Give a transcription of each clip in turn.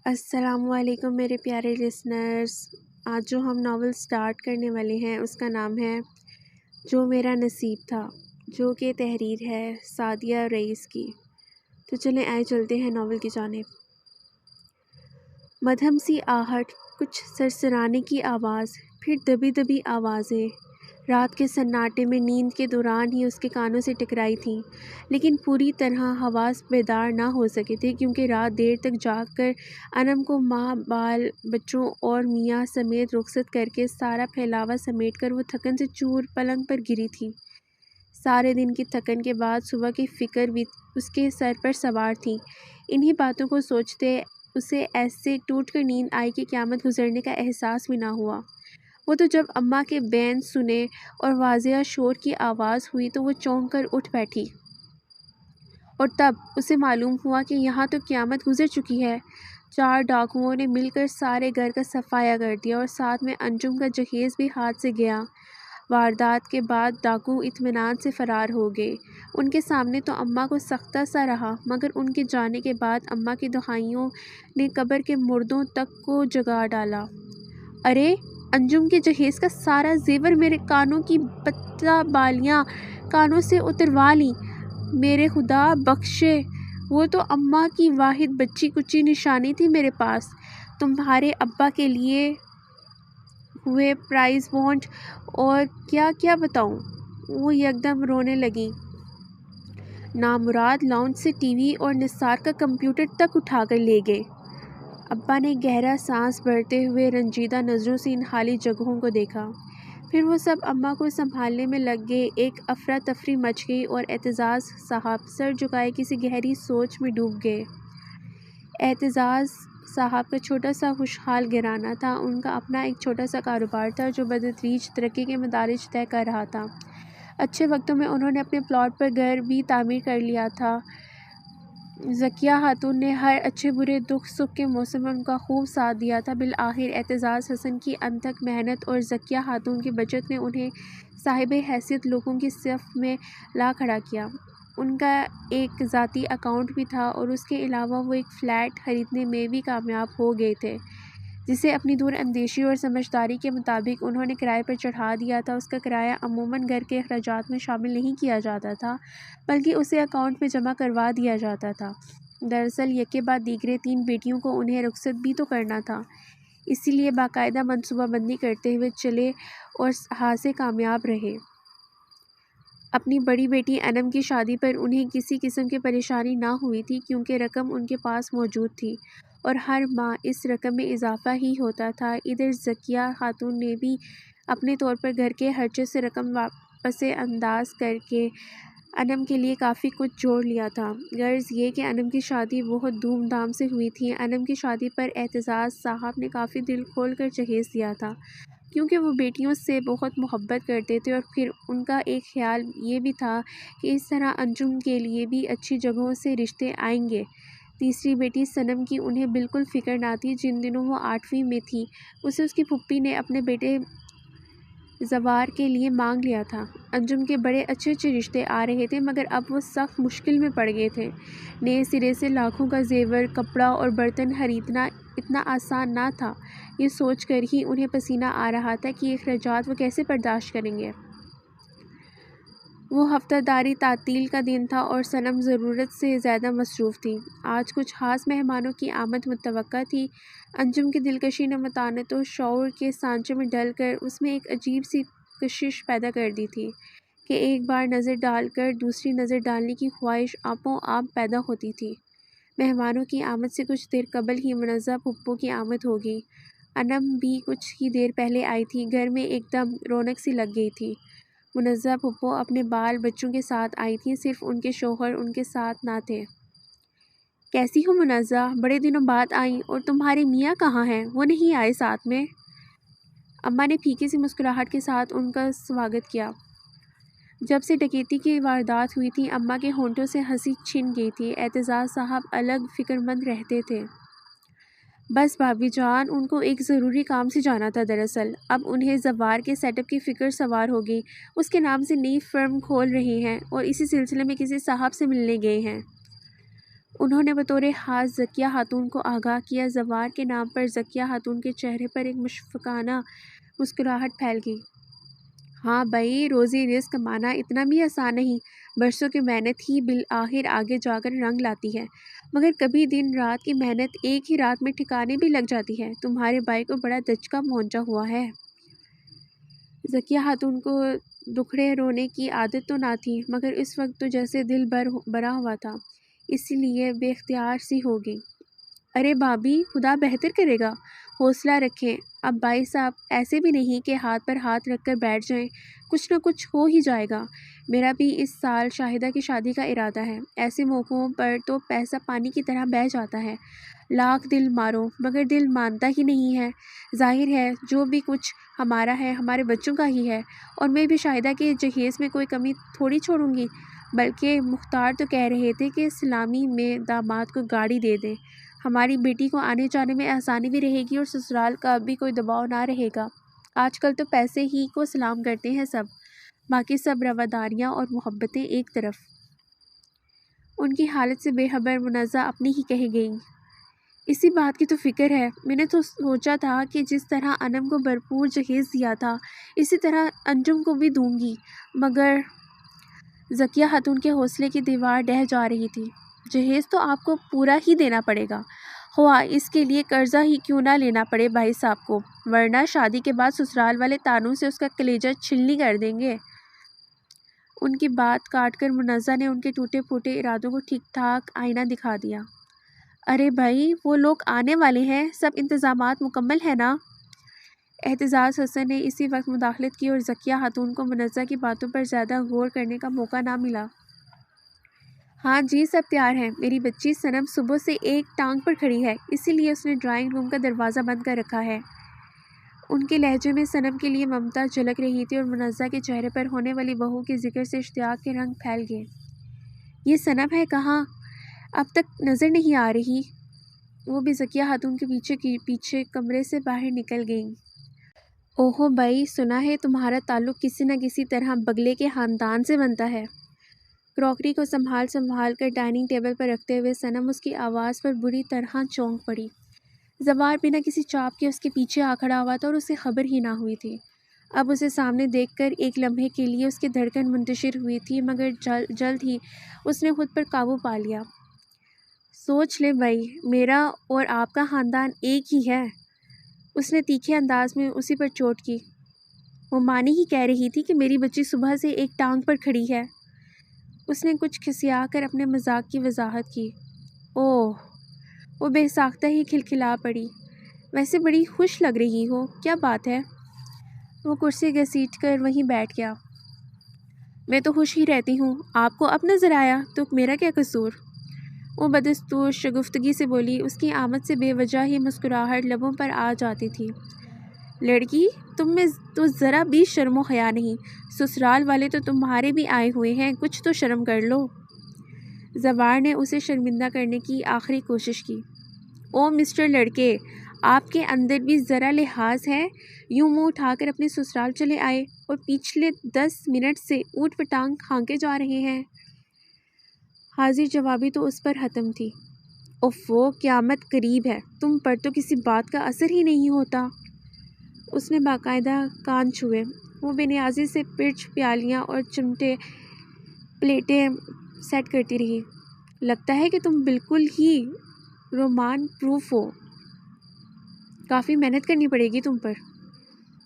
السلام علیکم میرے پیارے لسنرز۔ آج جو ہم ناول سٹارٹ کرنے والے ہیں اس کا نام ہے جو میرا نصیب تھا، جو کہ تحریر ہے سعدیہ رئیس کی۔ تو چلیں آئے چلتے ہیں ناول کی جانب۔ مدھم سی آہٹ، کچھ سرسرانے کی آواز، پھر دبی دبی آوازیں رات کے سناٹے میں نیند کے دوران ہی اس کے کانوں سے ٹکرائی تھیں، لیکن پوری طرح حواس بیدار نہ ہو سکے تھے کیونکہ رات دیر تک جاگ کر انم کو ماں، بال بچوں اور میاں سمیت رخصت کر کے سارا پھیلاوا سمیٹ کر وہ تھکن سے چور پلنگ پر گری تھی۔ سارے دن کی تھکن کے بعد صبح کی فکر بھی اس کے سر پر سوار تھی۔ انہی باتوں کو سوچتے اسے ایسے ٹوٹ کر نیند آئی کہ قیامت گزرنے کا احساس بھی نہ ہوا۔ وہ تو جب اماں کے بین سنے اور واضح شور کی آواز ہوئی تو وہ چونک کر اٹھ بیٹھی، اور تب اسے معلوم ہوا کہ یہاں تو قیامت گزر چکی ہے۔ 4 ڈاکوؤں نے مل کر سارے گھر کا صفایا کر دیا اور ساتھ میں انجم کا جہیز بھی ہاتھ سے گیا۔ واردات کے بعد ڈاکو اطمینان سے فرار ہو گئے۔ ان کے سامنے تو اماں کو سختہ سا رہا، مگر ان کے جانے کے بعد اماں کی دہائیوں نے قبر کے مردوں تک کو جگا ڈالا۔ ارے انجم کے جہیز کا سارا زیور، میرے کانوں کی پتہ بالیاں کانوں سے اتروا لیں، میرے خدا بخشے، وہ تو اماں کی واحد بچی کچی نشانی تھی میرے پاس، تمہارے ابا کے لیے ہوئے پرائز بانڈ، اور کیا کیا بتاؤں۔ وہ یکدم رونے لگیں۔ نامراد لاؤنج سے ٹی وی اور نثار کا کمپیوٹر تک اٹھا کر لے گئے۔ ابا نے گہرا سانس بھرتے ہوئے رنجیدہ نظروں سے ان خالی جگہوں کو دیکھا۔ پھر وہ سب اماں کو سنبھالنے میں لگ گئے۔ ایک افراتفری مچ گئی اور اعتزاز صاحب سر جھکائے کسی گہری سوچ میں ڈوب گئے۔ اعتزاز صاحب کا چھوٹا سا خوشحال گھرانہ تھا۔ ان کا اپنا ایک چھوٹا سا کاروبار تھا جو بتدریج ترقی کے مدارج طے کر رہا تھا۔ اچھے وقتوں میں انہوں نے اپنے پلاٹ پر گھر بھی تعمیر کر لیا تھا۔ ذکیہ خاتون نے ہر اچھے برے دکھ سکھ کے موسم میں ان کا خوب ساتھ دیا تھا۔ بالآخر اعتزاز حسن کی انتھک محنت اور ذکیہ خاتون کی بچت نے انہیں صاحب حیثیت لوگوں کی صف میں لا کھڑا کیا۔ ان کا ایک ذاتی اکاؤنٹ بھی تھا اور اس کے علاوہ وہ ایک فلیٹ خریدنے میں بھی کامیاب ہو گئے تھے جسے اپنی دور اندیشی اور سمجھداری کے مطابق انہوں نے کرائے پر چڑھا دیا تھا۔ اس کا کرایہ عموماً گھر کے اخراجات میں شامل نہیں کیا جاتا تھا بلکہ اسے اکاؤنٹ میں جمع کروا دیا جاتا تھا۔ دراصل یکے بعد دیگرے 3 بیٹیوں کو انہیں رخصت بھی تو کرنا تھا، اسی لیے باقاعدہ منصوبہ بندی کرتے ہوئے چلے اور خاصے کامیاب رہے۔ اپنی بڑی بیٹی انم کی شادی پر انہیں کسی قسم کی پریشانی نہ ہوئی تھی کیونکہ رقم ان کے پاس موجود تھی اور ہر ماہ اس رقم میں اضافہ ہی ہوتا تھا۔ ادھر ذکیہ خاتون نے بھی اپنے طور پر گھر کے خرچے سے رقم واپس انداز کر کے انم کے لیے کافی کچھ جوڑ لیا تھا۔ غرض یہ کہ انم کی شادی بہت دھوم دھام سے ہوئی تھی۔ انم کی شادی پر اعتزاز صاحب نے کافی دل کھول کر جہیز دیا تھا کیونکہ وہ بیٹیوں سے بہت محبت کرتے تھے، اور پھر ان کا ایک خیال یہ بھی تھا کہ اس طرح انجم کے لیے بھی اچھی جگہوں سے رشتے آئیں گے۔ تیسری بیٹی صنم کی انہیں بالکل فکر نہ تھی۔ جن دنوں وہ 8ویں میں تھی اسے اس کی پھوپھی نے اپنے بیٹے زوار کے لیے مانگ لیا تھا۔ انجم کے بڑے اچھے رشتے آ رہے تھے مگر اب وہ سخت مشکل میں پڑ گئے تھے۔ نئے سرے سے لاکھوں کا زیور، کپڑا اور برتن خریدنا اتنا آسان نہ تھا۔ یہ سوچ کر ہی انہیں پسینہ آ رہا تھا کہ یہ اخراجات وہ کیسے برداشت کریں گے۔ وہ ہفتہ داری تعطیل کا دن تھا اور صنم ضرورت سے زیادہ مصروف تھی۔ آج کچھ خاص مہمانوں کی آمد متوقع تھی۔ انجم کی دلکشی نے متانت و شعور کے سانچے میں ڈل کر اس میں ایک عجیب سی کشش پیدا کر دی تھی کہ ایک بار نظر ڈال کر دوسری نظر ڈالنے کی خواہش آپوں آپ پیدا ہوتی تھی۔ مہمانوں کی آمد سے کچھ دیر قبل ہی منزہ پھپھو کی آمد ہو گئی۔ انم بھی کچھ ہی دیر پہلے آئی تھی۔ گھر میں ایک دم رونق سی لگ گئی تھی۔ منزہ پھپھو اپنے بال بچوں کے ساتھ آئی تھیں، صرف ان کے شوہر ان کے ساتھ نہ تھے۔ کیسی ہو منزہ؟ بڑے دنوں بعد آئیں، اور تمہارے میاں کہاں ہیں؟ وہ نہیں آئے ساتھ میں؟ اماں نے پھیکی سی مسکراہٹ کے ساتھ ان کا سواگت کیا۔ جب سے ڈکیتی کی واردات ہوئی تھی اماں کے ہونٹوں سے ہنسی چھن گئی تھی۔ اعتزاز صاحب الگ فکر مند رہتے تھے۔ بس بھابی جان، ان کو ایک ضروری کام سے جانا تھا دراصل۔ اب انہیں زوار کے سیٹ اپ کی فکر سوار ہو گئی۔ اس کے نام سے نئی فرم کھول رہے ہیں اور اسی سلسلے میں کسی صاحب سے ملنے گئے ہیں۔ انہوں نے بطور خاص ذکیہ خاتون کو آگاہ کیا۔ زوار کے نام پر ذکیہ خاتون کے چہرے پر ایک مشفقانہ مسکراہٹ پھیل گئی۔ ہاں بھائی، روزی رزق کمانا اتنا بھی آسان نہیں، برسوں کی محنت ہی بالآخر آگے جا کر رنگ لاتی ہے، مگر کبھی دن رات کی محنت ایک ہی رات میں ٹھکانے بھی لگ جاتی ہے۔ تمہارے بھائی کو بڑا دھچکا پہنچا ہوا ہے۔ ذکیہ خاتون کو دکھڑے رونے کی عادت تو نہ تھی، مگر اس وقت تو جیسے دل بھرا ہوا تھا، اسی لیے بے اختیار سی ہو گئی۔ ارے بھابھی، خدا بہتر کرے گا، حوصلہ رکھیں۔ اب بھائی صاحب ایسے بھی نہیں کہ ہاتھ پر ہاتھ رکھ کر بیٹھ جائیں، کچھ نہ کچھ ہو ہی جائے گا۔ میرا بھی اس سال شاہدہ کی شادی کا ارادہ ہے۔ ایسے موقعوں پر تو پیسہ پانی کی طرح بہہ جاتا ہے، لاکھ دل مارو مگر دل مانتا ہی نہیں ہے۔ ظاہر ہے جو بھی کچھ ہمارا ہے ہمارے بچوں کا ہی ہے، اور میں بھی شاہدہ کے جہیز میں کوئی کمی تھوڑی چھوڑوں گی۔ بلکہ مختار تو کہہ رہے تھے کہ سلامی میں داماد کو گاڑی دے دیں، ہماری بیٹی کو آنے جانے میں آسانی بھی رہے گی اور سسرال کا بھی کوئی دباؤ نہ رہے گا۔ آج کل تو پیسے ہی کو سلام کرتے ہیں سب، باقی سب رواداریاں اور محبتیں ایک طرف۔ ان کی حالت سے بے خبر منزہ اپنی ہی کہہ گئی، اسی بات کی تو فکر ہے۔ میں نے تو سوچا تھا کہ جس طرح انم کو بھرپور جہیز دیا تھا اسی طرح انجم کو بھی دوں گی، مگر ذکیہ خاتون کے حوصلے کی دیوار ڈہ جا رہی تھی۔ جہیز تو آپ کو پورا ہی دینا پڑے گا، خواہ اس کے لیے قرضہ ہی کیوں نہ لینا پڑے بھائی صاحب کو، ورنہ شادی کے بعد سسرال والے تانوں سے اس کا کلیجہ چھلنی کر دیں گے۔ ان کی بات کاٹ کر منزہ نے ان کے ٹوٹے پھوٹے ارادوں کو ٹھیک ٹھاک آئینہ دکھا دیا۔ ارے بھائی، وہ لوگ آنے والے ہیں، سب انتظامات مکمل ہیں نا؟ اعتزاز حسن نے اسی وقت مداخلت کی اور ذکیہ خاتون کو منزہ کی باتوں پر زیادہ غور کرنے کا موقع نہ ملا۔ ہاں جی، سب تیار ہیں۔ میری بچی صنم صبح سے ایک ٹانگ پر کھڑی ہے، اسی لیے اس نے ڈرائنگ روم کا دروازہ بند کر رکھا ہے۔ ان کے لہجے میں صنم کے لیے ممتا جھلک رہی تھی اور منزہ کے چہرے پر ہونے والی بہو کے ذکر سے اشتیاق کے رنگ پھیل گئے۔ یہ صنم ہے کہاں؟ اب تک نظر نہیں آ رہی۔ وہ بھی ذکیہ خاتون کے پیچھے کمرے سے باہر نکل گئیں۔ اوہو بھائی، سنا ہے تمہارا تعلق کسی نہ کسی طرح بگلے کے خاندان سے بنتا ہے۔ کراکری کو سنبھال کر ڈائننگ ٹیبل پر رکھتے ہوئے صنم اس کی آواز پر بری طرح چونک پڑی۔ زوار بنا کسی چاپ کے اس کے پیچھے آ کھڑا ہوا تھا اور اسے خبر ہی نہ ہوئی تھی۔ اب اسے سامنے دیکھ کر ایک لمحے کے لیے اس کی دھڑکن منتشر ہوئی تھی، مگر جلد ہی اس نے خود پر قابو پا لیا۔ سوچ لے بھائی، میرا اور آپ کا خاندان ایک ہی ہے۔ اس نے تیکھے انداز میں اسی پر چوٹ کی۔ وہ مانی ہی کہہ رہی تھی کہ میری بچی صبح سے ایک ٹانگ پر کھڑی ہے۔ اس نے کچھ کھسیا کر اپنے مذاق کی وضاحت کی۔ اوہ! وہ بے ساختہ ہی کھلکھلا پڑی۔ ویسے بڑی خوش لگ رہی ہو، کیا بات ہے؟ وہ کرسی گھسیٹ کر وہیں بیٹھ گیا۔ میں تو خوش ہی رہتی ہوں، آپ کو اب نظر آیا تو میرا کیا قصور؟ وہ بدستور شگفتگی سے بولی، اس کی آمد سے بے وجہ ہی مسکراہٹ لبوں پر آ جاتی تھی۔ لڑکی، تم میں تو ذرا بھی شرم و حیا نہیں، سسرال والے تو تمہارے بھی آئے ہوئے ہیں، کچھ تو شرم کر لو۔ زوار نے اسے شرمندہ کرنے کی آخری کوشش کی۔ او مسٹر لڑکے، آپ کے اندر بھی ذرا لحاظ ہے؟ یوں منہ اٹھا کر اپنے سسرال چلے آئے اور پچھلے 10 منٹ سے اوٹ پٹانگ کھانکے جا رہے ہیں۔ حاضر جوابی تو اس پر ختم تھی۔ اوفو، قیامت قریب ہے، تم پر تو کسی بات کا اثر ہی نہیں ہوتا۔ اس نے باقاعدہ کان چھوئے۔ وہ بے نیازی سے پرچ، پیالیاں اور چمٹے پلیٹیں سیٹ کرتی رہی۔ لگتا ہے کہ تم بالکل ہی رومان پروف ہو، کافی محنت کرنی پڑے گی تم پر۔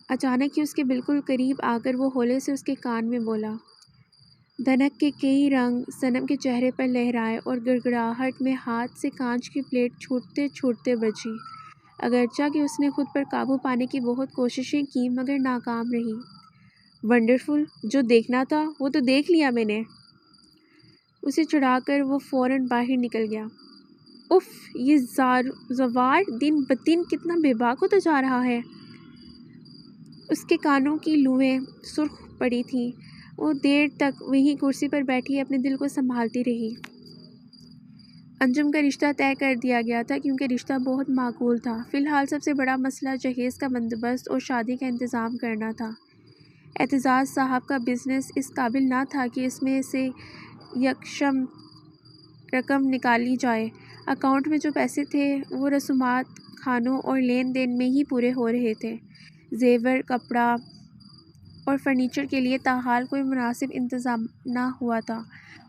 اچانک ہی اس کے بالکل قریب آ کر وہ ہولے سے اس کے کان میں بولا۔ دھنک کے کئی رنگ صنم کے چہرے پر لہرائے اور گڑگڑاہٹ میں ہاتھ سے کانچ کی پلیٹ چھوٹتے چھوٹتے بجی۔ اگرچہ کہ اس نے خود پر قابو پانے کی بہت کوششیں کی مگر ناکام رہی۔ ونڈرفل، جو دیکھنا تھا وہ تو دیکھ لیا میں نے۔ اسے چڑھا کر وہ فوراً باہر نکل گیا۔ اف، یہ زوار دن بدن کتنا بے باک ہوتا جا رہا ہے۔ اس کے کانوں کی لویں سرخ پڑی تھیں۔ وہ دیر تک وہیں کرسی پر بیٹھی اپنے دل کو سنبھالتی رہی۔ انجم کا رشتہ طے کر دیا گیا تھا کیونکہ رشتہ بہت معقول تھا۔ فی الحال سب سے بڑا مسئلہ جہیز کا بندوبست اور شادی کا انتظام کرنا تھا۔ اعتزاز صاحب کا بزنس اس قابل نہ تھا کہ اس میں سے یکشم رقم نکالی جائے۔ اکاؤنٹ میں جو پیسے تھے وہ رسومات، کھانوں اور لین دین میں ہی پورے ہو رہے تھے۔ زیور، کپڑا اور فرنیچر کے لیے تاحال کوئی مناسب انتظام نہ ہوا تھا،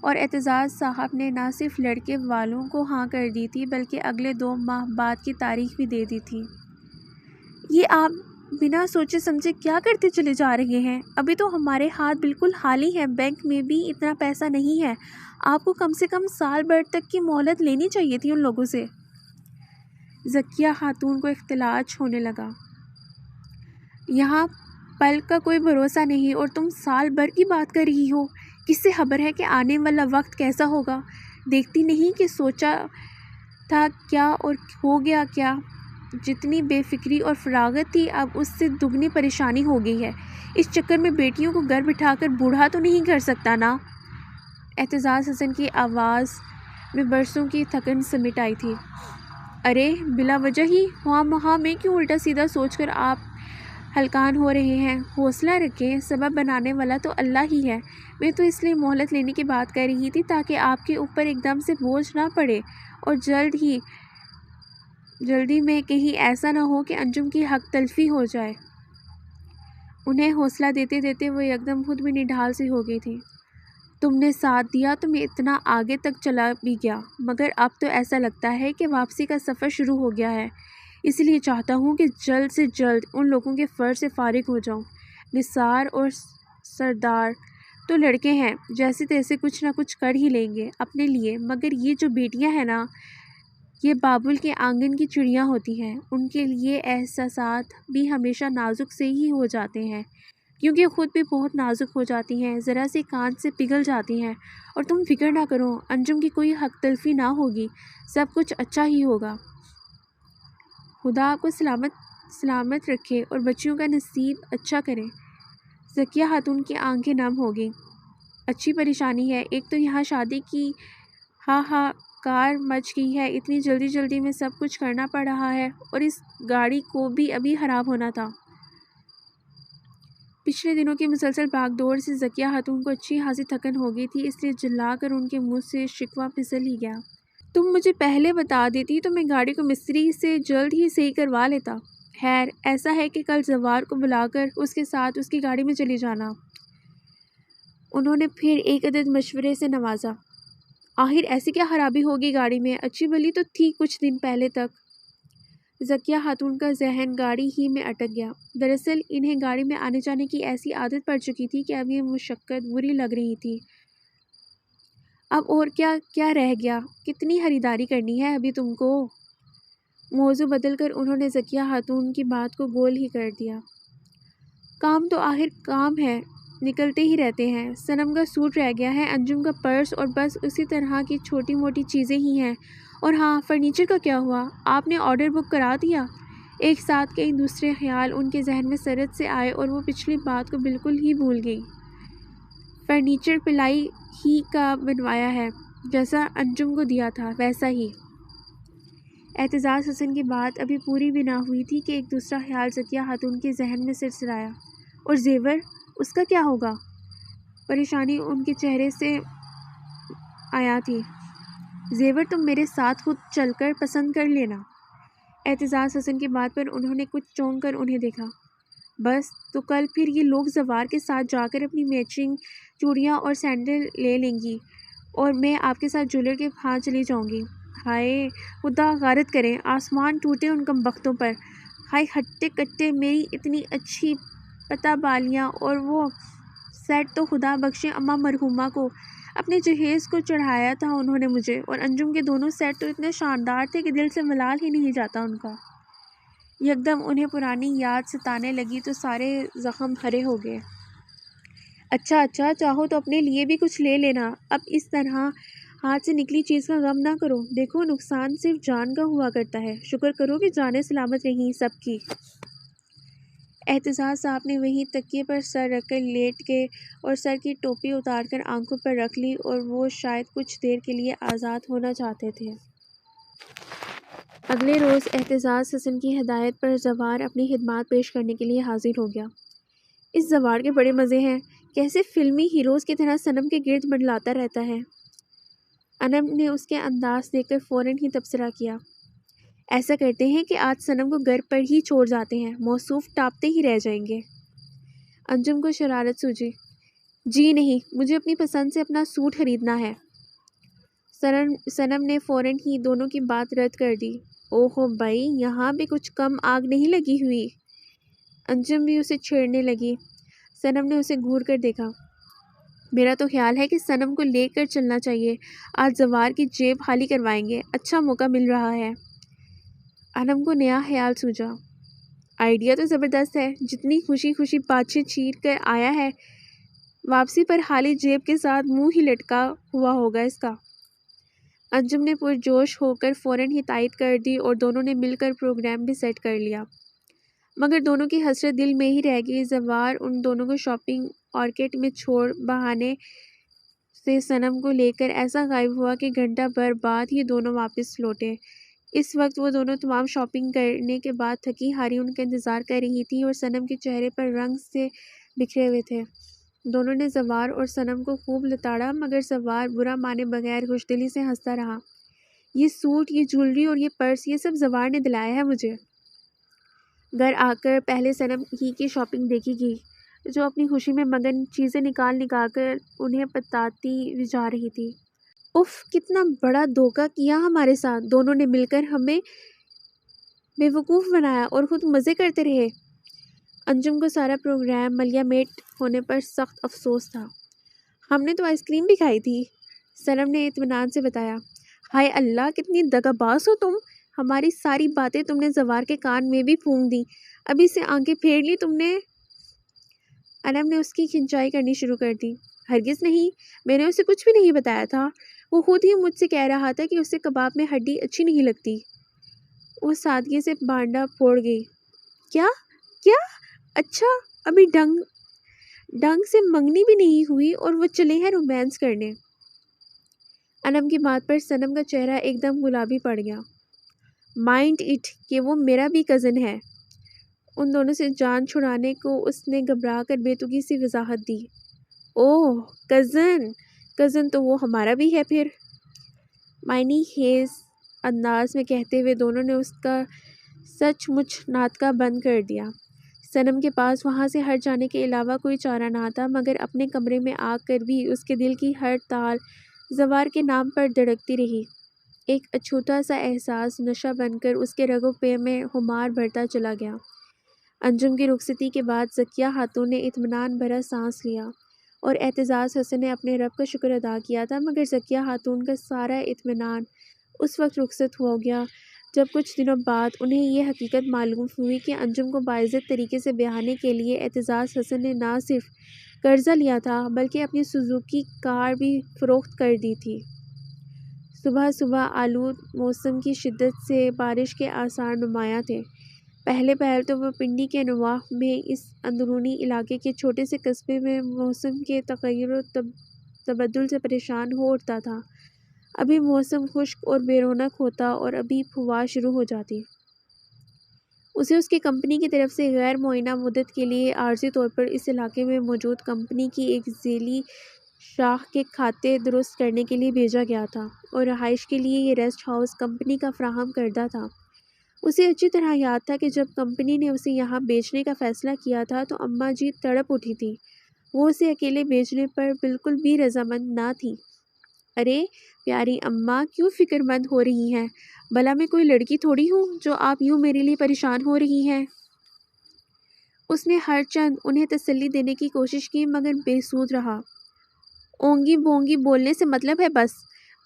اور اعتزاز صاحب نے نہ صرف لڑکے والوں کو ہاں کر دی تھی بلکہ اگلے 2 ماہ بعد کی تاریخ بھی دے دی تھی۔ یہ آپ بنا سوچے سمجھے کیا کرتے چلے جا رہے ہیں؟ ابھی تو ہمارے ہاتھ بالکل خالی ہیں، بینک میں بھی اتنا پیسہ نہیں ہے۔ آپ کو کم سے کم سال بھر تک کی مہلت لینی چاہیے تھی ان لوگوں سے۔ ذکیہ خاتون کو اختلاج ہونے لگا۔ یہاں پل کا کوئی بھروسہ نہیں اور تم سال بھر کی بات کر رہی ہو؟ کس سے خبر ہے کہ آنے والا وقت کیسا ہوگا؟ دیکھتی نہیں کہ سوچا تھا کیا اور ہو گیا کیا؟ جتنی بے فکری اور فراغت تھی اب اس سے دگنی پریشانی ہو گئی ہے۔ اس چکر میں بیٹیوں کو گھر بٹھا کر بوڑھا تو نہیں کر سکتا نا؟ اعتزاز حسن کی آواز میں برسوں کی تھکن سمیٹ آئی تھی۔ ارے بلا وجہ ہی خواہ مخواہ میں کیوں الٹا سیدھا سوچ کر آپ ہلکان ہو رہے ہیں؟ حوصلہ رکھیں، سبب بنانے والا تو اللہ ہی ہے۔ میں تو اس لیے مہلت لینے کی بات کر رہی تھی تاکہ آپ کے اوپر ایک دم سے بوجھ نہ پڑے اور جلدی میں کہیں ایسا نہ ہو کہ انجم کی حق تلفی ہو جائے۔ انہیں حوصلہ دیتے دیتے وہ یکدم خود بھی نڈھال سی ہو گئی تھی۔ تم نے ساتھ دیا تو میں اتنا آگے تک چلا بھی گیا، مگر اب تو ایسا لگتا ہے کہ واپسی کا سفر شروع ہو گیا ہے۔ اس لیے چاہتا ہوں کہ جلد سے جلد ان لوگوں کے فرض سے فارغ ہو جاؤں۔ نثار اور سردار تو لڑکے ہیں، جیسے تیسے کچھ نہ کچھ کر ہی لیں گے اپنے لیے، مگر یہ جو بیٹیاں ہیں نا، یہ بابل کے آنگن کی چڑیاں ہوتی ہیں۔ ان کے لیے احساسات بھی ہمیشہ نازک سے ہی ہو جاتے ہیں، کیونکہ خود بھی بہت نازک ہو جاتی ہیں، ذرا سی کانچ سے پگھل جاتی ہیں۔ اور تم فکر نہ کرو، انجم کی کوئی حق تلفی نہ ہوگی، سب کچھ اچھا ہی ہوگا۔ خدا آپ کو سلامت رکھے اور بچیوں کا نصیب اچھا کرے۔ ذکیہ خاتون کی آنکھیں نم ہو گئیں۔ اچھی پریشانی ہے، ایک تو یہاں شادی کی کار مچ گئی ہے، اتنی جلدی میں سب کچھ کرنا پڑ رہا ہے، اور اس گاڑی کو بھی ابھی خراب ہونا تھا۔ پچھلے دنوں کی مسلسل بھاگ دوڑ سے ذکیہ خاتون کو اچھی خاصی تھکن ہو گئی تھی، اس لیے جھلا کر ان کے منہ سے شکوہ پھسل ہی گیا۔ تم مجھے پہلے بتا دیتی تو میں گاڑی کو مستری سے جلد ہی صحیح کروا لیتا۔ خیر، ایسا ہے کہ کل زوار کو بلا کر اس کے ساتھ اس کی گاڑی میں چلی جانا۔ انہوں نے پھر ایک عدد مشورے سے نوازا۔ آخر ایسی کیا خرابی ہوگی گاڑی میں؟ اچھی بھلی تو تھی کچھ دن پہلے تک۔ ذکیہ خاتون کا ذہن گاڑی ہی میں اٹک گیا۔ دراصل انہیں گاڑی میں آنے جانے کی ایسی عادت پڑ چکی تھی کہ اب یہ مشقت بری لگ رہی تھی۔ اب اور کیا رہ گیا؟ کتنی خریداری کرنی ہے ابھی تم کو؟ موضوع بدل کر انہوں نے ذکیہ خاتون کی بات کو گول ہی کر دیا۔ کام تو آخر کام ہے، نکلتے ہی رہتے ہیں۔ صنم کا سوٹ رہ گیا ہے، انجم کا پرس، اور بس اسی طرح کی چھوٹی موٹی چیزیں ہی ہیں۔ اور ہاں، فرنیچر کا کیا ہوا؟ آپ نے آرڈر بک کرا دیا؟ ایک ساتھ کئی دوسرے خیال ان کے ذہن میں سرد سے آئے اور وہ پچھلی بات کو بالکل ہی بھول گئی۔ فرنیچر پلائی ہی کا بنوایا ہے، جیسا انجم کو دیا تھا ویسا ہی۔ اعتزاز حسن کی بات ابھی پوری بھی نہ ہوئی تھی کہ ایک دوسرا خیال ذکیہ خاتون کے ذہن میں سرسرایا۔ اور زیور، اس کا کیا ہوگا؟ پریشانی ان کے چہرے سے آیا تھی۔ زیور تم میرے ساتھ خود چل کر پسند کر لینا۔ اعتزاز حسن کی بات پر انہوں نے کچھ چونک کر انہیں دیکھا۔ بس تو کل پھر یہ لوگ زوار کے ساتھ جا کر اپنی میچنگ چوڑیاں اور سینڈل لے لیں گی اور میں آپ کے ساتھ جولر کے ہاں چلی جاؤں گی۔ ہائے خدا غارت کرے، آسمان ٹوٹے ان کم بختوں پر۔ ہائے ہٹے کٹے، میری اتنی اچھی پتہ بالیاں اور وہ سیٹ تو خدا بخشے اماں مرحومہ کو، اپنے جہیز کو چڑھایا تھا انہوں نے مجھے، اور انجم کے دونوں سیٹ تو اتنے شاندار تھے کہ دل سے ملال ہی نہیں جاتا ان کا۔ یکدم انہیں پرانی یاد ستانے لگی تو سارے زخم ہرے ہو گئے۔ اچھا چاہو تو اپنے لیے بھی کچھ لے لینا، اب اس طرح ہاتھ سے نکلی چیز کا غم نہ کرو، دیکھو نقصان صرف جان کا ہوا کرتا ہے، شکر کرو کہ جانیں سلامت رہیں سب کی۔ اعتزاز صاحب نے وہیں تکیے پر سر رکھ کر لیٹ گئے اور سر کی ٹوپی اتار کر آنکھوں پر رکھ لی، اور وہ شاید کچھ دیر کے لیے آزاد ہونا چاہتے تھے۔ اگلے روز اعتزاز حسن کی ہدایت پر زوار اپنی خدمات پیش کرنے کے لیے حاضر ہو گیا۔ اس زوار کے بڑے مزے ہیں، کیسے فلمی ہیروز کی طرح صنم کے گرد منڈلاتا رہتا ہے۔ انم نے اس کے انداز دیکھ کر فوراً ہی تبصرہ کیا۔ ایسا کرتے ہیں کہ آج صنم کو گھر پر ہی چھوڑ جاتے ہیں، موصوف ٹاپتے ہی رہ جائیں گے۔ انجم کو شرارت سوچی۔ جی نہیں، مجھے اپنی پسند سے اپنا سوٹ خریدنا ہے۔ صنم نے فوراً ہی دونوں کی بات رد کر دی۔ اوہو بھائی، یہاں بھی کچھ کم آگ نہیں لگی ہوئی؟ انجم بھی اسے چھیڑنے لگی۔ صنم نے اسے گھور کر دیکھا۔ میرا تو خیال ہے کہ صنم کو لے کر چلنا چاہیے، آج زوار کی جیب خالی کروائیں گے، اچھا موقع مل رہا ہے۔ انم کو نیا خیال سوچا۔ آئیڈیا تو زبردست ہے، جتنی خوشی خوشی پاچھے چیر کر آیا ہے، واپسی پر خالی جیب کے ساتھ منہ ہی لٹکا ہوا ہوگا اس کا۔ انجم نے پرجوش ہو کر فوراً ہی تائید کر دی اور دونوں نے مل کر پروگرام بھی سیٹ کر لیا۔ مگر دونوں کی حسرت دل میں ہی رہ گئی۔ زوار ان دونوں کو شاپنگ آرکیٹ میں چھوڑ بہانے سے صنم کو لے کر ایسا غائب ہوا کہ گھنٹہ بھر بعد ہی دونوں واپس لوٹے۔ اس وقت وہ دونوں تمام شاپنگ کرنے کے بعد تھکی ہاری ان کا انتظار کر رہی تھیں اور صنم کے چہرے پر رنگ سے بکھرے ہوئے تھے۔ دونوں نے زوار اور صنم کو خوب لتاڑا، مگر زوار برا مانے بغیر خوش دلی سے ہنستا رہا۔ یہ سوٹ، یہ جولری اور یہ پرس، یہ سب زوار نے دلایا ہے مجھے۔ گھر آ کر پہلے صنم ہی کی شاپنگ دیکھی گئی، جو اپنی خوشی میں مگن چیزیں نکال کر انہیں بتاتی جا رہی تھی۔ اف، کتنا بڑا دھوکہ کیا ہمارے ساتھ، دونوں نے مل کر ہمیں بیوقوف بنایا اور خود مزے کرتے رہے۔ انجم کو سارا پروگرام ملیہ میٹ ہونے پر سخت افسوس تھا۔ ہم نے تو آئس کریم بھی کھائی تھی، صنم نے اطمینان سے بتایا۔ ہائے اللہ، کتنی دغا باز ہو تم، ہماری ساری باتیں تم نے زوار کے کان میں بھی پھونک دیں، ابھی سے آنکھیں پھیر لی تم نے۔ انم نے اس کی کھنچائی کرنی شروع کر دی۔ ہرگز نہیں، میں نے اسے کچھ بھی نہیں بتایا تھا، وہ خود ہی مجھ سے کہہ رہا تھا کہ اسے کباب میں ہڈی اچھی نہیں لگتی۔ وہ سادگی سے بانڈا پھوڑ گئی۔ کیا کیا؟ اچھا، ابھی ڈنگ سے منگنی بھی نہیں ہوئی اور وہ چلے ہیں رومانس کرنے۔ انم کی بات پر صنم کا چہرہ ایک دم گلابی پڑ گیا۔ مائنڈ اٹ کہ وہ میرا بھی کزن ہے۔ ان دونوں سے جان چھڑانے کو اس نے گھبرا کر بے تکی سی وضاحت دی۔ اوہ کزن تو وہ ہمارا بھی ہے پھر، معنی خیز انداز میں کہتے ہوئے دونوں نے اس کا سچ مچ ناطقہ بند کر دیا۔ صنم کے پاس وہاں سے ہٹ جانے کے علاوہ کوئی چارہ نہ تھا، مگر اپنے کمرے میں آ کر بھی اس کے دل کی ہر تال زوار کے نام پر دھڑکتی رہی۔ ایک اچھوتا سا احساس نشہ بن کر اس کے رگ و پے میں خمار بھرتا چلا گیا۔ انجم کی رخصتی کے بعد ذکیہ خاتون نے اطمینان بھرا سانس لیا اور اعتزاز حسن نے اپنے رب کا شکر ادا کیا تھا، مگر ذکیہ خاتون کا سارا اطمینان اس وقت رخصت ہو گیا جب کچھ دنوں بعد انہیں یہ حقیقت معلوم ہوئی کہ انجم کو باعزت طریقے سے بیاہنے کے لیے اعتزاز حسن نے نہ صرف قرضہ لیا تھا بلکہ اپنی سوزوکی کار بھی فروخت کر دی تھی۔ صبح آلود موسم کی شدت سے بارش کے آثار نمایاں تھے۔ پہلے تو وہ پنڈی کے نواح میں اس اندرونی علاقے کے چھوٹے سے قصبے میں موسم کے تغیر و تبدل سے پریشان ہو اٹھتا تھا۔ ابھی موسم خشک اور بے رونق ہوتا اور ابھی پھوار شروع ہو جاتی۔ اسے اس کی کمپنی کی طرف سے غیر معینہ مدت کے لیے عارضی طور پر اس علاقے میں موجود کمپنی کی ایک ذیلی شاخ کے کھاتے درست کرنے کے لیے بھیجا گیا تھا اور رہائش کے لیے یہ ریسٹ ہاؤس کمپنی کا فراہم کردہ تھا۔ اسے اچھی طرح یاد تھا کہ جب کمپنی نے اسے یہاں بیچنے کا فیصلہ کیا تھا تو اماں جی تڑپ اٹھی تھیں۔ وہ اسے اکیلے بیچنے پر بالکل بھی رضامند نہ تھیں۔ ارے پیاری اماں، کیوں فکر مند ہو رہی ہیں؟ بھلا میں کوئی لڑکی تھوڑی ہوں جو آپ یوں میرے لیے پریشان ہو رہی ہیں؟ اس نے ہر چند انہیں تسلی دینے کی کوشش کی مگر بے سود رہا۔ اونگی بونگی بولنے سے مطلب ہے بس۔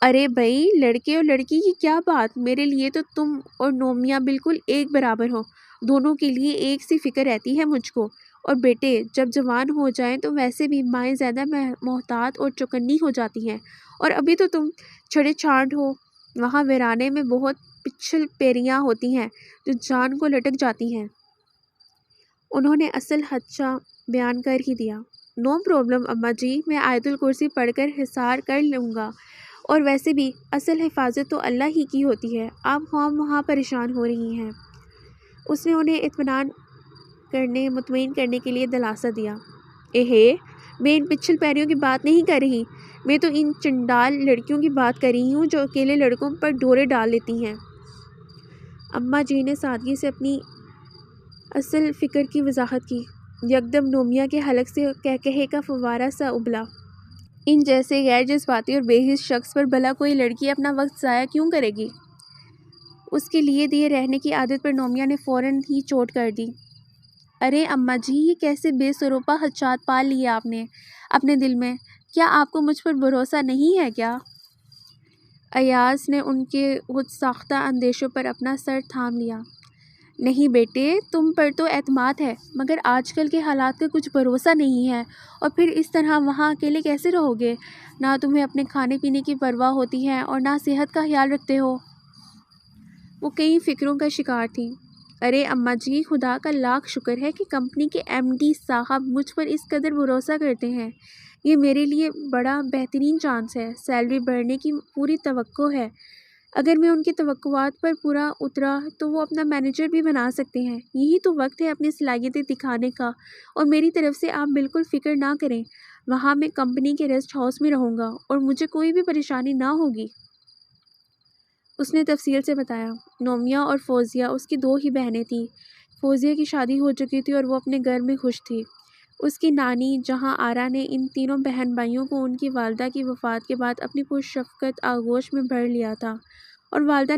ارے بھائی، لڑکے اور لڑکی کی کیا بات، میرے لیے تو تم اور نومیہ بالکل ایک برابر ہو، دونوں کے لیے ایک سی فکر رہتی ہے مجھ کو۔ اور بیٹے جب جوان ہو جائیں تو ویسے بھی مائیں زیادہ محتاط اور چوکنی ہو جاتی ہیں، اور ابھی تو تم چھڑے چھانٹ ہو۔ وہاں ویرانے میں بہت پچھل پیریاں ہوتی ہیں جو جان کو لٹک جاتی ہیں۔ انہوں نے اصل خدشہ بیان کر ہی دیا۔ نو پرابلم اماں جی، میں آیت الکرسی پڑھ کر حصار کر لوں گا، اور ویسے بھی اصل حفاظت تو اللہ ہی کی ہوتی ہے، آپ وہاں پریشان ہو رہی ہیں۔ اس نے انہیں مطمئن کرنے کے لیے دلاسا دیا۔ میں ان پچھل پیریوں کی بات نہیں کر رہی، میں تو ان چنڈال لڑکیوں کی بات کر رہی ہوں جو اکیلے لڑکوں پر ڈورے ڈال لیتی ہیں۔ اماں جی نے سادگی سے اپنی اصل فکر کی وضاحت کی۔ یکدم نومیہ کے حلق سے قہقہے کا فوارہ سا ابلا۔ ان جیسے غیر جذباتی اور بے حس شخص پر بھلا کوئی لڑکی اپنا وقت ضائع کیوں کرے گی؟ اس کے لیے دیے رہنے کی عادت پر نومیہ نے فوراً ہی چوٹ کر دی۔ ارے اماں جی، یہ کیسے بے سروپا خدشات پال لیے آپ نے اپنے دل میں؟ کیا آپ کو مجھ پر بھروسہ نہیں ہے کیا؟ ایاز نے ان کے خود ساختہ اندیشوں پر اپنا سر تھام لیا۔ نہیں بیٹے، تم پر تو اعتماد ہے، مگر آج کل کے حالات کا کچھ بھروسہ نہیں ہے، اور پھر اس طرح وہاں اکیلے کیسے رہو گے؟ نہ تمہیں اپنے کھانے پینے کی پرواہ ہوتی ہے اور نہ صحت کا خیال رکھتے ہو۔ وہ کئی فکروں کا شکار تھی۔ ارے اماں جی، خدا کا لاکھ شکر ہے کہ کمپنی کے ایم ڈی صاحب مجھ پر اس قدر بھروسہ کرتے ہیں۔ یہ میرے لیے بڑا بہترین چانس ہے۔ سیلری بڑھنے کی پوری توقع ہے۔ اگر میں ان کی توقعات پر پورا اترا تو وہ اپنا مینیجر بھی بنا سکتے ہیں۔ یہی تو وقت ہے اپنی صلاحیتیں دکھانے کا، اور میری طرف سے آپ بالکل فکر نہ کریں۔ وہاں میں کمپنی کے ریسٹ ہاؤس میں رہوں گا اور مجھے کوئی بھی پریشانی نہ ہوگی۔ اس نے تفصیل سے بتایا۔ نومیہ اور فوزیہ اس کی دو ہی بہنیں تھیں۔ فوزیہ کی شادی ہو چکی تھی اور وہ اپنے گھر میں خوش تھی۔ اس کی نانی جہاں آرا نے ان تینوں بہن بھائیوں کو ان کی والدہ کی وفات کے بعد اپنی پرشفقت آغوش میں بھر لیا تھا، اور والد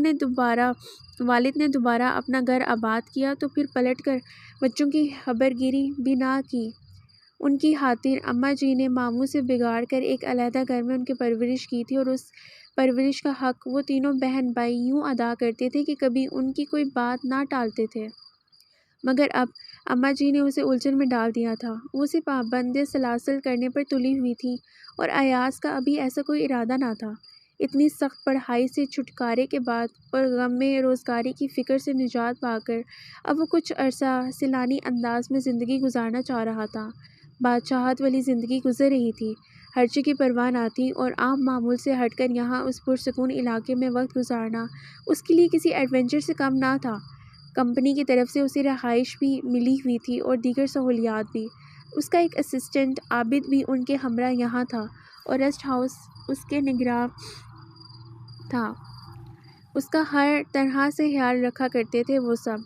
نے دوبارہ اپنا گھر آباد کیا تو پھر پلٹ کر بچوں کی خبرگیری بھی نہ کی۔ ان کی خاطر اماں جی نے ماموں سے بگاڑ کر ایک علیحدہ گھر میں ان کی پرورش کی تھی، اور اس پرورش کا حق وہ تینوں بہن بھائی یوں ادا کرتے تھے کہ کبھی ان کی کوئی بات نہ ٹالتے تھے۔ مگر اب اماں جی نے اسے الجھن میں ڈال دیا تھا۔ وہ اسے پابند سلاسل کرنے پر تلی ہوئی تھی، اور ایاز کا ابھی ایسا کوئی ارادہ نہ تھا۔ اتنی سخت پڑھائی سے چھٹکارے کے بعد اور غم میں روزگاری کی فکر سے نجات پا کر اب وہ کچھ عرصہ سیلانی انداز میں زندگی گزارنا چاہ رہا تھا۔ بادشاہت والی زندگی گزر رہی تھی، خرچے کی پرواہ نہ تھی، اور عام معمول سے ہٹ کر یہاں اس پرسکون علاقے میں وقت گزارنا اس کے لیے کسی ایڈونچر سے کم نہ تھا۔ کمپنی کی طرف سے اسے رہائش بھی ملی ہوئی تھی اور دیگر سہولیات بھی۔ اس کا ایک اسسٹنٹ عابد بھی ان کے ہمراہ یہاں تھا، اور ریسٹ ہاؤس اس کے نگراں تھا۔ اس کا ہر طرح سے خیال رکھا کرتے تھے وہ سب۔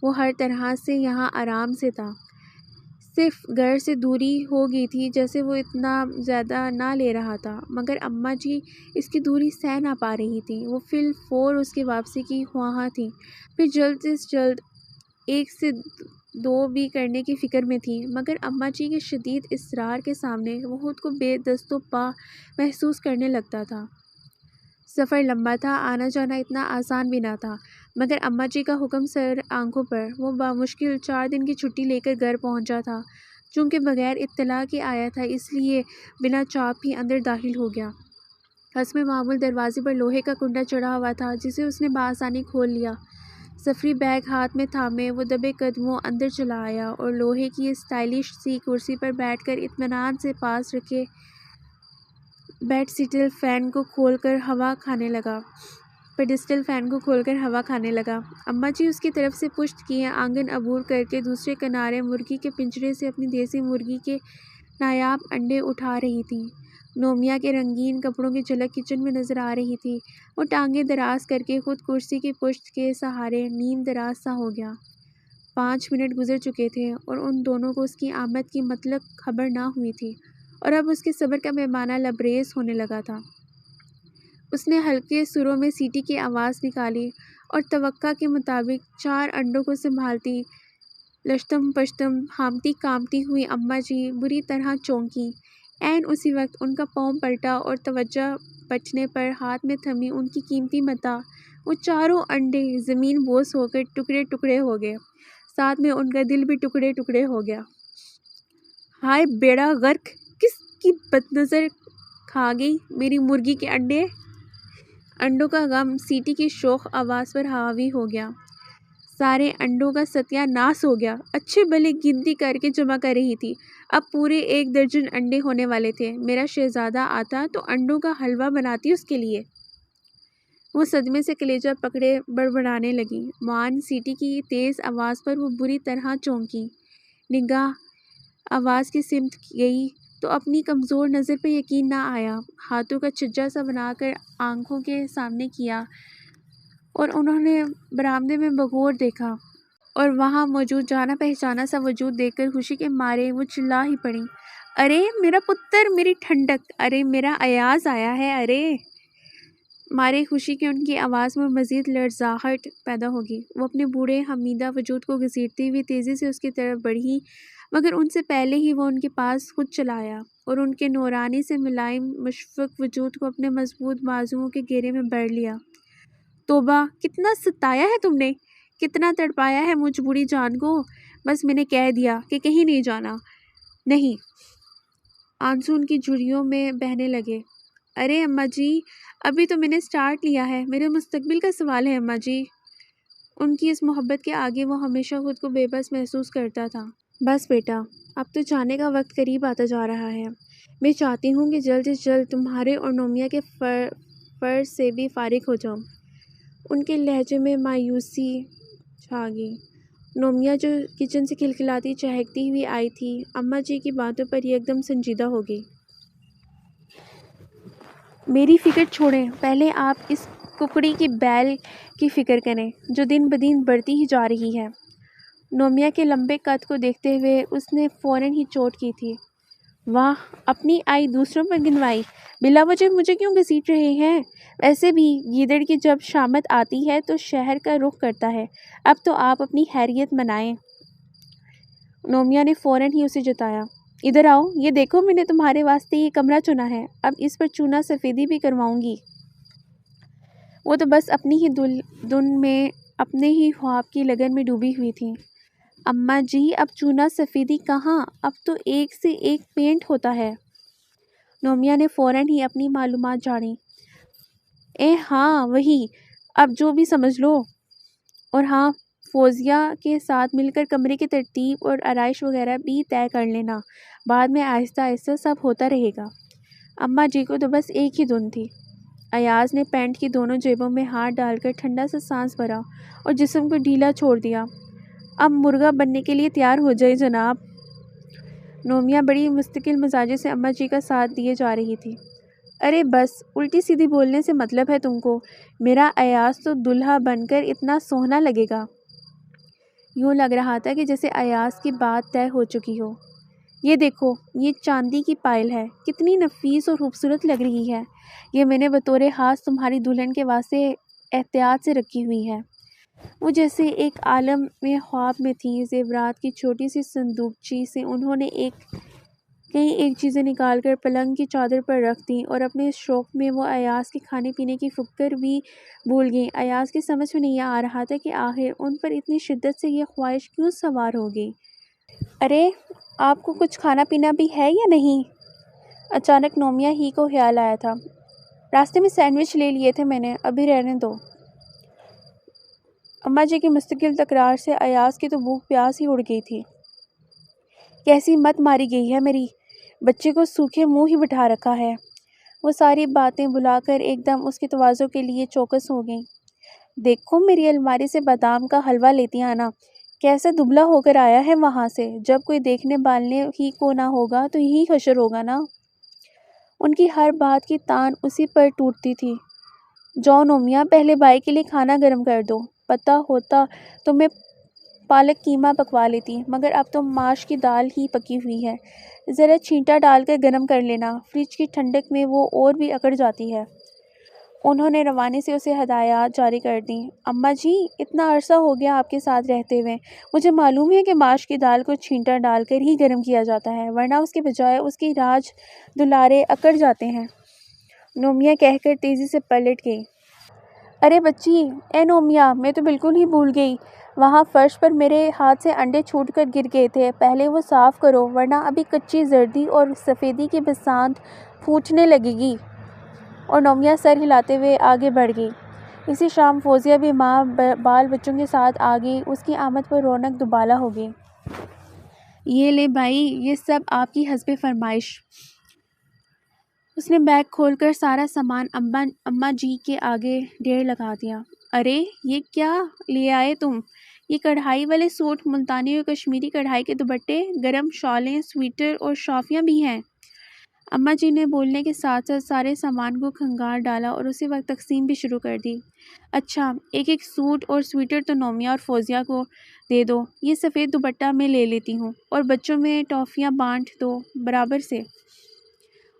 وہ ہر طرح سے یہاں آرام سے تھا۔ صرف گھر سے دوری ہو گئی تھی جیسے وہ اتنا زیادہ نہ لے رہا تھا، مگر اماں جی اس کی دوری سہ نہ پا رہی تھیں۔ وہ فی الفور اس کی واپسی کی خواہاں تھیں، پھر جلد سے جلد ایک سے دو بھی کرنے کی فکر میں تھیں، مگر اماں جی کے شدید اصرار کے سامنے وہ خود کو بے دست و پا محسوس کرنے لگتا تھا۔ سفر لمبا تھا، آنا جانا اتنا آسان بھی نہ تھا، مگر اماں جی کا حکم سر آنکھوں پر۔ وہ بامشکل 4 دن کی چھٹی لے کر گھر پہنچا تھا۔ چونکہ بغیر اطلاع کے آیا تھا، اس لیے بنا چاپ ہی اندر داخل ہو گیا۔ حسب معمول دروازے پر لوہے کا کنڈا چڑھا ہوا تھا، جسے اس نے بآسانی کھول لیا۔ سفری بیگ ہاتھ میں تھامے وہ دبے قدموں اندر چلا آیا، اور لوہے کی اسٹائلش سی کرسی پر بیٹھ کر اطمینان سے پاس رکھے پیڈسٹل فین کو کھول کر ہوا کھانے لگا۔ اماں جی اس کی طرف سے پشت کیے آنگن عبور کر کے دوسرے کنارے مرغی کے پنجرے سے اپنی دیسی مرغی کے نایاب انڈے اٹھا رہی تھیں۔ نومیہ کے رنگین کپڑوں کی جھلک کچن میں نظر آ رہی تھی۔ وہ ٹانگیں دراز کر کے خود کرسی کی پشت کے سہارے نیم دراز سا ہو گیا۔ 5 منٹ گزر چکے تھے اور ان دونوں کو اس کی آمد کی مطلق خبر نہ ہوئی تھی، اور اب اس کے صبر کا پیمانہ لبریز ہونے لگا تھا۔ اس نے ہلکے سروں میں سیٹی کی آواز نکالی، اور توقع کے مطابق 4 انڈوں کو سنبھالتی لشتم پشتم ہامتی کامتی ہوئی اماں جی بری طرح چونکیں۔ عین اسی وقت ان کا پاؤں پلٹا، اور توجہ بچنے پر ہاتھ میں تھمی ان کی قیمتی متاع، وہ چاروں انڈے زمین بوس ہو کر ٹکڑے ٹکڑے ہو گئے۔ ساتھ میں ان کا دل بھی ٹکڑے ٹکڑے ہو گیا۔ ہائے بیڑا غرق! کس کی بدنظر کھا گئی میری مرغی کے انڈے؟ انڈوں کا غم سیٹی کی شوخ آواز پر حاوی ہو گیا۔ سارے انڈوں کا ستیہ ناس ہو گیا۔ اچھے بھلے گنتی کر کے جمع کر رہی تھی، اب پورے 1 درجن انڈے ہونے والے تھے۔ میرا شہزادہ آتا تو انڈوں کا حلوہ بناتی اس کے لیے۔ وہ صدمے سے کلیجہ پکڑے بڑبڑانے لگی۔ معان سیٹی کی تیز آواز پر وہ بری طرح چونکیں۔ نگاہ آواز کی سمت گئی تو اپنی کمزور نظر پہ یقین نہ آیا۔ ہاتھوں کا چھجا سا بنا کر آنکھوں کے سامنے کیا اور انہوں نے برآمدے میں بغور دیکھا اور وہاں موجود جانا پہچانا سا وجود دیکھ کر خوشی کے مارے وہ چلا ہی پڑی، ارے میرا پتر، میری ٹھنڈک، ارے میرا ایاز آیا ہے، ارے! مارے خوشی کے ان کی آواز میں مزید لرزاہٹ پیدا ہوگی۔ وہ اپنے بوڑھے حمیدہ وجود کو گھسیٹتی ہوئی تیزی سے اس کی طرف بڑھی، مگر ان سے پہلے ہی وہ ان کے پاس خود چلا آیا اور ان کے نورانی سے ملائم مشفق وجود کو اپنے مضبوط بازوؤں کے گھیرے میں بھر لیا۔ توبہ، کتنا ستایا ہے تم نے، کتنا تڑپایا ہے مجھ بوڑھی جان کو، بس میں نے کہہ دیا کہ کہیں نہیں جانا۔ نہیں۔ آنسو ان کی جھریوں میں بہنے لگے۔ ارے اماں جی، ابھی تو میں نے سٹارٹ لیا ہے، میرے مستقبل کا سوال ہے اماں جی۔ ان کی اس محبت کے آگے وہ ہمیشہ خود کو بے بس محسوس کرتا تھا۔ بس بیٹا، اب تو جانے کا وقت قریب آتا جا رہا ہے۔ میں چاہتی ہوں کہ جلد از جلد تمہارے اور نومیہ کے فرض سے بھی فارغ ہو جاؤں۔ ان کے لہجے میں مایوسی چھا گئی۔ نومیہ جو کچن سے کھلکھلاتی چہکتی ہوئی آئی تھی، اماں جی کی باتوں پر ایک دم سنجیدہ ہو گئی۔ میری فکر چھوڑیں، پہلے آپ اس ککڑی کی بیل کی فکر کریں جو دن بدن بڑھتی ہی جا رہی ہے۔ نومیہ کے لمبے قد کو دیکھتے ہوئے اس نے فوراً ہی چوٹ کی تھی۔ واہ، اپنی آئی دوسروں پر گنوائی، بلا وجہ مجھے کیوں گھسیٹ رہے ہیں؟ ویسے بھی گیدڑ کی جب شامت آتی ہے تو شہر کا رخ کرتا ہے، اب تو آپ اپنی خیریت منائیں۔ نومیہ نے فوراً ہی اسے جتایا۔ ادھر آؤ، یہ دیکھو میں نے تمہارے واسطے یہ کمرہ چنا ہے، اب اس پر چونا سفیدی بھی کرواؤں گی۔ وہ تو بس اپنی ہی دھن میں، اپنے ہی خواب کی لگن میں ڈوبی ہوئی تھی۔ اماں جی، اب چونا سفیدی کہاں، اب تو ایک سے ایک پینٹ ہوتا ہے۔ نومیہ نے فوراً ہی اپنی معلومات جھاڑی۔ ہاں وہی، اب جو بھی سمجھ لو۔ اور ہاں، فوزیہ کے ساتھ مل کر کمرے کی ترتیب اور آرائش وغیرہ بھی طے کر لینا، بعد میں آہستہ آہستہ سب ہوتا رہے گا۔ اماں جی کو تو بس ایک ہی دھن تھی۔ ایاز نے پینٹ کی دونوں جیبوں میں ہاتھ ڈال کر ٹھنڈا سا سانس بھرا اور جسم کو ڈھیلا چھوڑ دیا۔ اب مرغا بننے کے لیے تیار ہو جائے جناب۔ نومیہ بڑی مستقل مزاجی سے اماں جی کا ساتھ دیے جا رہی تھی۔ ارے بس، الٹی سیدھی بولنے سے مطلب ہے تم کو، میرا ایاز تو دلہا بن کر اتنا سوہنا لگے گا۔ یوں لگ رہا تھا کہ جیسے ایاز کی بات طے ہو چکی ہو۔ یہ دیکھو، یہ چاندی کی پائل ہے، کتنی نفیس اور خوبصورت لگ رہی ہے، یہ میں نے بطور خاص تمہاری دلہن کے واسطے احتیاط سے رکھی ہوئی ہے۔ وہ جیسے ایک عالم میں خواب میں تھی۔ زیورات کی چھوٹی سی صندوقچی سے انہوں نے کئی ایک چیزیں نکال کر پلنگ کی چادر پر رکھ دیں اور اپنے اس شوق میں وہ ایاز کے کھانے پینے کی فکر بھی بھول گئیں۔ ایاز کی سمجھ میں نہیں آ رہا تھا کہ آخر ان پر اتنی شدت سے یہ خواہش کیوں سوار ہو گئی۔ ارے، آپ کو کچھ کھانا پینا بھی ہے یا نہیں؟ اچانک نومیہ ہی کو خیال آیا تھا۔ راستے میں سینڈوچ لے لیے تھے میں نے، ابھی رہنے دو۔ اماں جی کی مستقل تکرار سے ایاز کی تو بھوک پیاس ہی اڑ گئی تھی۔ کیسی مت ماری گئی ہے میری، بچے کو سوکھے منہ ہی بٹھا رکھا ہے۔ وہ ساری باتیں بھلا کر ایک دم اس کے تواضع کے لیے چوکس ہو گئیں۔ دیکھو، میری الماری سے بادام کا حلوہ لیتی آنا، کیسا دبلا ہو کر آیا ہے وہاں سے، جب کوئی دیکھنے بالنے ہی کو نہ ہوگا تو یہی حشر ہوگا نا۔ ان کی ہر بات کی تان اسی پر ٹوٹتی تھی۔ جاؤ نومیہ، پہلے بھائی کے لیے کھانا گرم کر دو، پتہ ہوتا تو میں پالک قیمہ پکوا لیتی، مگر اب تو ماش کی دال ہی پکی ہوئی ہے، ذرا چھینٹا ڈال کر گرم کر لینا، فریج کی ٹھنڈک میں وہ اور بھی اکڑ جاتی ہے۔ انہوں نے روانی سے اسے ہدایات جاری کر دیں۔ اماں جی، اتنا عرصہ ہو گیا آپ کے ساتھ رہتے ہوئے، مجھے معلوم ہے کہ ماش کی دال کو چھینٹا ڈال کر ہی گرم کیا جاتا ہے، ورنہ اس کے بجائے اس کی راج دلارے اکڑ جاتے ہیں۔ نومیہ کہہ کر تیزی سے پلٹ گئی۔ ارے بچی، نومیہ، میں تو بالکل ہی بھول گئی، وہاں فرش پر میرے ہاتھ سے انڈے چھوٹ کر گر گئے تھے، پہلے وہ صاف کرو ورنہ ابھی کچی زردی اور سفیدی کی بساط پھوٹنے لگے گی۔ اور نومیہ سر ہلاتے ہوئے آگے بڑھ گئی۔ اسی شام فوزیہ بھی ماں بال بچوں کے ساتھ آ گئی۔ اس کی آمد پر رونق دوبالا ہو گئی۔ یہ لے بھائی، یہ سب آپ کی حسب فرمائش۔ اس نے بیگ کھول کر سارا سامان اماں جی کے آگے ڈھیر لگا دیا۔ ارے یہ کیا لے آئے تم؟ یہ کڑھائی والے سوٹ، ملتانی اور کشمیری کڑھائی کے دوپٹے، گرم شالیں، سویٹر اور شافیاں بھی ہیں۔ اماں جی نے بولنے کے ساتھ ساتھ سارے سامان کو کھنگال ڈالا اور اسی وقت تقسیم بھی شروع کر دی۔ اچھا، ایک ایک سوٹ اور سویٹر تو نومیہ اور فوزیہ کو دے دو، یہ سفید دوپٹہ میں لے لیتی ہوں، اور بچوں میں ٹافیاں بانٹ دو برابر سے۔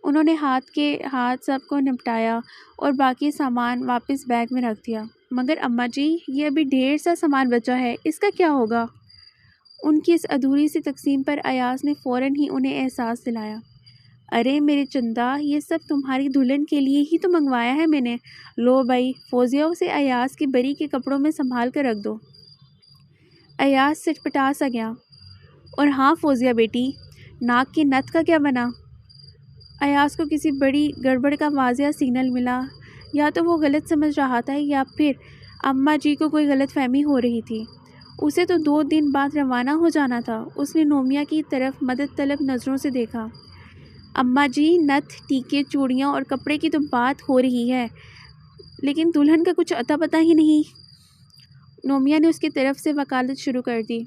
انہوں نے ہاتھ کے ہاتھ سب کو نپٹایا اور باقی سامان واپس بیگ میں رکھ دیا۔ مگر اماں جی، یہ ابھی ڈھیر سا سامان بچا ہے، اس کا کیا ہوگا؟ ان کی اس ادھوری سی تقسیم پر ایاز نے فوراً ہی انہیں احساس دلایا۔ ارے میرے چندا، یہ سب تمہاری دلہن کے لیے ہی تو منگوایا ہے میں نے، لو بھائی، فوزیہ اسے ایاز کی بری کے کپڑوں میں سنبھال کر رکھ دو۔ ایاز سٹپٹا سا گیا، اور ہاں فوزیہ بیٹی، ناک کی نتھ کا کیا بنا؟ ایاز کو کسی بڑی گڑبڑ کا واضح سگنل ملا، یا تو وہ غلط سمجھ رہا تھا یا پھر اماں جی کو کوئی غلط فہمی ہو رہی تھی۔ اسے تو 2 دن بعد روانہ ہو جانا تھا۔ اس نے نومیہ کی طرف مدد طلب نظروں سے دیکھا۔ اماں جی، نتھ، ٹیکے، چوڑیاں اور کپڑے کی تو بات ہو رہی ہے، لیکن دلہن کا کچھ اتا پتہ ہی نہیں۔ نومیہ نے اس کی طرف سے وکالت شروع کر دی۔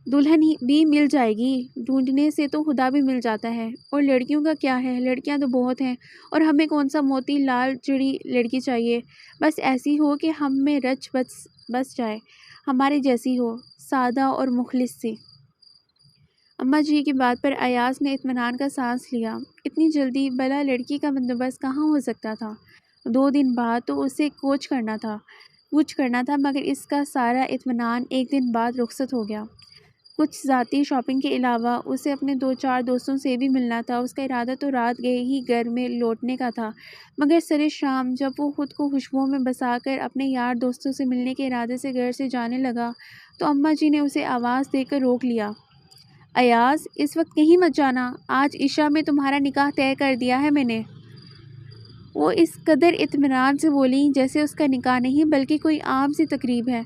دلہن ہی بھی مل جائے گی، ڈھونڈنے سے تو خدا بھی مل جاتا ہے، اور لڑکیوں کا کیا ہے، لڑکیاں تو بہت ہیں، اور ہمیں کون سا موتی لال چڑی لڑکی چاہیے، بس ایسی ہو کہ ہم میں رچ بس جائے، ہمارے جیسی ہو، سادہ اور مخلص سی۔ اماں جی کی بات پر ایاز نے اطمینان کا سانس لیا۔ اتنی جلدی بھلا لڑکی کا بندوبست کہاں ہو سکتا تھا؟ 2 دن بعد تو اسے کوچ کرنا تھا، مگر اس کا سارا اطمینان ایک دن بعد رخصت ہو گیا۔ کچھ ذاتی شاپنگ کے علاوہ اسے اپنے 2-4 دوستوں سے بھی ملنا تھا۔ اس کا ارادہ تو رات گئے ہی گھر میں لوٹنے کا تھا، مگر سرِ شام جب وہ خود کو خوشبوؤں میں بسا کر اپنے یار دوستوں سے ملنے کے ارادے سے گھر سے جانے لگا تو اماں جی نے اسے آواز دے کر روک لیا۔ ایاز، اس وقت کہیں مت جانا، آج عشاء میں تمہارا نکاح طے کر دیا ہے میں نے۔ وہ اس قدر اطمینان سے بولی جیسے اس کا نکاح نہیں بلکہ کوئی عام سی تقریب ہے۔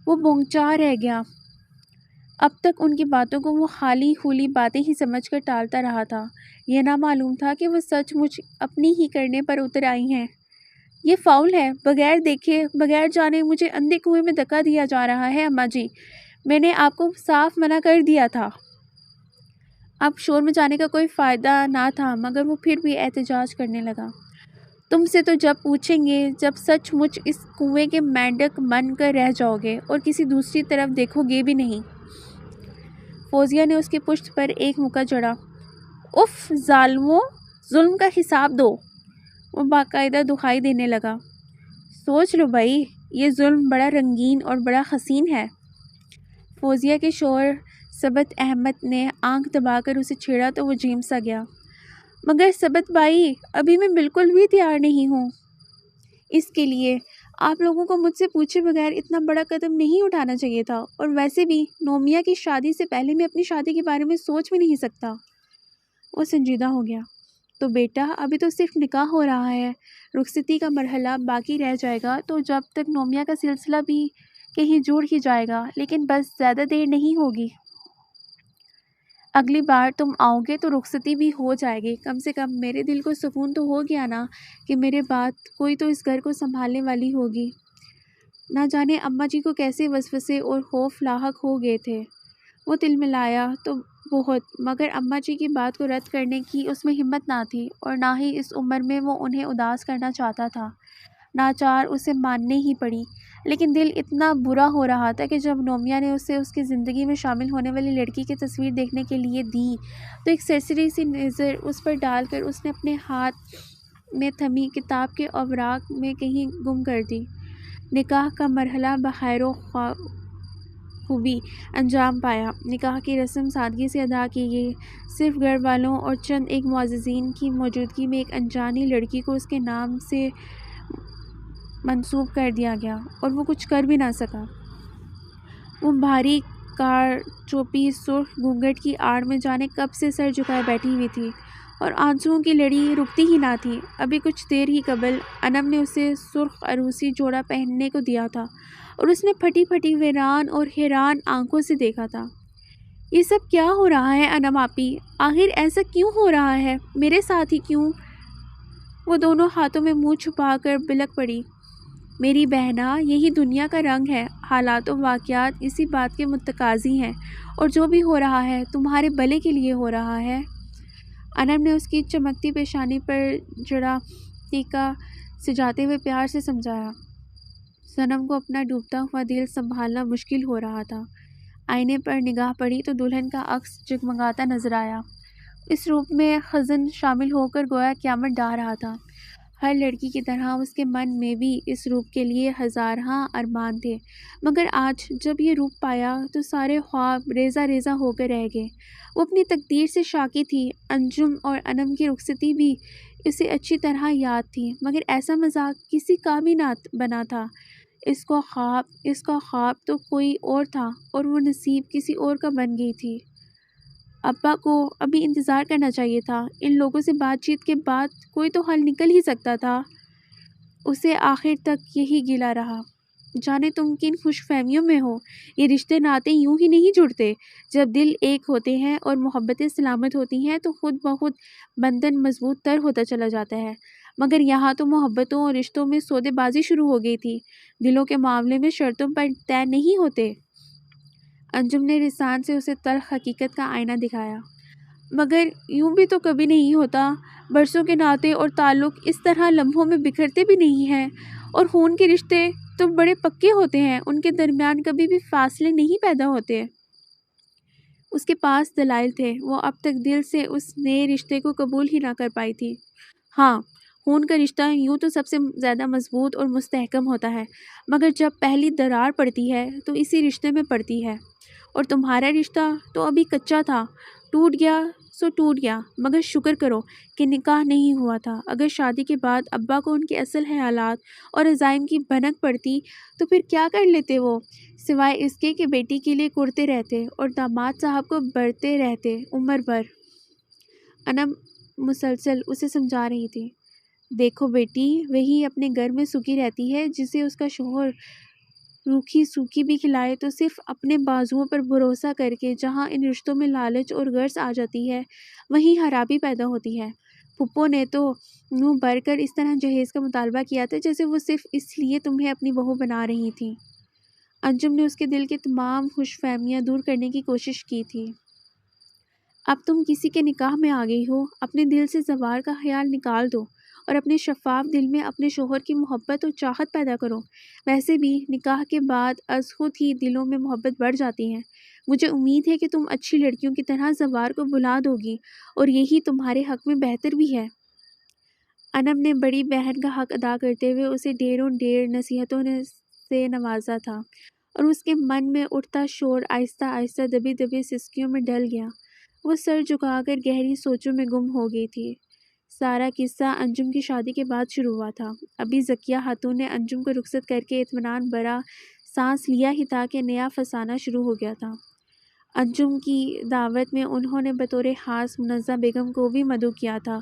وہ بونچا رہ گیا۔ اب تک ان کی باتوں کو وہ خالی خولی باتیں ہی سمجھ کر ٹالتا رہا تھا۔ یہ نہ معلوم تھا کہ وہ سچ مچ اپنی ہی کرنے پر اتر آئی ہیں۔ یہ فاؤل ہے، بغیر دیکھے، بغیر جانے مجھے اندھے کنویں میں دھکا دیا جا رہا ہے اماں جی، میں نے آپ کو صاف منع کر دیا تھا۔ اب شور مچانے کا کوئی فائدہ نہ تھا، مگر وہ پھر بھی احتجاج کرنے لگا۔ تم سے تو جب پوچھیں گے جب سچ مچ اس کنویں کے مینڈک بن کر رہ جاؤ گے اور کسی دوسری طرف دیکھو گے بھی نہیں۔ فوزیہ نے اس کی پشت پر ایک مکہ جڑا۔ اف ظالموں، ظلم کا حساب دو۔ وہ باقاعدہ دکھائی دینے لگا۔ سوچ لو بھائی، یہ ظلم بڑا رنگین اور بڑا حسین ہے۔ فوزیہ کے شوہر ثبت احمد نے آنکھ دبا کر اسے چھیڑا تو وہ جھیم سا گیا۔ مگر ثبت بھائی، ابھی میں بالکل بھی تیار نہیں ہوں اس کے لیے۔ آپ لوگوں کو مجھ سے پوچھے بغیر اتنا بڑا قدم نہیں اٹھانا چاہیے تھا، اور ویسے بھی نومیہ کی شادی سے پہلے میں اپنی شادی کے بارے میں سوچ بھی نہیں سکتا۔ وہ سنجیدہ ہو گیا۔ تو بیٹا، ابھی تو صرف نکاح ہو رہا ہے، رخصتی کا مرحلہ باقی رہ جائے گا، تو جب تک نومیہ کا سلسلہ بھی کہیں جڑ ہی جائے گا، لیکن بس زیادہ دیر نہیں ہوگی۔ اگلی بار تم آؤ گے تو رخصتی بھی ہو جائے گی، کم سے کم میرے دل کو سکون تو ہو گیا نا کہ میرے بعد کوئی تو اس گھر کو سنبھالنے والی ہوگی۔ نہ جانے اماں جی کو کیسے وسوسے اور خوف لاحق ہو گئے تھے۔ وہ تلملایا تو بہت، مگر اماں جی کی بات کو رد کرنے کی اس میں ہمت نہ تھی، اور نہ ہی اس عمر میں وہ انہیں اداس کرنا چاہتا تھا۔ ناچار اسے ماننے ہی پڑی، لیکن دل اتنا برا ہو رہا تھا کہ جب نومیہ نے اسے اس کی زندگی میں شامل ہونے والی لڑکی کی تصویر دیکھنے کے لیے دی تو ایک سرسری سی نظر اس پر ڈال کر اس نے اپنے ہاتھ میں تھمی کتاب کے اوراق میں کہیں گم کر دی۔ نکاح کا مرحلہ بخیر و خوبی انجام پایا۔ نکاح کی رسم سادگی سے ادا کی گئی۔ صرف گھر والوں اور چند ایک معززین کی موجودگی میں ایک انجانی لڑکی کو اس کے نام سے منسوب کر دیا گیا، اور وہ کچھ کر بھی نہ سکا۔ وہ بھاری کارچوپی سرخ گھونگھٹ کی آڑ میں جانے کب سے سر جھکائے بیٹھی ہوئی تھی، اور آنسوؤں کی لڑی رکتی ہی نہ تھی۔ ابھی کچھ دیر ہی قبل انم نے اسے سرخ عروسی جوڑا پہننے کو دیا تھا، اور اس نے پھٹی پھٹی ویران اور حیران آنکھوں سے دیکھا تھا۔ یہ سب کیا ہو رہا ہے انم آپی؟ آخر ایسا کیوں ہو رہا ہے؟ میرے ساتھ ہی کیوں؟ وہ دونوں ہاتھوں میں منہ چھپا کر بلک پڑی۔ میری بہنا، یہی دنیا کا رنگ ہے، حالات و واقعات اسی بات کے متقاضی ہیں، اور جو بھی ہو رہا ہے تمہارے بھلے کے لیے ہو رہا ہے۔ انم نے اس کی چمکتی پیشانی پر جڑا ٹیکا سجاتے ہوئے پیار سے سمجھایا۔ صنم کو اپنا ڈوبتا ہوا دل سنبھالنا مشکل ہو رہا تھا۔ آئینے پر نگاہ پڑی تو دلہن کا عکس جگمگاتا نظر آیا۔ اس روپ میں خزن شامل ہو کر گویا قیامت ڈھا رہا تھا۔ ہر لڑکی کی طرح اس کے من میں بھی اس روپ کے لیے ہزارہا ارمان تھے، مگر آج جب یہ روپ پایا تو سارے خواب ریزہ ریزہ ہو کر رہ گئے۔ وہ اپنی تقدیر سے شاکی تھی۔ انجم اور انم کی رخصتی بھی اسے اچھی طرح یاد تھی، مگر ایسا مذاق کسی کا بھی نہ بنا تھا۔ اس کا خواب تو کوئی اور تھا اور وہ نصیب کسی اور کا بن گئی تھی۔ ابا کو ابھی انتظار کرنا چاہیے تھا۔ ان لوگوں سے بات چیت کے بعد کوئی تو حل نکل ہی سکتا تھا۔ اسے آخر تک یہی گلہ رہا۔ جانے تم کن خوش فہمیوں میں ہو۔ یہ رشتے ناطے یوں ہی نہیں جڑتے۔ جب دل ایک ہوتے ہیں اور محبتیں سلامت ہوتی ہیں تو خود بخود بندھن مضبوط تر ہوتا چلا جاتا ہے، مگر یہاں تو محبتوں اور رشتوں میں سودے بازی شروع ہو گئی تھی، دلوں کے معاملے میں شرطوں پر طے نہیں ہوتے۔ انجم نے رسان سے اسے تلخ حقیقت کا آئینہ دکھایا۔ مگر یوں بھی تو کبھی نہیں ہوتا۔ برسوں کے ناطے اور تعلق اس طرح لمحوں میں بکھرتے بھی نہیں ہیں، اور خون کے رشتے تو بڑے پکے ہوتے ہیں، ان کے درمیان کبھی بھی فاصلے نہیں پیدا ہوتے۔ اس کے پاس دلائل تھے، وہ اب تک دل سے اس نئے رشتے کو قبول ہی نہ کر پائی تھی۔ ہاں، خون کا رشتہ یوں تو سب سے زیادہ مضبوط اور مستحکم ہوتا ہے، مگر جب پہلی درار پڑتی ہے تو اسی رشتے میں پڑتی ہے، اور تمہارا رشتہ تو ابھی کچا تھا، ٹوٹ گیا سو ٹوٹ گیا، مگر شکر کرو کہ نکاح نہیں ہوا تھا۔ اگر شادی کے بعد ابا کو ان کے اصل خیالات اور عزائم کی بھنک پڑتی تو پھر کیا کر لیتے وہ، سوائے اس کے کہ بیٹی کے لیے کرتے رہتے اور داماد صاحب کو برتے رہتے عمر بھر۔ انم مسلسل اسے سمجھا رہی تھی۔ دیکھو بیٹی، وہی اپنے گھر میں سکھی رہتی ہے جسے اس کا شوہر روکھی سوکھی بھی کھلائے تو صرف اپنے بازوؤں پر بھروسہ کر کے۔ جہاں ان رشتوں میں لالچ اور غرض آ جاتی ہے وہیں خرابی پیدا ہوتی ہے۔ پھپھو نے تو منہ بھر کر اس طرح جہیز کا مطالبہ کیا تھا جیسے وہ صرف اس لیے تمہیں اپنی بہو بنا رہی تھیں۔ انجم نے اس کے دل کی تمام خوش فہمیاں دور کرنے کی کوشش کی تھی۔ اب تم کسی کے نکاح میں آ گئی ہو، اپنے دل سے زوال کا خیال نکال دو اور اپنے شفاف دل میں اپنے شوہر کی محبت اور چاہت پیدا کرو۔ ویسے بھی نکاح کے بعد از خود ہی دلوں میں محبت بڑھ جاتی ہے۔ مجھے امید ہے کہ تم اچھی لڑکیوں کی طرح زوار کو بھلا دو گی، اور یہی تمہارے حق میں بہتر بھی ہے۔ انم نے بڑی بہن کا حق ادا کرتے ہوئے اسے ڈھیروں ڈھیر نصیحتوں سے نوازا تھا، اور اس کے من میں اٹھتا شور آہستہ آہستہ دبی دبی سسکیوں میں ڈل گیا۔ وہ سر جھکا کر گہری سوچوں میں گم ہو گئی تھی۔ سارا قصہ انجم کی شادی کے بعد شروع ہوا تھا۔ ابھی ذکیہ خاتون نے انجم کو رخصت کر کے اطمینان بھرا سانس لیا ہی تھا کہ نیا فسانہ شروع ہو گیا تھا۔ انجم کی دعوت میں انہوں نے بطور خاص منزہ بیگم کو بھی مدعو کیا تھا۔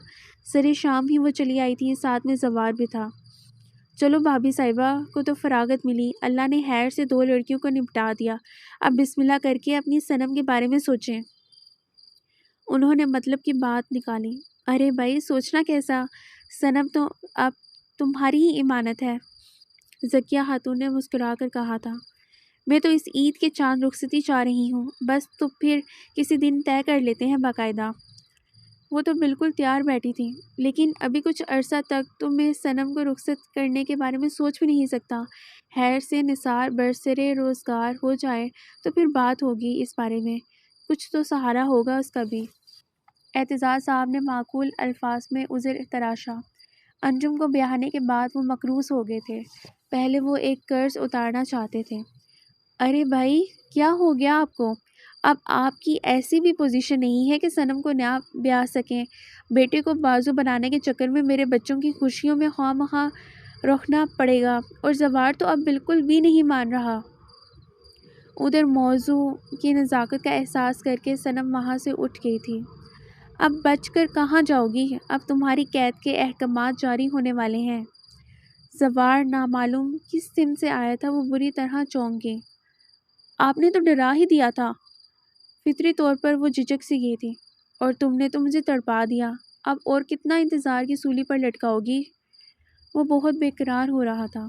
سرے شام ہی وہ چلی آئی تھی، ساتھ میں زوار بھی تھا۔ چلو بھابھی صاحبہ کو تو فراغت ملی، اللہ نے خیر سے 2 لڑکیوں کو نپٹا دیا، اب بسم اللہ کر کے اپنی صنم کے بارے میں سوچیں۔ انہوں نے مطلب کی بات نکالی۔ ارے بھائی، سوچنا کیسا، صنم تو اب تمہاری ہی امانت ہے، ذکیہ خاتون نے مسکرا کر کہا تھا۔ میں تو اس عید کے چاند رخصتی چاہ رہی ہوں، بس تو پھر کسی دن طے کر لیتے ہیں باقاعدہ۔ وہ تو بالکل تیار بیٹھی تھی، لیکن ابھی کچھ عرصہ تک تو میں صنم کو رخصت کرنے کے بارے میں سوچ بھی نہیں سکتا۔ خیر سے نثار برسرے روزگار ہو جائے تو پھر بات ہوگی اس بارے میں، کچھ تو سہارا ہوگا اس کا بھی۔ اعتزاز صاحب نے معقول الفاظ میں عذر تراشا۔ انجم کو بیاہنے کے بعد وہ مقروض ہو گئے تھے۔ پہلے وہ ایک قرض اتارنا چاہتے تھے۔ ارے بھائی، کیا ہو گیا آپ کو؟ اب آپ کی ایسی بھی پوزیشن نہیں ہے کہ صنم کو نہ بیاہ سکیں۔ بیٹے کو بازو بنانے کے چکر میں میرے بچوں کی خوشیوں میں خواہ مخواہ رکنا پڑے گا، اور زوار تو اب بالکل بھی نہیں مان رہا۔ ادھر موضوع کی نزاکت کا احساس کر کے صنم وہاں سے اٹھ گئی تھی۔ اب بچ کر کہاں جاؤ گی؟ اب تمہاری قید کے احکامات جاری ہونے والے ہیں۔ زوار نامعلوم کس سمت سے آیا تھا، وہ بری طرح چونک گئی۔ آپ نے تو ڈرا ہی دیا تھا۔ فطری طور پر وہ جھجک سی گئی تھی۔ اور تم نے تو مجھے تڑپا دیا، اب اور کتنا انتظار کی سولی پر لٹکاؤ گی؟ وہ بہت بے قرار ہو رہا تھا۔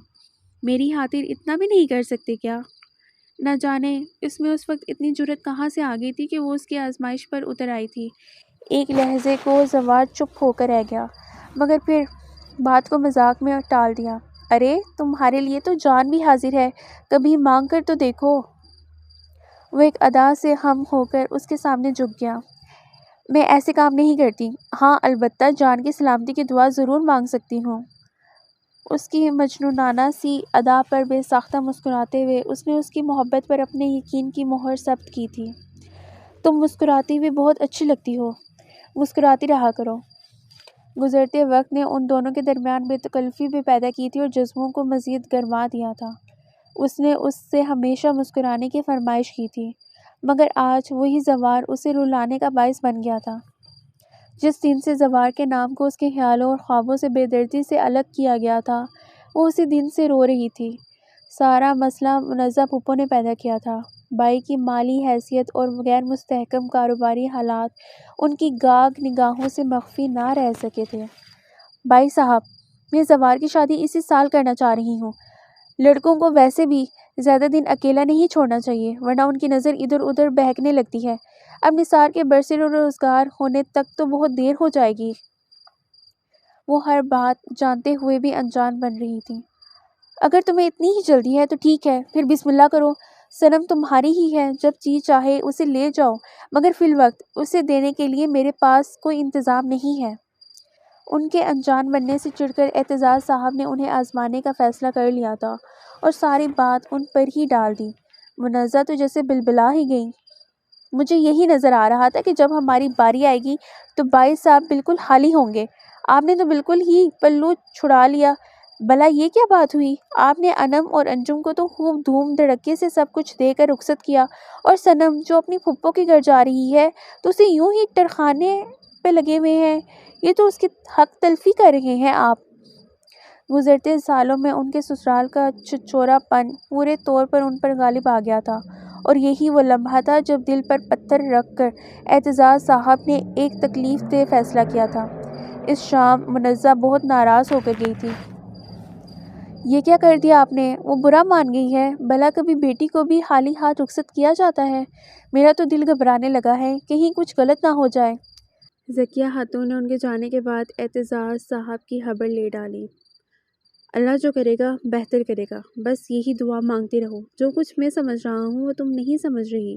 میری خاطر اتنا بھی نہیں کر سکتے کیا؟ نہ جانے اس میں اس وقت اتنی جرأت کہاں سے آ گئی تھی کہ وہ اس کی آزمائش پر اتر آئی تھی۔ ایک لہجے کو زوار چپ ہو کر رہ گیا، مگر پھر بات کو مذاق میں ٹال دیا۔ ارے تمہارے لیے تو جان بھی حاضر ہے، کبھی مانگ کر تو دیکھو۔ وہ ایک ادا سے ہم ہو کر اس کے سامنے جھک گیا۔ میں ایسے کام نہیں کرتی۔ ہاں البتہ جان کی سلامتی کی دعا ضرور مانگ سکتی ہوں۔ اس کی مجنونانہ سی ادا پر بے ساختہ مسکراتے ہوئے اس نے اس کی محبت پر اپنے یقین کی مہر ثبت کی تھی۔ تم مسکراتی ہوئی بہت اچھی لگتی ہو، مسکراتی رہا کرو۔ گزرتے وقت نے ان دونوں کے درمیان بے تکلفی بھی پیدا کی تھی اور جذبوں کو مزید گرما دیا تھا۔ اس نے اس سے ہمیشہ مسکرانے کی فرمائش کی تھی، مگر آج وہی زوار اسے رلانے کا باعث بن گیا تھا۔ جس دن سے زوار کے نام کو اس کے خیالوں اور خوابوں سے بے دردی سے الگ کیا گیا تھا، وہ اسی دن سے رو رہی تھی۔ سارا مسئلہ منزہ پھپھو نے پیدا کیا تھا۔ بائی کی مالی حیثیت اور غیر مستحکم کاروباری حالات ان کی گاگ نگاہوں سے مخفی نہ رہ سکے تھے۔ بائی صاحب، میں زوار کی شادی اسی سال کرنا چاہ رہی ہوں۔ لڑکوں کو ویسے بھی زیادہ دن اکیلا نہیں چھوڑنا چاہیے، ورنہ ان کی نظر ادھر ادھر بہکنے لگتی ہے۔ اب نثار کے برسر روزگار ہونے تک تو بہت دیر ہو جائے گی۔ وہ ہر بات جانتے ہوئے بھی انجان بن رہی تھی۔ اگر تمہیں اتنی ہی جلدی ہے تو ٹھیک ہے، پھر بسم اللہ کرو۔ صنم تمہاری ہی ہے، جب چیز چاہے اسے لے جاؤ، مگر فی الوقت اسے دینے کے لیے میرے پاس کوئی انتظام نہیں ہے۔ ان کے انجان بننے سے چڑھ کر اعتزاز صاحب نے انہیں آزمانے کا فیصلہ کر لیا تھا اور ساری بات ان پر ہی ڈال دی۔ منزہ تو جیسے بلبلا ہی گئی۔ مجھے یہی نظر آ رہا تھا کہ جب ہماری باری آئے گی تو بائی صاحب بالکل خالی ہوں گے۔ آپ نے تو بالکل ہی پلو چھڑا لیا۔ بھلا یہ کیا بات ہوئی؟ آپ نے انم اور انجم کو تو خوب دھوم دھڑکے سے سب کچھ دے کر رخصت کیا، اور صنم جو اپنی پھپھو کے گھر جا رہی ہے تو اسے یوں ہی ٹرخانے پہ لگے ہوئے ہیں۔ یہ تو اس کی حق تلفی کر رہے ہیں آپ۔ گزرتے سالوں میں ان کے سسرال کا چچورا پن پورے طور پر ان پر غالب آ گیا تھا، اور یہی وہ لمحہ تھا جب دل پر پتھر رکھ کر اعتزاز صاحب نے ایک تکلیف دہ فیصلہ کیا تھا۔ اس شام منزہ بہت ناراض ہو کر گئی تھی۔ یہ کیا کر دیا آپ نے؟ وہ برا مان گئی ہے؟ بھلا کبھی بیٹی کو بھی خالی ہاتھ رخصت کیا جاتا ہے؟ میرا تو دل گھبرانے لگا ہے، کہیں کچھ غلط نہ ہو جائے۔ ذکیہ خاتون نے ان کے جانے کے بعد اعتزاز صاحب کی خبر لے ڈالی۔ اللہ جو کرے گا بہتر کرے گا، بس یہی دعا مانگتے رہو۔ جو کچھ میں سمجھ رہا ہوں وہ تم نہیں سمجھ رہی۔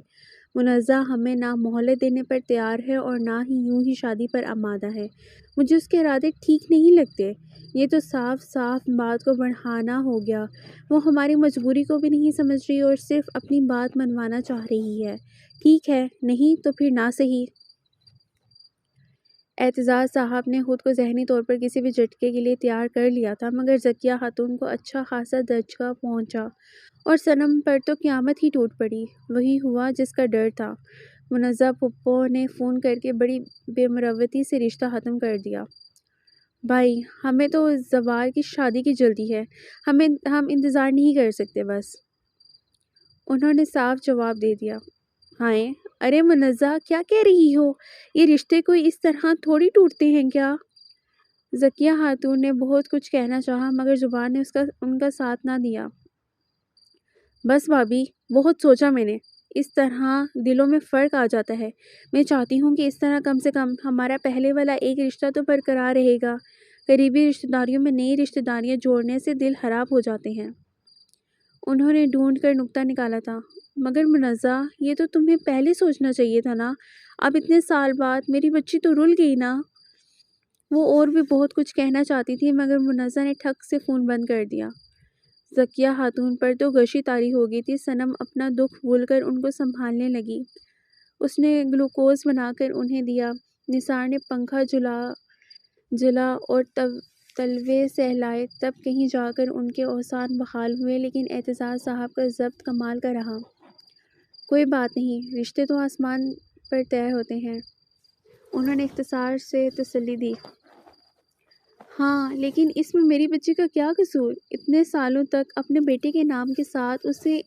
منزہ ہمیں نہ مہلت دینے پر تیار ہے اور نہ ہی یوں ہی شادی پر آمادہ ہے۔ مجھے اس کے ارادے ٹھیک نہیں لگتے۔ یہ تو صاف صاف بات کو بڑھانا ہو گیا۔ وہ ہماری مجبوری کو بھی نہیں سمجھ رہی اور صرف اپنی بات منوانا چاہ رہی ہے۔ ٹھیک ہے، نہیں تو پھر نہ صحیح۔ اعتزاز صاحب نے خود کو ذہنی طور پر کسی بھی جھٹکے کے لیے تیار کر لیا تھا، مگر ذکیہ خاتون کو اچھا خاصا دھچکا پہنچا اور صنم پر تو قیامت ہی ٹوٹ پڑی۔ وہی ہوا جس کا ڈر تھا۔ منزہ پھپھو نے فون کر کے بڑی بے مروتی سے رشتہ ختم کر دیا۔ بھائی، ہمیں تو زوار کی شادی کی جلدی ہے، ہم انتظار نہیں کر سکتے بس۔ انہوں نے صاف جواب دے دیا۔ ہائے، ارے منزہ کیا کہہ رہی ہو؟ یہ رشتے کوئی اس طرح تھوڑی ٹوٹتے ہیں کیا؟ ذکیہ خاتون نے بہت کچھ کہنا چاہا، مگر زبان نے ان کا ساتھ نہ دیا۔ بس بھابھی، بہت سوچا میں نے، اس طرح دلوں میں فرق آ جاتا ہے۔ میں چاہتی ہوں کہ اس طرح کم سے کم ہمارا پہلے والا ایک رشتہ تو برقرار رہے گا۔ قریبی رشتہ داریوں میں نئی رشتہ داریاں جوڑنے سے دل خراب ہو جاتے ہیں۔ انہوں نے ڈھونڈ کر نکتہ نکالا تھا۔ مگر منزہ، یہ تو تمہیں پہلے سوچنا چاہیے تھا نا۔ اب اتنے سال بعد میری بچی تو رل گئی نا۔ وہ اور بھی بہت کچھ کہنا چاہتی تھی، مگر منزہ نے ٹھک سے فون بند کر دیا۔ ذکیہ خاتون پر تو غشی طاری ہو گئی تھی۔ صنم اپنا دکھ بھول کر ان کو سنبھالنے لگی۔ اس نے گلوکوز بنا کر انہیں دیا۔ نثار نے پنکھا جلا اور تلوے سہلائے، تب کہیں جا کر ان کے اوزان بحال ہوئے، لیکن اعتزاز صاحب کا ضبط کمال کا رہا۔ کوئی بات نہیں، رشتے تو آسمان پر طے ہوتے ہیں، انہوں نے اختصار سے تسلی دی۔ ہاں، لیکن اس میں میری بچی کا کیا قصور؟ اتنے سالوں تک اپنے بیٹے کے نام کے ساتھ اسے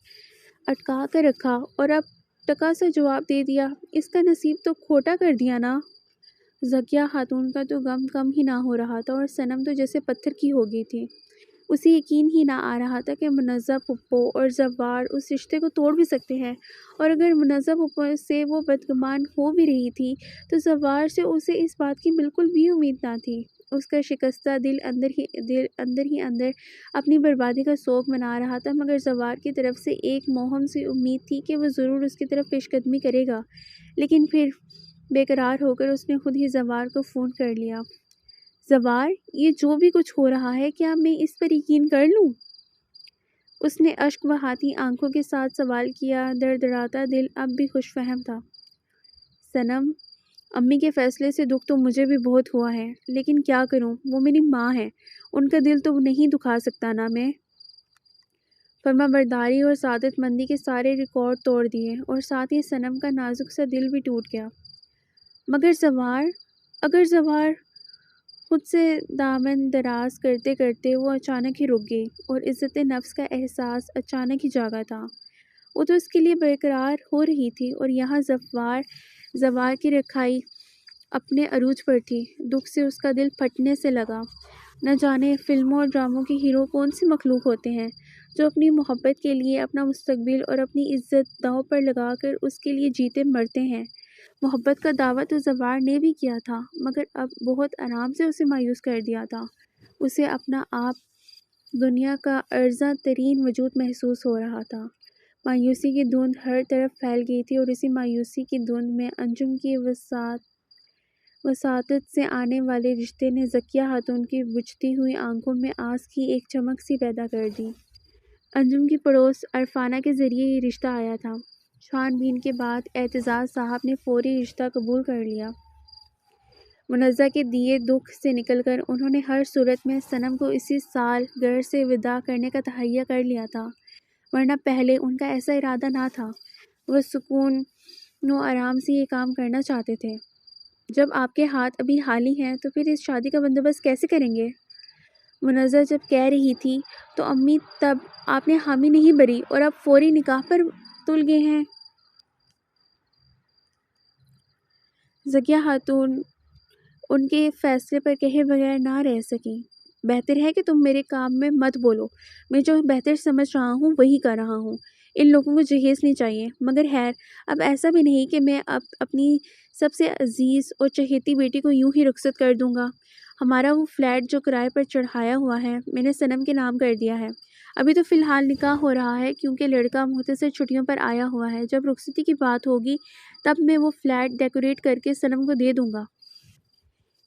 اٹکا کر رکھا اور اب ٹکا سا جواب دے دیا۔ اس کا نصیب تو کھوٹا کر دیا نا۔ ذکیہ خاتون کا تو غم کم ہی نہ ہو رہا تھا اور صنم تو جیسے پتھر کی ہو گئی تھی۔ اسے یقین ہی نہ آ رہا تھا کہ منزہ پھپھو اور زوار اس رشتے کو توڑ بھی سکتے ہیں، اور اگر منزہ پھپھو سے وہ بدگمان ہو بھی رہی تھی تو زوار سے اسے اس بات کی بالکل بھی امید نہ تھی۔ اس کا شکستہ دل اندر ہی اندر اپنی بربادی کا سوگ منا رہا تھا، مگر زوار کی طرف سے ایک موہم سی امید تھی کہ وہ ضرور اس کی طرف پیش قدمی کرے گا۔ لیکن پھر بے قرار ہو کر اس نے خود ہی زوار کو فون کر لیا۔ زوار، یہ جو بھی کچھ ہو رہا ہے کیا میں اس پر یقین کر لوں؟ اس نے اشک بہاتی آنکھوں کے ساتھ سوال کیا۔ دڑدڑاتا دل اب بھی خوش فہم تھا۔ صنم، امی کے فیصلے سے دکھ تو مجھے بھی بہت ہوا ہے، لیکن کیا کروں، وہ میری ماں ہے، ان کا دل تو نہیں دکھا سکتا نا میں۔ فرما برداری اور سعادت مندی کے سارے ریکارڈ توڑ دیے اور ساتھ ہی صنم کا نازک سا دل بھی ٹوٹ گیا۔ مگر زوار، اگر زوار، خود سے دامن دراز کرتے کرتے وہ اچانک ہی رک گئی اور عزت نفس کا احساس اچانک ہی جاگا تھا۔ وہ تو اس کے لیے برقرار ہو رہی تھی اور یہاں زوار کی رکھائی اپنے عروج پر تھی۔ دکھ سے اس کا دل پھٹنے سے لگا۔ نہ جانے فلموں اور ڈراموں کے ہیرو کون سی مخلوق ہوتے ہیں جو اپنی محبت کے لیے اپنا مستقبل اور اپنی عزت داؤ پر لگا کر اس کے لیے جیتے مرتے ہیں۔ محبت کا دعویٰ تو زوار نے بھی کیا تھا، مگر اب بہت آرام سے اسے مایوس کر دیا تھا۔ اسے اپنا آپ دنیا کا ارزاں ترین وجود محسوس ہو رہا تھا۔ مایوسی کی دھند ہر طرف پھیل گئی تھی اور اسی مایوسی کی دھند میں انجم کی وساطت سے آنے والے رشتے نے ذکیہ خاتون کی بجھتی ہوئی آنکھوں میں آس کی ایک چمک سی پیدا کر دی۔ انجم کی پڑوس عرفانہ کے ذریعے یہ رشتہ آیا تھا۔ چھان بین کے بعد اعتزاز صاحب نے فوری رشتہ قبول کر لیا۔ منزہ کے دیے دکھ سے نکل کر انہوں نے ہر صورت میں صنم کو اسی سال گھر سے وداع کرنے کا تہیہ کر لیا تھا، ورنہ پہلے ان کا ایسا ارادہ نہ تھا۔ وہ سکون و آرام سے یہ کام کرنا چاہتے تھے۔ جب آپ کے ہاتھ ابھی خالی ہیں تو پھر اس شادی کا بندوبست کیسے کریں گے؟ منزہ جب کہہ رہی تھی تو امی تب آپ نے حامی نہیں بھری اور اب فوری نکاح پر تل گئے ہیں۔ ذکیہ خاتون ان کے فیصلے پر کہے بغیر نہ رہ سکیں۔ بہتر ہے کہ تم میرے کام میں مت بولو، میں جو بہتر سمجھ رہا ہوں وہی کر رہا ہوں۔ ان لوگوں کو جہیز نہیں چاہیے، مگر خیر اب ایسا بھی نہیں کہ میں اب اپنی سب سے عزیز اور چہیتی بیٹی کو یوں ہی رخصت کر دوں گا۔ ہمارا وہ فلیٹ جو کرائے پر چڑھایا ہوا ہے میں نے صنم کے نام کر دیا ہے۔ ابھی تو فی الحال نکاح ہو رہا ہے کیونکہ لڑکا مختصر چھٹیوں پر آیا ہوا ہے۔ جب رخصتی کی بات ہوگی تب میں وہ فلیٹ ڈیکوریٹ کر کے صنم کو دے دوں گا۔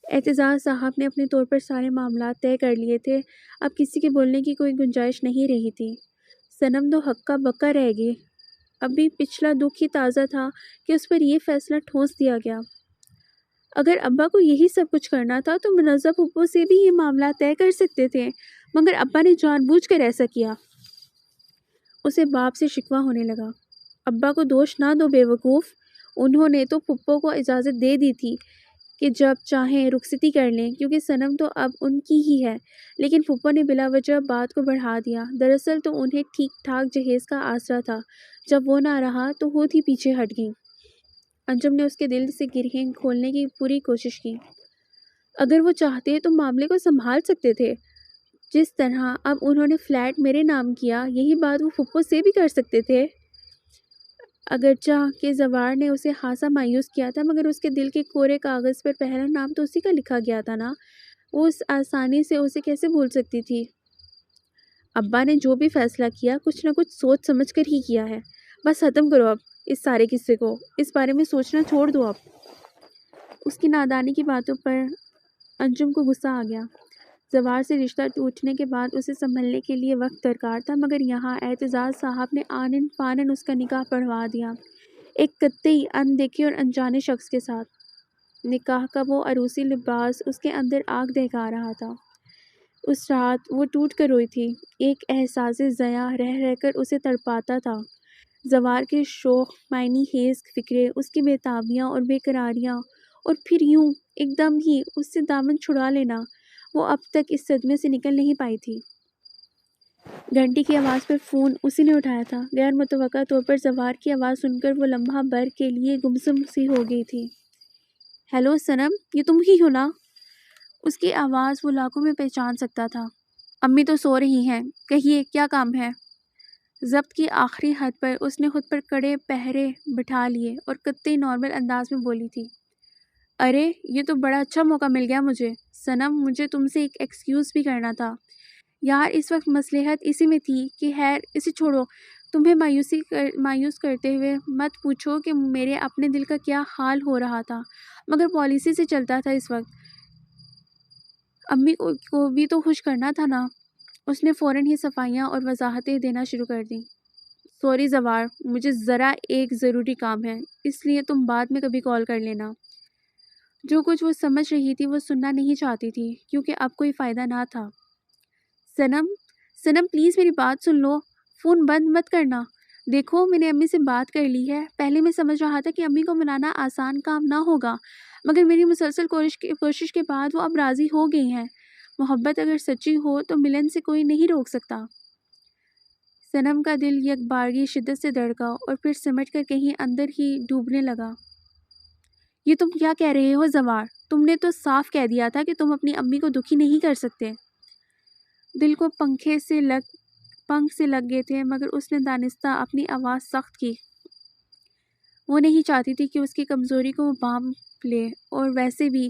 اعتزاز صاحب نے اپنے طور پر سارے معاملات طے کر لیے تھے، اب کسی کے بولنے کی کوئی گنجائش نہیں رہی تھی۔ صنم تو ہکا بکا رہ گئی۔ ابھی پچھلا دکھ ہی تازہ تھا کہ اس پر یہ فیصلہ ٹھونس دیا گیا۔ اگر ابا کو یہی سب کچھ کرنا تھا تو منزہ پھپھو سے بھی یہ معاملات طے کر سکتے تھے، مگر ابا نے جان بوجھ کر ایسا کیا۔ اسے باپ سے شکوہ ہونے لگا۔ ابا کو دوش نہ دو بے وقوف، انہوں نے تو پھپھو کو اجازت دے دی تھی کہ جب چاہیں رخصتی کر لیں کیونکہ صنم تو اب ان کی ہی ہے، لیکن پھپھو نے بلا وجہ بات کو بڑھا دیا۔ دراصل تو انہیں ٹھیک ٹھاک جہیز کا آسرا تھا، جب وہ نہ رہا تو خود ہی پیچھے ہٹ گئیں۔ انجم نے اس کے دل سے گرہیں کھولنے کی پوری کوشش کی۔ اگر وہ چاہتے تو معاملے کو سنبھال سکتے تھے، جس طرح اب انہوں نے فلیٹ میرے نام کیا یہی بات وہ پھپھو سے بھی کر سکتے تھے۔ اگرچہ کہ زوار نے اسے خاصا مایوس کیا تھا، مگر اس کے دل کے کورے کاغذ پر پہلا نام تو اسی کا لکھا گیا تھا نا، وہ اس آسانی سے اسے کیسے بھول سکتی تھی؟ ابا نے جو بھی فیصلہ کیا کچھ نہ کچھ سوچ سمجھ کر ہی کیا ہے، بس ختم کرو اب اس سارے قصے کو، اس بارے میں سوچنا چھوڑ دو اب۔ اس کی نادانی کی باتوں پر انجم کو غصہ آ گیا۔ زوار سے رشتہ ٹوٹنے کے بعد اسے سنبھلنے کے لیے وقت درکار تھا، مگر یہاں اعتزاز صاحب نے آنن فانن اس کا نکاح پڑھوا دیا، ایک قطعی اندیکھے اور انجانے شخص کے ساتھ۔ نکاح کا وہ عروسی لباس اس کے اندر آگ دہکا رہا تھا۔ اس رات وہ ٹوٹ کر روئی تھی، ایک احساس ضیاع رہ رہ کر اسے تڑپاتا تھا۔ زوار کے شوخ معنی خیز فکرے، اس کی بے تابیاں اور بے قراریاں، اور پھر یوں ایک دم ہی اس سے دامن چھڑا لینا، وہ اب تک اس صدمے سے نکل نہیں پائی تھی۔ گھنٹی کی آواز پر فون اسی نے اٹھایا تھا۔ غیر متوقع طور پر زوار کی آواز سن کر وہ لمحہ بھر کے لیے گمسم سی ہو گئی تھی۔ ہیلو صنم، یہ تم ہی ہو نا؟ اس کی آواز وہ لاکھوں میں پہچان سکتا تھا۔ امی تو سو رہی ہیں، کہیے کیا کام ہے؟ ضبط کی آخری حد پر اس نے خود پر کڑے پہرے بٹھا لیے اور قطعی نارمل انداز میں بولی تھی، ارے یہ تو بڑا اچھا موقع مل گیا مجھے، صنم مجھے تم سے ایک ایکسکیوز بھی کرنا تھا یار، اس وقت مصلحت اسی میں تھی کہ خیر اسے چھوڑو، تمہیں مایوس کرتے ہوئے مت پوچھو کہ میرے اپنے دل کا کیا حال ہو رہا تھا، مگر پالیسی سے چلتا تھا اس وقت، امی کو بھی تو خوش کرنا تھا نا۔ اس نے فوراً ہی صفائیاں اور وضاحتیں دینا شروع کر دیں۔ سوری زوار، مجھے ذرا ایک ضروری کام ہے، اس لیے تم بعد میں کبھی کال کر لینا۔ جو کچھ وہ سمجھ رہی تھی وہ سننا نہیں چاہتی تھی کیونکہ اب کوئی فائدہ نہ تھا۔ سنم پلیز میری بات سن لو، فون بند مت کرنا، دیکھو میں نے امی سے بات کر لی ہے، پہلے میں سمجھ رہا تھا کہ امی کو منانا آسان کام نہ ہوگا، مگر میری مسلسل کوشش کے بعد وہ اب راضی ہو گئی ہیں، محبت اگر سچی ہو تو ملن سے کوئی نہیں روک سکتا۔ صنم کا دل یک بارگی شدت سے دھڑکا اور پھر سمٹ کر کہیں اندر ہی ڈوبنے لگا۔ یہ تم کیا کہہ رہے ہو زوار؟ تم نے تو صاف کہہ دیا تھا کہ تم اپنی امی کو دکھی نہیں کر سکتے۔ دل کو پنکھ سے لگ گئے تھے مگر اس نے دانستہ اپنی آواز سخت کی۔ وہ نہیں چاہتی تھی کہ اس کی کمزوری کو وہ بانپ لے، اور ویسے بھی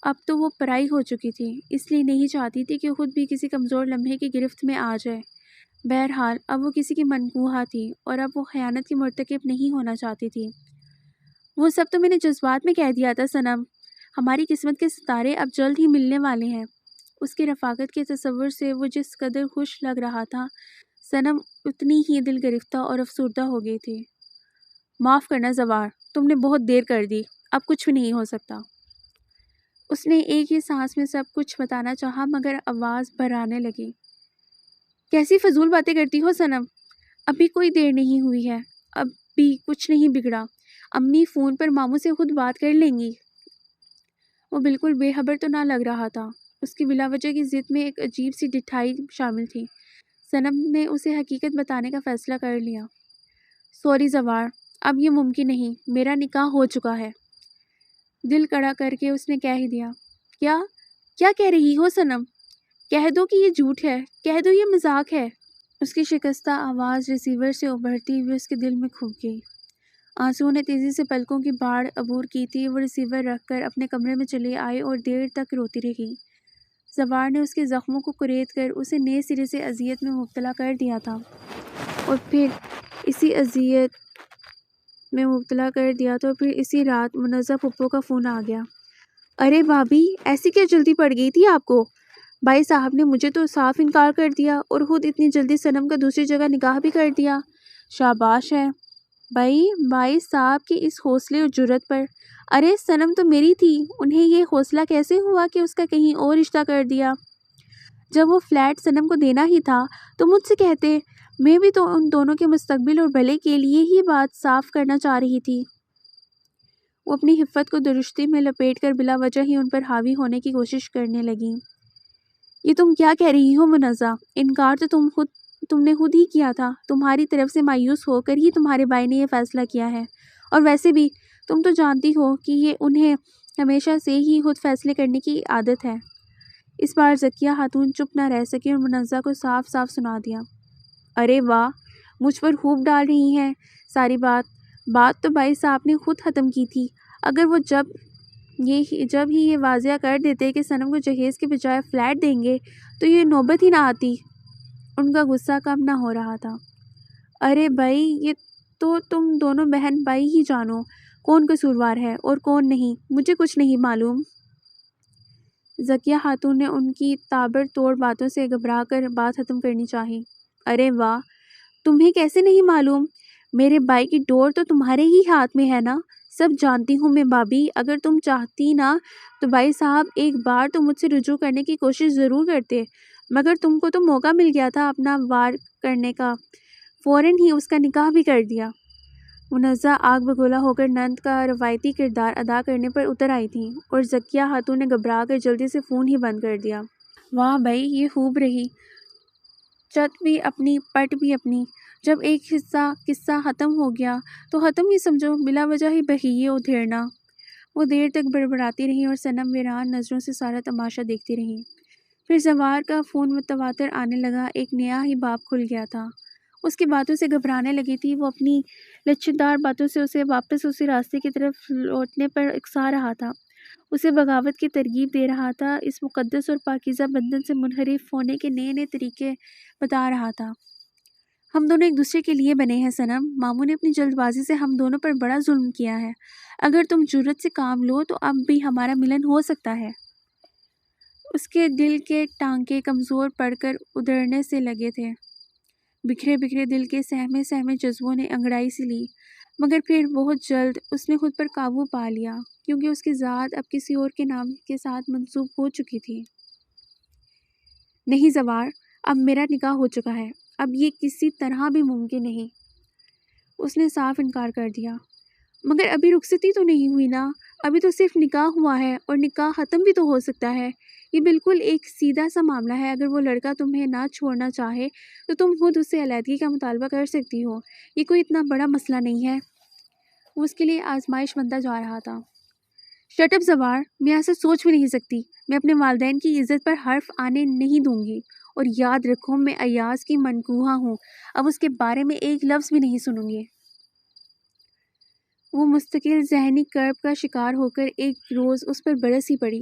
اب تو وہ پرائی ہو چکی تھی، اس لیے نہیں چاہتی تھی کہ خود بھی کسی کمزور لمحے کی گرفت میں آ جائے۔ بہرحال اب وہ کسی کی منقوہہ تھی اور اب وہ خیانت کی مرتکب نہیں ہونا چاہتی تھی۔ وہ سب تو میں نے جذبات میں کہہ دیا تھا صنم، ہماری قسمت کے ستارے اب جلد ہی ملنے والے ہیں۔ اس کی رفاقت کے تصور سے وہ جس قدر خوش لگ رہا تھا، صنم اتنی ہی دل گرفتہ اور افسردہ ہو گئی تھی۔ معاف کرنا زوار، تم نے بہت دیر کر دی، اب کچھ بھی نہیں ہو سکتا۔ اس نے ایک ہی سانس میں سب کچھ بتانا چاہا مگر آواز بھرانے لگی۔ کیسی فضول باتیں کرتی ہو صنم، ابھی کوئی دیر نہیں ہوئی ہے، اب بھی کچھ نہیں بگڑا، امی فون پر ماموں سے خود بات کر لیں گی۔ وہ بالکل بے خبر تو نہ لگ رہا تھا، اس کی بلا وجہ کی ضد میں ایک عجیب سی ڈٹھائی شامل تھی۔ صنم نے اسے حقیقت بتانے کا فیصلہ کر لیا۔ سوری زوار، اب یہ ممکن نہیں، میرا نکاح ہو چکا ہے۔ دل کڑا کر کے اس نے کہہ ہی دیا۔ کیا کہہ رہی ہو صنم؟ کہہ دو کہ یہ جھوٹ ہے، کہہ دو یہ مذاق ہے۔ اس کی شکستہ آواز ریسیور سے ابھرتی ہوئی اس کے دل میں کھپ گئی۔ آنسوؤں نے تیزی سے پلکوں کی باڑھ عبور کی تھی۔ وہ ریسیور رکھ کر اپنے کمرے میں چلی آئی اور دیر تک روتی رہی۔ زوار نے اس کے زخموں کو کرید کر اسے نئے سرے سے اذیت میں مبتلا کر دیا تھا، اور پھر اسی رات منزہ پھپھو کا فون آ گیا۔ ارے بھابھی، ایسی کیا جلدی پڑ گئی تھی آپ کو؟ بھائی صاحب نے مجھے تو صاف انکار کر دیا اور خود اتنی جلدی صنم کا دوسری جگہ نکاح بھی کر دیا۔ شاباش ہے بھائی صاحب کی اس حوصلے اور جرأت پر۔ ارے صنم تو میری تھی، انہیں یہ حوصلہ کیسے ہوا کہ اس کا کہیں اور رشتہ کر دیا؟ جب وہ فلیٹ صنم کو دینا ہی تھا تو مجھ سے کہتے، میں بھی تو ان دونوں کے مستقبل اور بھلے کے لیے ہی بات صاف کرنا چاہ رہی تھی۔ وہ اپنی حفت کو درستی میں لپیٹ کر بلا وجہ ہی ان پر حاوی ہونے کی کوشش کرنے لگی۔ یہ تم کیا کہہ رہی ہو منزہ؟ انکار تو تم نے خود ہی کیا تھا، تمہاری طرف سے مایوس ہو کر ہی تمہارے بھائی نے یہ فیصلہ کیا ہے، اور ویسے بھی تم تو جانتی ہو کہ یہ انہیں ہمیشہ سے ہی خود فیصلے کرنے کی عادت ہے۔ اس بار ذکیہ خاتون چپ نہ رہ سکی اور منزہ کو صاف صاف سنا دیا۔ ارے واہ، مجھ پر خوب ڈال رہی ہیں ساری بات تو بھائی صاحب نے خود ختم کی تھی، اگر وہ جب ہی یہ واضح کر دیتے کہ صنم کو جہیز کے بجائے فلیٹ دیں گے تو یہ نوبت ہی نہ آتی۔ ان کا غصہ کم نہ ہو رہا تھا۔ ارے بھائی، یہ تو تم دونوں بہن بھائی ہی جانو، کون قصوروار ہے اور کون نہیں، مجھے کچھ نہیں معلوم۔ ذکیہ خاتون نے ان کی تابڑ توڑ باتوں سے گھبرا کر بات ختم کرنی چاہی۔ ارے واہ، تمہیں کیسے نہیں معلوم؟ میرے بھائی کی ڈور تو تمہارے ہی ہاتھ میں ہے نا، سب جانتی ہوں میں بھابھی، اگر تم چاہتی نا تو بھائی صاحب ایک بار تو مجھ سے رجوع کرنے کی کوشش ضرور کرتے، مگر تم کو تو موقع مل گیا تھا اپنا وار کرنے کا، فوراً ہی اس کا نکاح بھی کر دیا۔ منزہ آگ بگولا ہو کر نند کا روایتی کردار ادا کرنے پر اتر آئی تھی، اور ذکیہ خاتون نے گھبرا کر جلدی سے فون ہی بند کر دیا۔ واہ بھائی، یہ خوب رہی، چت بھی اپنی پٹ بھی اپنی، جب ایک قصہ ختم ہو گیا تو ختم ہی سمجھو، بلا وجہ ہی بہیے ادھیڑنا۔ وہ دیر تک بڑبڑاتی رہی اور صنم ویران نظروں سے سارا تماشا دیکھتی رہی۔ پھر زوار کا فون متواتر آنے لگا۔ ایک نیا ہی باب کھل گیا تھا۔ اس کی باتوں سے گھبرانے لگی تھی۔ وہ اپنی لچکدار باتوں سے اسے واپس اسی راستے کی طرف لوٹنے پر اکسا رہا تھا، اسے بغاوت کی ترغیب دے رہا تھا، اس مقدس اور پاکیزہ بندھن سے منحرف ہونے کے نئے نئے طریقے بتا رہا تھا۔ ہم دونوں ایک دوسرے کے لیے بنے ہیں صنم۔ ماموں نے اپنی جلد بازی سے ہم دونوں پر بڑا ظلم کیا ہے۔ اگر تم جرأت سے کام لو تو اب بھی ہمارا ملن ہو سکتا ہے۔ اس کے دل کے ٹانکے کمزور پڑ کر ادھڑنے سے لگے تھے۔ بکھرے بکھرے دل کے سہمے سہمے جذبوں نے انگڑائی سی لی، مگر پھر بہت جلد اس نے خود پر قابو پا لیا، کیونکہ اس کی ذات اب کسی اور کے نام کے ساتھ منسوب ہو چکی تھی۔ نہیں زوار، اب میرا نکاح ہو چکا ہے، اب یہ کسی طرح بھی ممکن نہیں۔ اس نے صاف انکار کر دیا۔ مگر ابھی رخصتی تو نہیں ہوئی نا، ابھی تو صرف نکاح ہوا ہے، اور نکاح ختم بھی تو ہو سکتا ہے۔ یہ بالکل ایک سیدھا سا معاملہ ہے۔ اگر وہ لڑکا تمہیں نہ چھوڑنا چاہے تو تم خود اس سے علیحدگی کا مطالبہ کر سکتی ہو، یہ کوئی اتنا بڑا مسئلہ نہیں ہے۔ وہ اس کے لیے آزمائش بنتا جا رہا تھا۔ شٹ اپ زوار، میں ایسا سوچ بھی نہیں سکتی۔ میں اپنے والدین کی عزت پر حرف آنے نہیں دوں گی، اور یاد رکھو میں ایاز کی منکوحہ ہوں، اب اس کے بارے میں ایک لفظ بھی نہیں سنوں گی۔ وہ مستقل ذہنی کرب کا شکار ہو کر ایک روز اس پر برس ہی پڑی۔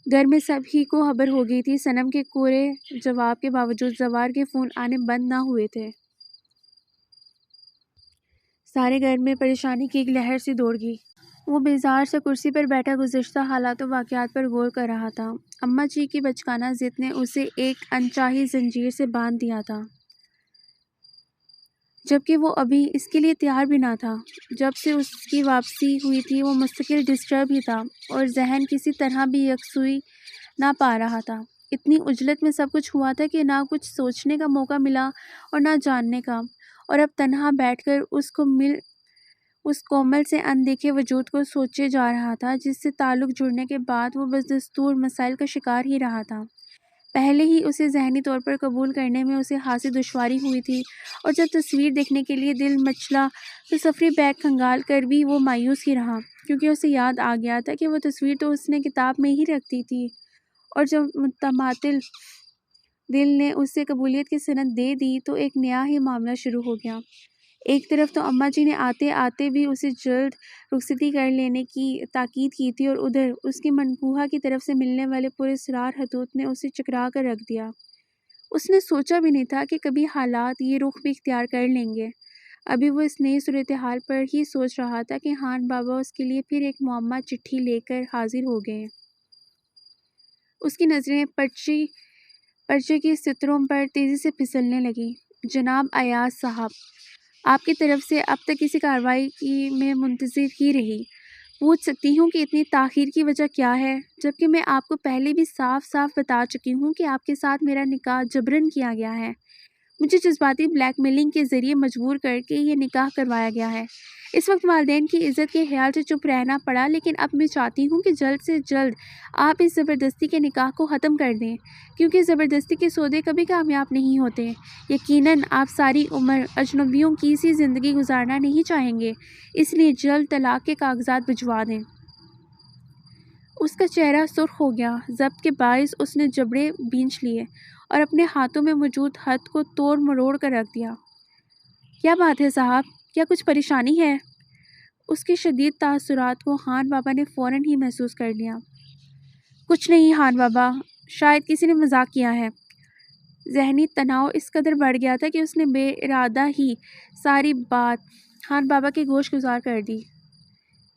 گھر میں سب ہی کو خبر ہو گئی تھی۔ صنم کے کورے جواب کے باوجود زوار کے فون آنے بند نہ ہوئے تھے۔ سارے گھر میں پریشانی کی ایک لہر سی دوڑ گئی۔ وہ بیزار سے کرسی پر بیٹھا گزشتہ حالات و واقعات پر غور کر رہا تھا۔ اماں جی کی بچکانہ ضد نے اسے ایک انچاہی زنجیر سے باندھ دیا تھا، جبکہ وہ ابھی اس کے لیے تیار بھی نہ تھا۔ جب سے اس کی واپسی ہوئی تھی وہ مستقل ڈسٹرب ہی تھا، اور ذہن کسی طرح بھی یکسوئی نہ پا رہا تھا۔ اتنی عجلت میں سب کچھ ہوا تھا کہ نہ کچھ سوچنے کا موقع ملا اور نہ جاننے کا، اور اب تنہا بیٹھ کر اس کومل سے اندیکھے وجود کو سوچے جا رہا تھا، جس سے تعلق جڑنے کے بعد وہ بس دستور مسائل کا شکار ہی رہا تھا۔ پہلے ہی اسے ذہنی طور پر قبول کرنے میں اسے خاصی دشواری ہوئی تھی، اور جب تصویر دیکھنے کے لیے دل مچلا تو سفری بیگ کھنگال کر بھی وہ مایوس ہی رہا، کیونکہ اسے یاد آ گیا تھا کہ وہ تصویر تو اس نے کتاب میں ہی رکھی تھی، اور جب متماتل دل نے اسے قبولیت کی سند دے دی تو ایک نیا ہی معاملہ شروع ہو گیا۔ ایک طرف تو اماں جی نے آتے آتے بھی اسے جلد رخصتی کر لینے کی تاکید کی تھی، اور ادھر اس کی منکوحہ کی طرف سے ملنے والے پراسرار خطوط نے اسے چکرا کر رکھ دیا۔ اس نے سوچا بھی نہیں تھا کہ کبھی حالات یہ رخ بھی اختیار کر لیں گے۔ ابھی وہ اس نئی صورتحال پر ہی سوچ رہا تھا کہ خان بابا اس کے لیے پھر ایک معمہ چٹھی لے کر حاضر ہو گئے۔ اس کی نظریں پرچے کی سطروں پر تیزی سے پھسلنے لگیں۔ جناب ایاز صاحب، آپ کی طرف سے اب تک کسی کارروائی کی میں منتظر ہی رہی۔ پوچھ سکتی ہوں کہ اتنی تاخیر کی وجہ کیا ہے، جبکہ میں آپ کو پہلے بھی صاف صاف بتا چکی ہوں کہ آپ کے ساتھ میرا نکاح جبراً کیا گیا ہے۔ مجھے جذباتی بلیک میلنگ کے ذریعے مجبور کر کے یہ نکاح کروایا گیا ہے۔ اس وقت والدین کی عزت کے خیال سے چپ رہنا پڑا، لیکن اب میں چاہتی ہوں کہ جلد سے جلد آپ اس زبردستی کے نکاح کو ختم کر دیں، کیونکہ زبردستی کے سودے کبھی کامیاب نہیں ہوتے۔ یقیناً آپ ساری عمر اجنبیوں کی سی زندگی گزارنا نہیں چاہیں گے، اس لیے جلد طلاق کے کاغذات بھجوا دیں۔ اس کا چہرہ سرخ ہو گیا۔ ضبط کے باعث اس نے جبڑے بھینچ لیے اور اپنے ہاتھوں میں موجود خط کو توڑ مروڑ کر رکھ دیا۔ کیا بات ہے صاحب، کیا کچھ پریشانی ہے؟ اس کے شدید تاثرات کو خان بابا نے فوراً ہی محسوس کر لیا۔ کچھ نہیں خان بابا، شاید کسی نے مذاق کیا ہے۔ ذہنی تناؤ اس قدر بڑھ گیا تھا کہ اس نے بے ارادہ ہی ساری بات خان بابا کے گوش گزار کر دی۔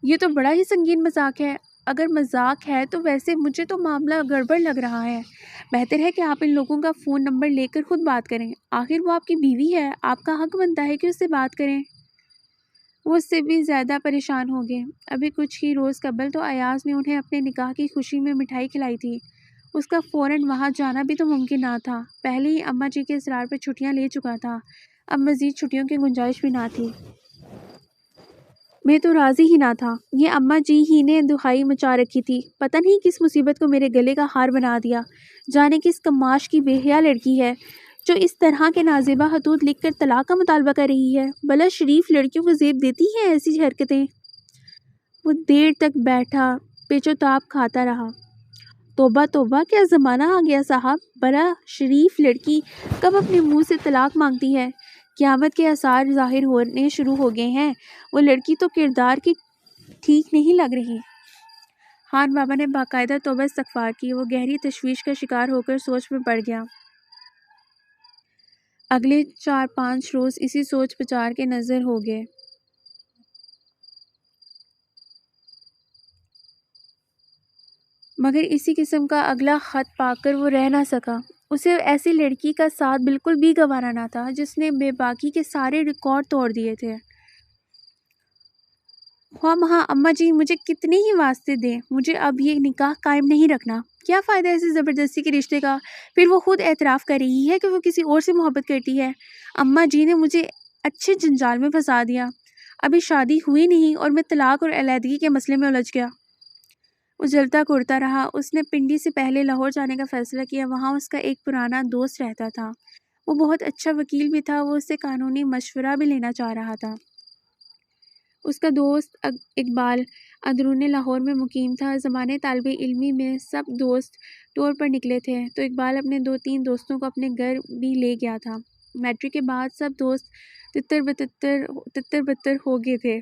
یہ تو بڑا ہی سنگین مذاق ہے۔ اگر مذاق ہے تو ویسے مجھے تو معاملہ گڑبڑ لگ رہا ہے۔ بہتر ہے کہ آپ ان لوگوں کا فون نمبر لے کر خود بات کریں۔ آخر وہ آپ کی بیوی ہے، آپ کا حق بنتا ہے کہ اس سے بات کریں۔ وہ اس سے بھی زیادہ پریشان ہو گئے۔ ابھی کچھ ہی روز قبل تو ایاز نے انہیں اپنے نکاح کی خوشی میں مٹھائی کھلائی تھی۔ اس کا فوراً وہاں جانا بھی تو ممکن نہ تھا۔ پہلے ہی اماں جی کے اصرار پر چھٹیاں لے چکا تھا، اب مزید چھٹیوں کی گنجائش بھی نہ تھی۔ میں تو راضی ہی نہ تھا۔ یہ اماں جی ہی نے دہائی مچا رکھی تھی۔ پتہ نہیں کس مصیبت کو میرے گلے کا ہار بنا دیا۔ جانے کس کماش کی بے حیا لڑکی ہے جو اس طرح کے نازیبا خطوط لکھ کر طلاق کا مطالبہ کر رہی ہے۔ بلا شریف لڑکیوں کو زیب دیتی ہیں ایسی حرکتیں۔ وہ دیر تک بیٹھا پیچ و تاب کھاتا رہا۔ توبہ توبہ، کیا زمانہ آ گیا صاحب، بڑا شریف لڑکی کب اپنے منہ سے طلاق مانگتی ہے؟ قیامت کے آثار ظاہر ہونے شروع ہو گئے ہیں۔ وہ لڑکی تو کردار کی ٹھیک نہیں لگ رہی۔ خان بابا نے باقاعدہ توبہ استغفار کی۔ وہ گہری تشویش کا شکار ہو کر سوچ میں پڑ گیا۔ اگلے 4-5 روز اسی سوچ بچار کے نظر ہو گئے۔ مگر اسی قسم کا اگلا خط پا کر وہ رہ نہ سکا۔ اسے ایسی لڑکی کا ساتھ بالکل بھی گوارا نہ تھا جس نے بے باکی کے سارے ریکارڈ توڑ دیے تھے۔ خواہ مہاں اماں جی مجھے کتنے ہی واسطے دیں، مجھے اب یہ نکاح قائم نہیں رکھنا۔ کیا فائدہ ایسی زبردستی کے رشتے کا؟ پھر وہ خود اعتراف کر رہی ہے کہ وہ کسی اور سے محبت کرتی ہے۔ اماں جی نے مجھے اچھے جنجال میں پھنسا دیا۔ ابھی شادی ہوئی نہیں اور میں طلاق اور علیحدگی کے مسئلے میں الجھ گیا۔ وہ جلتا کرتا رہا۔ اس نے پنڈی سے پہلے لاہور جانے کا فیصلہ کیا۔ وہاں اس کا ایک پرانا دوست رہتا تھا۔ وہ بہت اچھا وکیل بھی تھا۔ وہ اس سے قانونی مشورہ بھی لینا چاہ رہا تھا۔ اس کا دوست اقبال اندرون لاہور میں مقیم تھا۔ زمانے طالب علمی میں سب دوست ٹور پر نکلے تھے تو اقبال اپنے 2-3 دوستوں کو اپنے گھر بھی لے گیا تھا۔ میٹرک کے بعد سب دوست تتر بتر ہو گئے تھے۔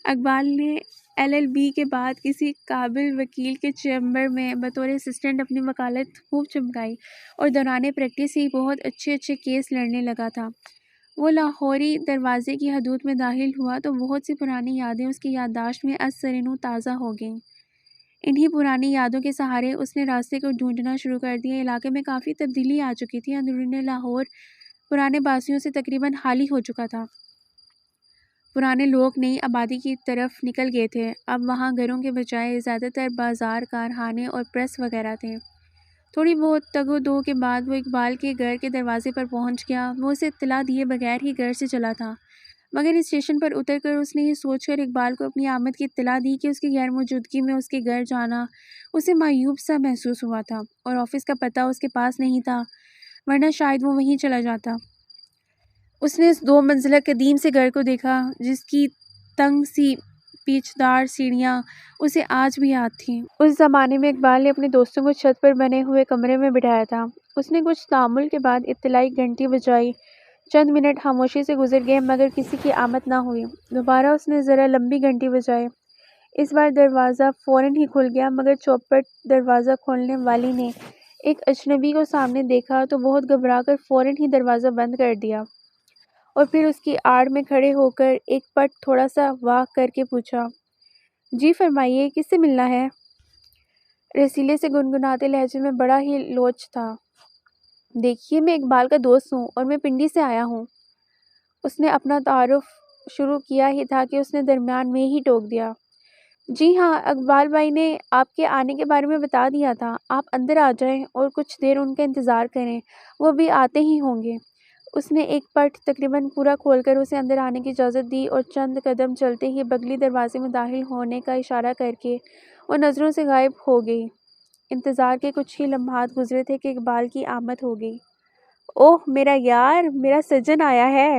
اقبال نے LL.B کے بعد کسی قابل وکیل کے چیمبر میں بطور اسسٹنٹ اپنی وکالت خوب چمکائی اور دوران پریکٹس ہی بہت اچھے کیس لڑنے لگا تھا۔ وہ لاہوری دروازے کی حدود میں داخل ہوا تو بہت سی پرانی یادیں اس کی یادداشت میں از سر نو تازہ ہو گئیں۔ انہی پرانی یادوں کے سہارے اس نے راستے کو ڈھونڈنا شروع کر دیا۔ علاقے میں کافی تبدیلی آ چکی تھی۔ اندرون لاہور پرانے باسیوں سے تقریباً خالی ہو چکا تھا۔ پرانے لوگ نئی آبادی کی طرف نکل گئے تھے۔ اب وہاں گھروں کے بجائے زیادہ تر بازار، کارخانے اور پریس وغیرہ تھے۔ تھوڑی بہت تگ و دو کے بعد وہ اقبال کے گھر کے دروازے پر پہنچ گیا۔ وہ اسے اطلاع دیے بغیر ہی گھر سے چلا تھا، مگر اسٹیشن پر اتر کر اس نے یہ سوچ کر اقبال کو اپنی آمد کی اطلاع دی کہ اس کی غیر موجودگی میں اس کے گھر جانا اسے معیوب سا محسوس ہوا تھا، اور آفس کا پتہ اس کے پاس نہیں تھا، ورنہ شاید وہ وہیں چلا جاتا۔ اس نے اس 2 منزلہ قدیم سے گھر کو دیکھا جس کی تنگ سی پیچدار سیڑھیاں اسے آج بھی یاد تھیں۔ اس زمانے میں اقبال نے اپنے دوستوں کو چھت پر بنے ہوئے کمرے میں بٹھایا تھا۔ اس نے کچھ تأمل کے بعد اطلاعی گھنٹی بجائی۔ چند منٹ خاموشی سے گزر گئے مگر کسی کی آمد نہ ہوئی۔ دوبارہ اس نے ذرا لمبی گھنٹی بجائی۔ اس بار دروازہ فوراً ہی کھل گیا، مگر چوپٹ دروازہ کھولنے والی نے ایک اجنبی کو سامنے دیکھا تو بہت گھبرا کر فوراً ہی دروازہ بند کر دیا، اور پھر اس کی آڑ میں کھڑے ہو کر ایک پٹ تھوڑا سا واہ کر کے پوچھا، جی فرمائیے، کس سے ملنا ہے؟ رسیلے سے گنگناتے لہجے میں بڑا ہی لوچ تھا۔ دیکھیے، میں اقبال کا دوست ہوں اور میں پنڈی سے آیا ہوں۔ اس نے اپنا تعارف شروع کیا ہی تھا کہ اس نے درمیان میں ہی ٹوک دیا، جی ہاں، اقبال بھائی نے آپ کے آنے کے بارے میں بتا دیا تھا۔ آپ اندر آ جائیں اور کچھ دیر ان کا انتظار کریں، وہ بھی آتے ہی ہوں گے۔ اس نے ایک پٹ تقریباً پورا کھول کر اسے اندر آنے کی اجازت دی اور چند قدم چلتے ہی بغلی دروازے میں داخل ہونے کا اشارہ کر کے وہ نظروں سے غائب ہو گئی۔ انتظار کے کچھ ہی لمحات گزرے تھے کہ اقبال کی آمد ہو گئی۔ اوہ میرا یار، میرا سجن آیا ہے!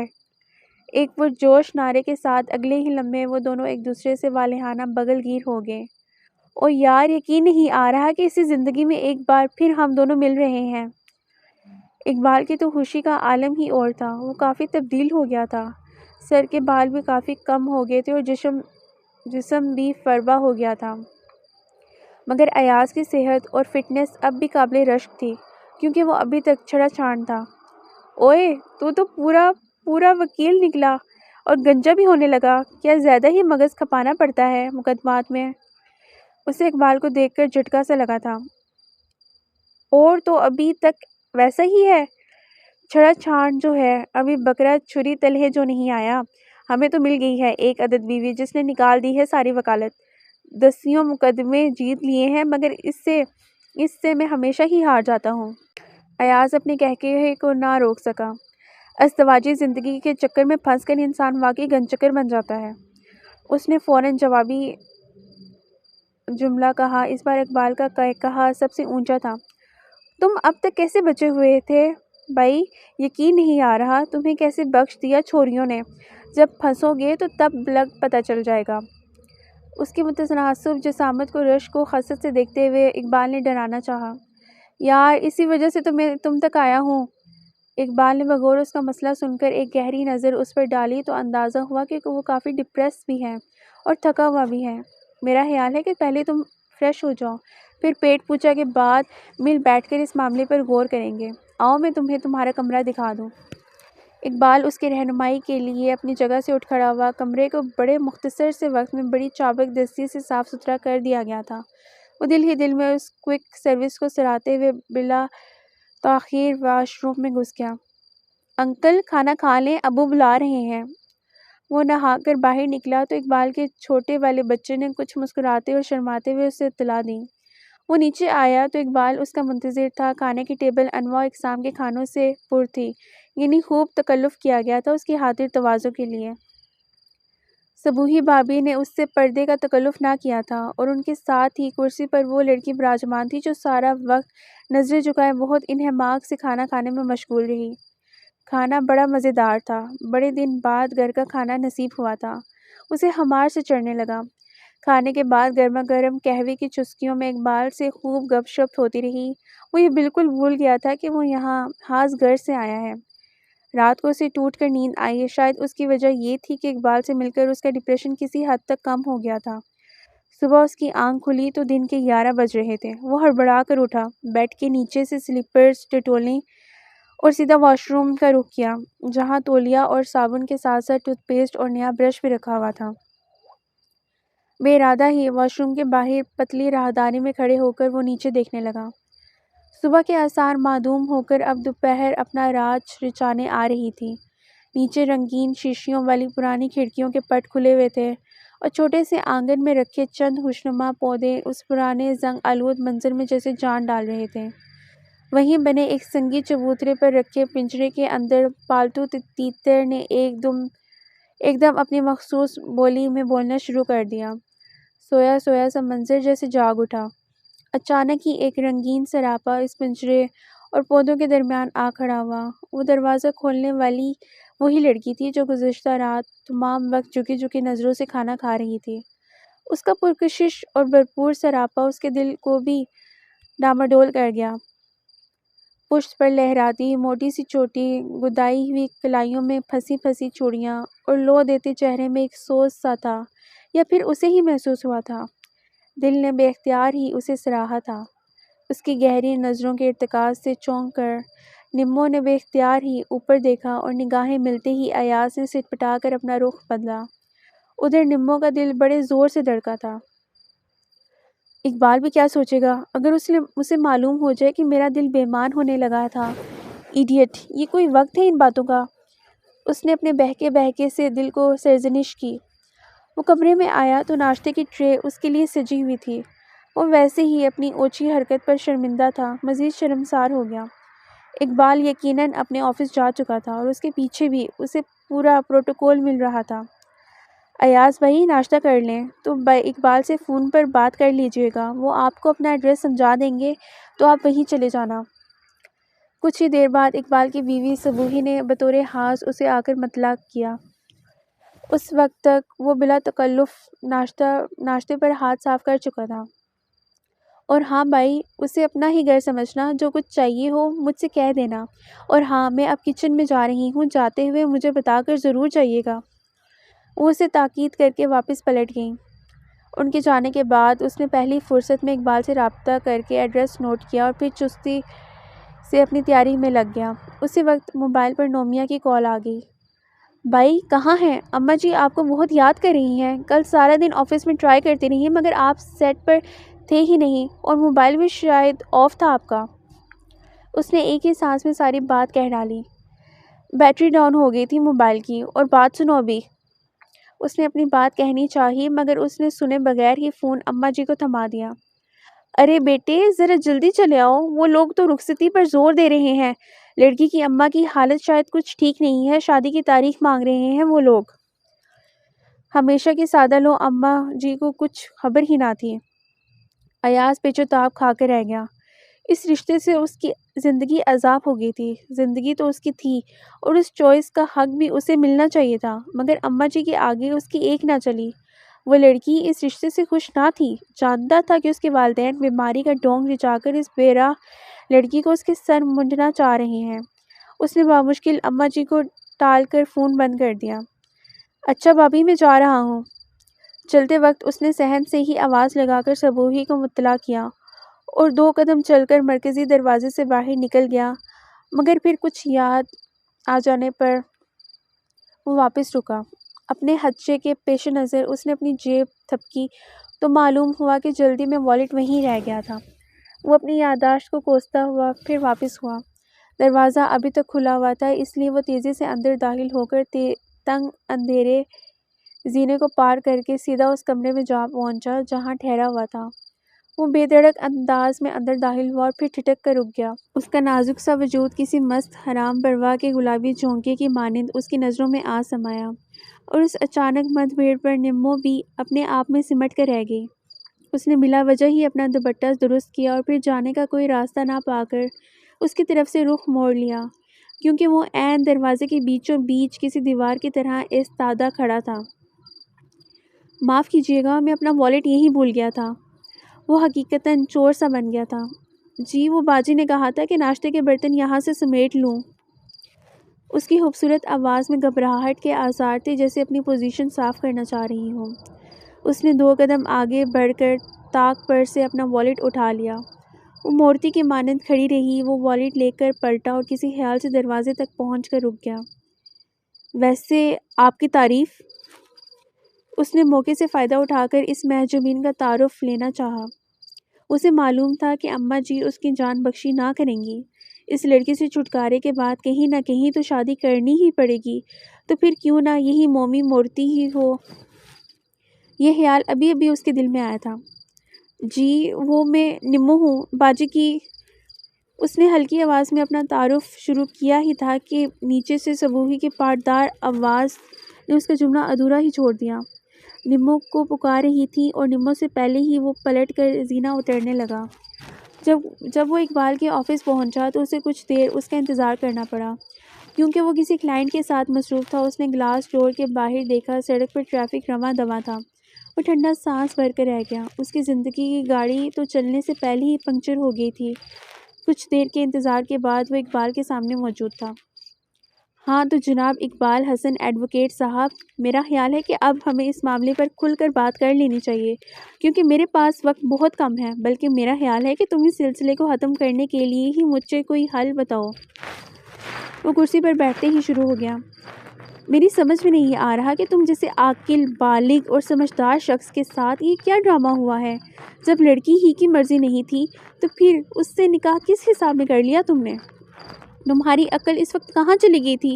ایک پرجوش نعرے کے ساتھ اگلے ہی لمحے وہ دونوں ایک دوسرے سے والہانہ بغل گیر ہو گئے۔ اوہ یار، یقین نہیں آ رہا کہ اسی زندگی میں ایک بار پھر ہم دونوں مل رہے ہیں۔ اقبال کی تو خوشی کا عالم ہی اور تھا۔ وہ کافی تبدیل ہو گیا تھا۔ سر کے بال بھی کافی کم ہو گئے تھے اور جسم بھی فربا ہو گیا تھا، مگر ایاز کی صحت اور فٹنس اب بھی قابل رشک تھی، کیونکہ وہ ابھی تک چھڑا چھان تھا۔ اوئے، تو پورا وکیل نکلا اور گنجا بھی ہونے لگا، کیا زیادہ ہی مغز کھپانا پڑتا ہے مقدمات میں؟ اسے اقبال کو دیکھ کر جھٹکا سا لگا تھا۔ اور تو ابھی تک ویسا ہی ہے، چھڑا چھان جو ہے، ابھی بکرا چھری تلے جو نہیں آیا۔ ہمیں تو مل گئی ہے ایک عدد بیوی جس نے نکال دی ہے ساری وکالت، 10 مقدمے جیت لیے ہیں، مگر اس سے میں ہمیشہ ہی ہار جاتا ہوں۔ ایاز اپنے قہقہے کو نہ روک سکا۔ ازدواجی زندگی کے چکر میں پھنس کر انسان واقعی گن چکر بن جاتا ہے۔ اس نے فوراً جوابی جملہ کہا۔ اس بار اقبال کا قہقہہ سب سے اونچا تھا۔ تم اب تک کیسے بچے ہوئے تھے بھائی؟ یقین نہیں آ رہا تمہیں کیسے بخش دیا چھوریوں نے۔ جب پھنسو گے تو تب لگ پتہ چل جائے گا۔ اس کی متناسب جسامت کو رشک و خست سے دیکھتے ہوئے اقبال نے ڈرانا چاہا۔ یار اسی وجہ سے تو میں تم تک آیا ہوں۔ اقبال نے بغور اس کا مسئلہ سن کر ایک گہری نظر اس پر ڈالی تو اندازہ ہوا کہ وہ کافی ڈپریس بھی ہے اور تھکا ہوا بھی ہے۔ میرا خیال ہے کہ پہلے تم فریش ہو جاؤ، پھر پیٹ پوجا کے بعد مل بیٹھ کر اس معاملے پر غور کریں گے۔ آؤ میں تمہیں تمہارا کمرہ دکھا دوں۔ اقبال اس کی رہنمائی کے لیے اپنی جگہ سے اٹھ کھڑا ہوا۔ کمرے کو بڑے مختصر سے وقت میں بڑی چابک دستی سے صاف ستھرا کر دیا گیا تھا۔ وہ دل ہی دل میں اس کوئک سروس کو سراہتے ہوئے بلا تاخیر واش روم میں گھس گیا۔ انکل کھانا کھا لیں، ابو بلا رہے ہیں۔ وہ نہا کر باہر نکلا تو اقبال کے چھوٹے والے بچے نے کچھ مسکراتے اور شرماتے ہوئے اسے اطلاع دی۔ وہ نیچے آیا تو اقبال اس کا منتظر تھا۔ کھانے کی ٹیبل انواع اقسام کے کھانوں سے پر تھی، یعنی خوب تکلف کیا گیا تھا اس کی خاطر تواضع کے لیے۔ صبوحی بھابھی نے اس سے پردے کا تکلف نہ کیا تھا اور ان کے ساتھ ہی کرسی پر وہ لڑکی براجمان تھی جو سارا وقت نظریں جھکائے بہت انہماک سے کھانا کھانے میں مشغول رہی۔ کھانا بڑا مزیدار تھا۔ بڑے دن بعد گھر کا کھانا نصیب ہوا تھا۔ اسے خمار سے چڑھنے لگا۔ کھانے کے بعد گرما گرم قہوے کی چسکیوں میں اقبال سے خوب گپ شپ ہوتی رہی۔ وہ یہ بالکل بھول گیا تھا کہ وہ یہاں خاص گھر سے آیا ہے۔ رات کو اسے ٹوٹ کر نیند آئی ہے۔ شاید اس کی وجہ یہ تھی کہ اقبال سے مل کر اس کا ڈپریشن کسی حد تک کم ہو گیا تھا۔ صبح اس کی آنکھ کھلی تو دن کے 11 بج رہے تھے۔ وہ ہڑبڑا کر اٹھا، بیڈ کے نیچے سے سلیپرز ٹٹولیں اور سیدھا واش روم کا رخ کیا، جہاں تولیہ اور صابن کے ساتھ ساتھ ٹوتھ پیسٹ اور نیا برش بھی رکھا ہوا تھا۔ بے ارادہ ہی واش روم کے باہر پتلی راہداری میں کھڑے ہو کر وہ نیچے دیکھنے لگا۔ صبح کے آثار معدوم ہو کر اب دوپہر اپنا راج رچانے آ رہی تھی۔ نیچے رنگین شیشیوں والی پرانی کھڑکیوں کے پٹ کھلے ہوئے تھے اور چھوٹے سے آنگن میں رکھے چند خوشنما پودے اس پرانے زنگ آلود منظر میں جیسے جان ڈال رہے تھے۔ وہیں بنے ایک سنگی چبوترے پر رکھے پنجرے کے اندر پالتو تیتر نے ایک دم اپنی مخصوص بولی میں بولنا شروع کر دیا۔ سویا سویا سا منظر جیسے جاگ اٹھا۔ اچانک ہی ایک رنگین سراپا اس پنجرے اور پودوں کے درمیان آ کھڑا ہوا۔ وہ دروازہ کھولنے والی وہی لڑکی تھی جو گزشتہ رات تمام وقت جھکی جھکی نظروں سے کھانا کھا رہی تھی۔ اس کا پرکشش اور بھرپور سراپا اس کے دل کو بھی ڈاماڈول کر گیا۔ پشت پر لہراتی موٹی سی چوٹی، گدائی ہوئی کلائیوں میں پھنسی پھنسی چوڑیاں اور لو دیتے چہرے میں ایک سوز سا تھا، یا پھر اسے ہی محسوس ہوا تھا۔ دل نے بے اختیار ہی اسے سراہا تھا۔ اس کی گہری نظروں کے ارتکاز سے چونک کر نمو نے بے اختیار ہی اوپر دیکھا اور نگاہیں ملتے ہی ایاز نے سٹپٹا کر اپنا رخ بدلا۔ ادھر نمو کا دل بڑے زور سے دھڑکا تھا۔ اقبال بھی کیا سوچے گا اگر اسے معلوم ہو جائے کہ میرا دل بے ایمان ہونے لگا تھا۔ ایڈیٹ، یہ کوئی وقت ہے ان باتوں کا؟ اس نے اپنے بہکے بہکے سے دل کو سرزنش کی۔ وہ کمرے میں آیا تو ناشتے کی ٹرے اس کے لیے سجی ہوئی تھی۔ وہ ویسے ہی اپنی اوچھی حرکت پر شرمندہ تھا، مزید شرمسار ہو گیا۔ اقبال یقیناً اپنے آفس جا چکا تھا اور اس کے پیچھے بھی اسے پورا پروٹوکول مل رہا تھا۔ ایاز بھائی ناشتہ کر لیں تو اقبال سے فون پر بات کر لیجیے گا، وہ آپ کو اپنا ایڈریس سمجھا دیں گے تو آپ وہیں چلے جانا۔ کچھ ہی دیر بعد اقبال کی بیوی صبوحی نے بطور خاص اسے آ کر مطلع کیا۔ اس وقت تک وہ بلا تکلف ناشتے پر ہاتھ صاف کر چکا تھا۔ اور ہاں بھائی، اسے اپنا ہی گھر سمجھنا، جو کچھ چاہیے ہو مجھ سے کہہ دینا۔ اور ہاں، میں اب کچن میں جا رہی ہوں، جاتے ہوئے مجھے بتا کر ضرور جائیے گا۔ وہ اسے تاکید کر کے واپس پلٹ گئیں۔ ان کے جانے کے بعد اس نے پہلی فرصت میں اقبال سے رابطہ کر کے ایڈریس نوٹ کیا اور پھر چستی سے اپنی تیاری میں لگ گیا۔ اسی وقت موبائل پر نومیا کی کال آ گئی۔ بھائی کہاں ہیں؟ اماں جی آپ کو بہت یاد کر رہی ہیں۔ کل سارا دن آفس میں ٹرائی کرتی رہی مگر آپ سیٹ پر تھے ہی نہیں، اور موبائل بھی شاید آف تھا آپ کا۔ اس نے ایک ہی سانس میں ساری بات کہہ ڈالی۔ بیٹری ڈاؤن ہو گئی تھی موبائل کی، اور بات سنو ابھی۔ اس نے اپنی بات کہنی چاہی مگر اس نے سنے بغیر ہی فون اماں جی کو تھما دیا۔ ارے بیٹے ذرا جلدی چلے آؤ، وہ لوگ تو رخصتی پر زور دے رہے ہیں۔ لڑکی کی اماں کی حالت شاید کچھ ٹھیک نہیں ہے، شادی کی تاریخ مانگ رہے ہیں وہ لوگ۔ ہمیشہ کی سادہ لو اماں جی کو کچھ خبر ہی نہ تھی۔ ایاز پیچو تاب کھا کے رہ گیا۔ اس رشتے سے اس کی زندگی عذاب ہو گئی تھی۔ زندگی تو اس کی تھی اور اس چوائس کا حق بھی اسے ملنا چاہیے تھا، مگر اماں جی کے آگے اس کی ایک نہ چلی۔ وہ لڑکی اس رشتے سے خوش نہ تھی، جانتا تھا کہ اس کے والدین بیماری کا ڈونگ رچا کر اس بے راہ لڑکی کو اس کے سر منڈنا چاہ رہے ہیں۔ اس نے بامشکل اماں جی کو ٹال کر فون بند کر دیا۔ اچھا بھابھی، میں جا رہا ہوں۔ چلتے وقت اس نے صحن سے ہی آواز لگا کر صبوحی کو مطلع کیا اور 2 قدم چل کر مرکزی دروازے سے باہر نکل گیا، مگر پھر کچھ یاد آ جانے پر وہ واپس رکا۔ اپنے خدشے کے پیش نظر اس نے اپنی جیب تھپکی تو معلوم ہوا کہ جلدی میں والیٹ وہیں رہ گیا تھا۔ وہ اپنی یادداشت کو کوستا ہوا پھر واپس ہوا۔ دروازہ ابھی تک کھلا ہوا تھا، اس لیے وہ تیزی سے اندر داخل ہو کر تنگ اندھیرے زینے کو پار کر کے سیدھا اس کمرے میں جا پہنچا جہاں ٹھہرا ہوا تھا۔ وہ بے دھڑک انداز میں اندر داخل ہوا اور پھر ٹھٹک کر رک گیا۔ اس کا نازک سا وجود کسی مست حرام پرواہ کے گلابی جھونکے کی مانند اس کی نظروں میں آ سمایا، اور اس اچانک مت بھیڑ پر نمو بھی اپنے آپ میں سمٹ کر رہ گئی۔ اس نے بلا وجہ ہی اپنا دوپٹہ درست کیا اور پھر جانے کا کوئی راستہ نہ پا کر اس کی طرف سے رخ موڑ لیا، کیونکہ وہ عین دروازے کے بیچوں بیچ کسی دیوار کی طرح ایستادہ کھڑا تھا۔ معاف کیجیے گا، میں اپنا والیٹ یہیں بھول گیا تھا۔ وہ حقیقتاً چور سا بن گیا تھا۔ جی، وہ باجی نے کہا تھا کہ ناشتے کے برتن یہاں سے سمیٹ لوں۔ اس کی خوبصورت آواز میں گھبراہٹ کے آثار تھے، جیسے اپنی پوزیشن صاف کرنا چاہ رہی ہو۔ اس نے 2 قدم آگے بڑھ کر طاق پر سے اپنا والیٹ اٹھا لیا۔ وہ مورتی کی مانند کھڑی رہی۔ وہ والیٹ لے کر پلٹا اور کسی خیال سے دروازے تک پہنچ کر رک گیا۔ ویسے آپ کی تعریف؟ اس نے موقع سے فائدہ اٹھا کر اس محجوبین کا تعارف لینا چاہا۔ اسے معلوم تھا کہ اماں جی اس کی جان بخشی نہ کریں گی۔ اس لڑکی سے چھٹکارے کے بعد کہیں نہ کہیں تو شادی کرنی ہی پڑے گی، تو پھر کیوں نہ یہی مومی مورتی ہی ہو۔ یہ خیال ابھی ابھی اس کے دل میں آیا تھا۔ جی، وہ میں نمو ہوں، باجی کی۔ اس نے ہلکی آواز میں اپنا تعارف شروع کیا ہی تھا کہ نیچے سے صبوحی کی پاٹدار آواز نے اس کا جملہ ادھورا ہی چھوڑ دیا۔ نمو کو پکار رہی تھی اور نمو سے پہلے ہی وہ پلٹ کر زینہ اترنے لگا۔ جب وہ اقبال کے آفس پہنچا تو اسے کچھ دیر اس کا انتظار کرنا پڑا، کیونکہ وہ کسی کلائنٹ کے ساتھ مصروف تھا۔ اس نے گلاس ڈور کے باہر دیکھا، سڑک پر ٹریفک رواں دواں تھا۔ وہ ٹھنڈا سانس بھر کر رہ گیا۔ اس کی زندگی کی گاڑی تو چلنے سے پہلے ہی پنکچر ہو گئی تھی۔ کچھ دیر کے انتظار کے بعد وہ اقبال کے سامنے موجود تھا۔ ہاں تو جناب اقبال حسن ایڈوکیٹ صاحب، میرا خیال ہے کہ اب ہمیں اس معاملے پر کھل کر بات کر لینی چاہیے، کیونکہ میرے پاس وقت بہت کم ہے، بلکہ میرا خیال ہے کہ تم اس سلسلے کو ختم کرنے کے لیے ہی مجھ سے کوئی حل بتاؤ۔ وہ کرسی پر بیٹھتے ہی شروع ہو گیا۔ میری سمجھ میں نہیں آ رہا کہ تم جیسے عاقل، بالغ اور سمجھدار شخص کے ساتھ یہ کیا ڈرامہ ہوا ہے۔ جب لڑکی ہی کی مرضی نہیں تھی تو پھر اس سے نکاح کس حساب میں کر لیا تم نے؟ تمہاری عقل اس وقت کہاں چلی گئی تھی؟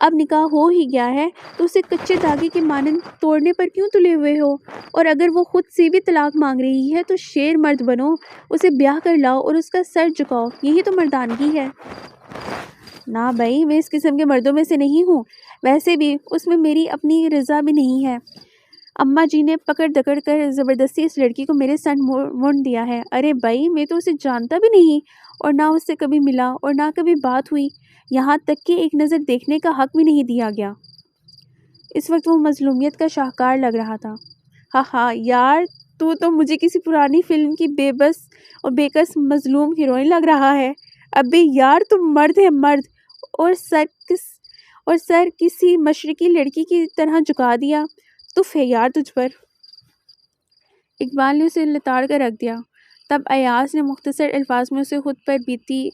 اب نکاح ہو ہی گیا ہے تو اسے کچے داغے کے مانند توڑنے پر کیوں تلے ہوئے ہو؟ اور اگر وہ خود سے بھی طلاق مانگ رہی ہے تو شیر مرد بنو، اسے بیاہ کر لاؤ اور اس کا سر جھکاؤ، یہی تو مردانگی ہے۔ نہ بھائی، میں اس قسم کے مردوں میں سے نہیں ہوں، ویسے بھی اس میں میری اپنی رضا بھی نہیں ہے۔ اماں جی نے پکڑ دکڑ کر زبردستی اس لڑکی کو میرے ساتھ مونڈ دیا ہے۔ ارے بھائی، میں تو اسے جانتا بھی نہیں اور نہ اس سے کبھی ملا اور نہ کبھی بات ہوئی، یہاں تک کہ ایک نظر دیکھنے کا حق بھی نہیں دیا گیا۔ اس وقت وہ مظلومیت کا شاہکار لگ رہا تھا۔ ہاں یار، تو مجھے کسی پرانی فلم کی بے بس اور بے کس مظلوم ہیروئن لگ رہا ہے۔ ابے یار، تم مرد ہے، مرد، اور سر کسی مشرقی لڑکی کی طرح جھکا دیا۔ تف ہے یار تجھ پر۔ اقبال نے اسے لتاڑ کر رکھ دیا۔ تب ایاز نے مختصر الفاظ میں اسے خود پر بیتی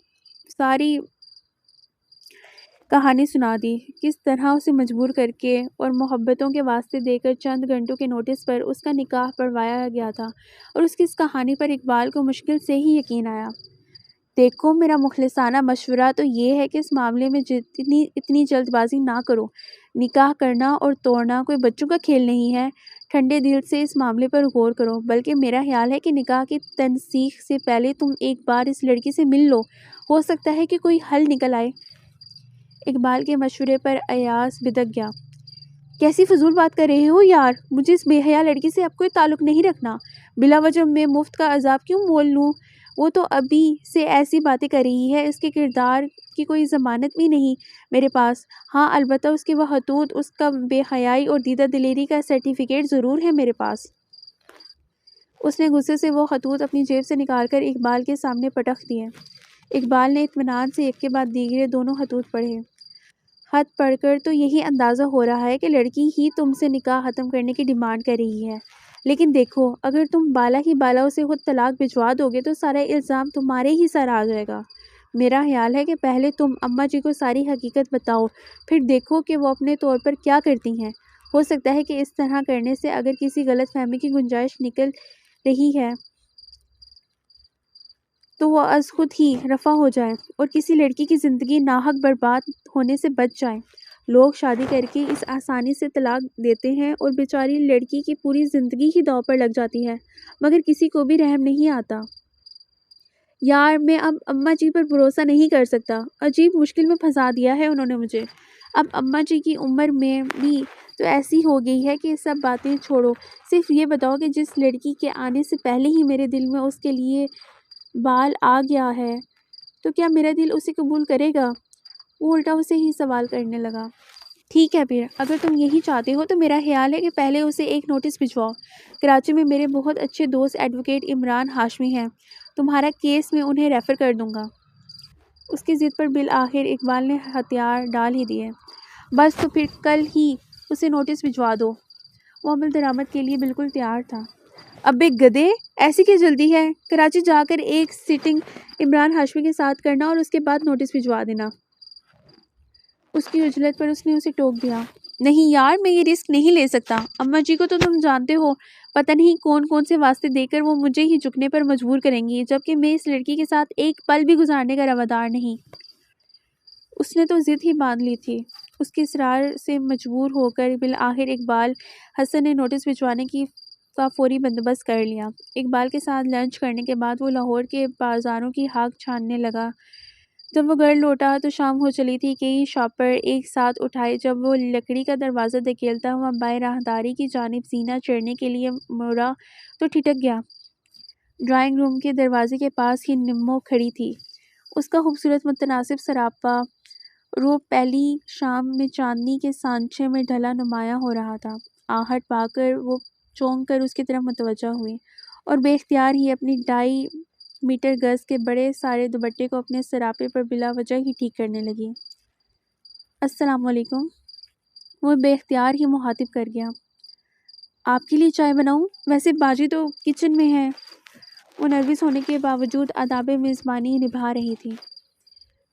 ساری کہانی سنا دی، کس طرح اسے مجبور کر کے اور محبتوں کے واسطے دے کر چند گھنٹوں کے نوٹس پر اس کا نکاح پڑھوایا گیا تھا، اور اس کی اس کہانی پر اقبال کو مشکل سے ہی یقین آیا۔ دیکھو، میرا مخلصانہ مشورہ تو یہ ہے کہ اس معاملے میں اتنی جلد بازی نہ کرو۔ نکاح کرنا اور توڑنا کوئی بچوں کا کھیل نہیں ہے۔ ٹھنڈے دل سے اس معاملے پر غور کرو، بلکہ میرا خیال ہے کہ نکاح کی تنسیخ سے پہلے تم ایک بار اس لڑکی سے مل لو، ہو سکتا ہے کہ کوئی حل نکل آئے۔ اقبال کے مشورے پر ایاز بدک گیا۔ کیسی فضول بات کر رہے ہو یار، مجھے اس بے حیا لڑکی سے اب کوئی تعلق نہیں رکھنا، بلا وجہ میں مفت کا عذاب کیوں مول لوں؟ وہ تو ابھی سے ایسی باتیں کر رہی ہے، اس کے کردار کی کوئی ضمانت بھی نہیں میرے پاس۔ ہاں البتہ اس کی وہ خطوط، اس کا بے حیائی اور دیدہ دلیری کا سرٹیفکیٹ ضرور ہے میرے پاس۔ اس نے غصے سے وہ خطوط اپنی جیب سے نکال کر اقبال کے سامنے پٹک دیے۔ اقبال نے اطمینان سے ایک کے بعد دیگرے دونوں خطوط پڑھے۔ خط پڑھ کر تو یہی اندازہ ہو رہا ہے کہ لڑکی ہی تم سے نکاح ختم کرنے کی ڈیمانڈ کر رہی ہے، لیکن دیکھو اگر تم بالا ہی بالا اسے خود طلاق بھجوا دو گے تو سارا الزام تمہارے ہی سر آ جائے گا۔ میرا خیال ہے کہ پہلے تم اماں جی کو ساری حقیقت بتاؤ، پھر دیکھو کہ وہ اپنے طور پر کیا کرتی ہیں۔ ہو سکتا ہے کہ اس طرح کرنے سے اگر کسی غلط فہمی کی گنجائش نکل رہی ہے تو وہ از خود ہی رفع ہو جائے اور کسی لڑکی کی زندگی ناحق برباد ہونے سے بچ جائے۔ لوگ شادی کر کے اس آسانی سے طلاق دیتے ہیں اور بیچاری لڑکی کی پوری زندگی ہی داؤ پر لگ جاتی ہے، مگر کسی کو بھی رحم نہیں آتا۔ یار میں اب اماں جی پر بھروسہ نہیں کر سکتا، عجیب مشکل میں پھنسا دیا ہے انہوں نے مجھے۔ اب اماں جی کی عمر میں بھی تو ایسی ہو گئی ہے کہ سب باتیں چھوڑو، صرف یہ بتاؤ کہ جس لڑکی کے آنے سے پہلے ہی میرے دل میں اس کے لیے بال آ گیا ہے تو کیا میرا دل اسے قبول کرے گا؟ وہ الٹا اسے ہی سوال کرنے لگا۔ ٹھیک ہے پھر اگر تم یہی چاہتے ہو تو میرا خیال ہے کہ پہلے اسے ایک نوٹس بھجواؤ۔ کراچی میں میرے بہت اچھے دوست ایڈوکیٹ عمران ہاشمی ہیں، تمہارا کیس میں انہیں ریفر کر دوں گا۔ اس کی ضد پر بالآخر اقبال نے ہتھیار ڈال ہی دیے۔ بس تو پھر کل ہی اسے نوٹس بھجوا دو۔ وہ عمل درآمد کے لیے بالکل تیار تھا۔ ابے گدھے، ایسی کیا جلدی ہے؟ کراچی جا کر ایک سیٹنگ عمران ہاشمی کے ساتھ کرنا اور اس کے بعد نوٹس بھجوا دینا۔ اس کی عجلت پر اس نے اسے ٹوک دیا۔ نہیں یار میں یہ رسک نہیں لے سکتا، اماں جی کو تو تم جانتے ہو، پتہ نہیں کون کون سے واسطے دے کر وہ مجھے ہی جھکنے پر مجبور کریں گی، جبکہ میں اس لڑکی کے ساتھ ایک پل بھی گزارنے کا روادار نہیں۔ اس نے تو ضد ہی باندھ لی تھی۔ اس کے اصرار سے مجبور ہو کر بالآخر اقبال حسن نے نوٹس بھجوانے کا فوری بندوبست کر لیا۔ اقبال کے ساتھ لنچ کرنے کے بعد وہ لاہور کے بازاروں کی ہاک چھاننے لگا۔ جب وہ گھر لوٹا تو شام ہو چلی تھی۔ کئی شاپر ایک ساتھ اٹھائے جب وہ لکڑی کا دروازہ دھکیلتا ہوا بائیں راہداری کی جانب زینہ چڑھنے کے لیے مڑا تو ٹھٹک گیا۔ ڈرائنگ روم کے دروازے کے پاس ہی نمو کھڑی تھی۔ اس کا خوبصورت متناسب سراپا روپ پہلی شام میں چاندنی کے سانچے میں ڈھلا نمایاں ہو رہا تھا۔ آہٹ پا کر وہ چونک کر اس کی طرف متوجہ ہوئی اور بے اختیار ہی اپنی 2.5 میٹر گز کے بڑے سارے دوپٹے کو اپنے سراپے پر بلا وجہ ہی ٹھیک کرنے لگی۔ السلام علیکم، وہ بے اختیار ہی مخاطب کر گیا۔ آپ کے لیے چائے بناؤں؟ ویسے باجی تو کچن میں ہے۔ وہ نروس ہونے کے باوجود آداب میزبانی نبھا رہی تھی۔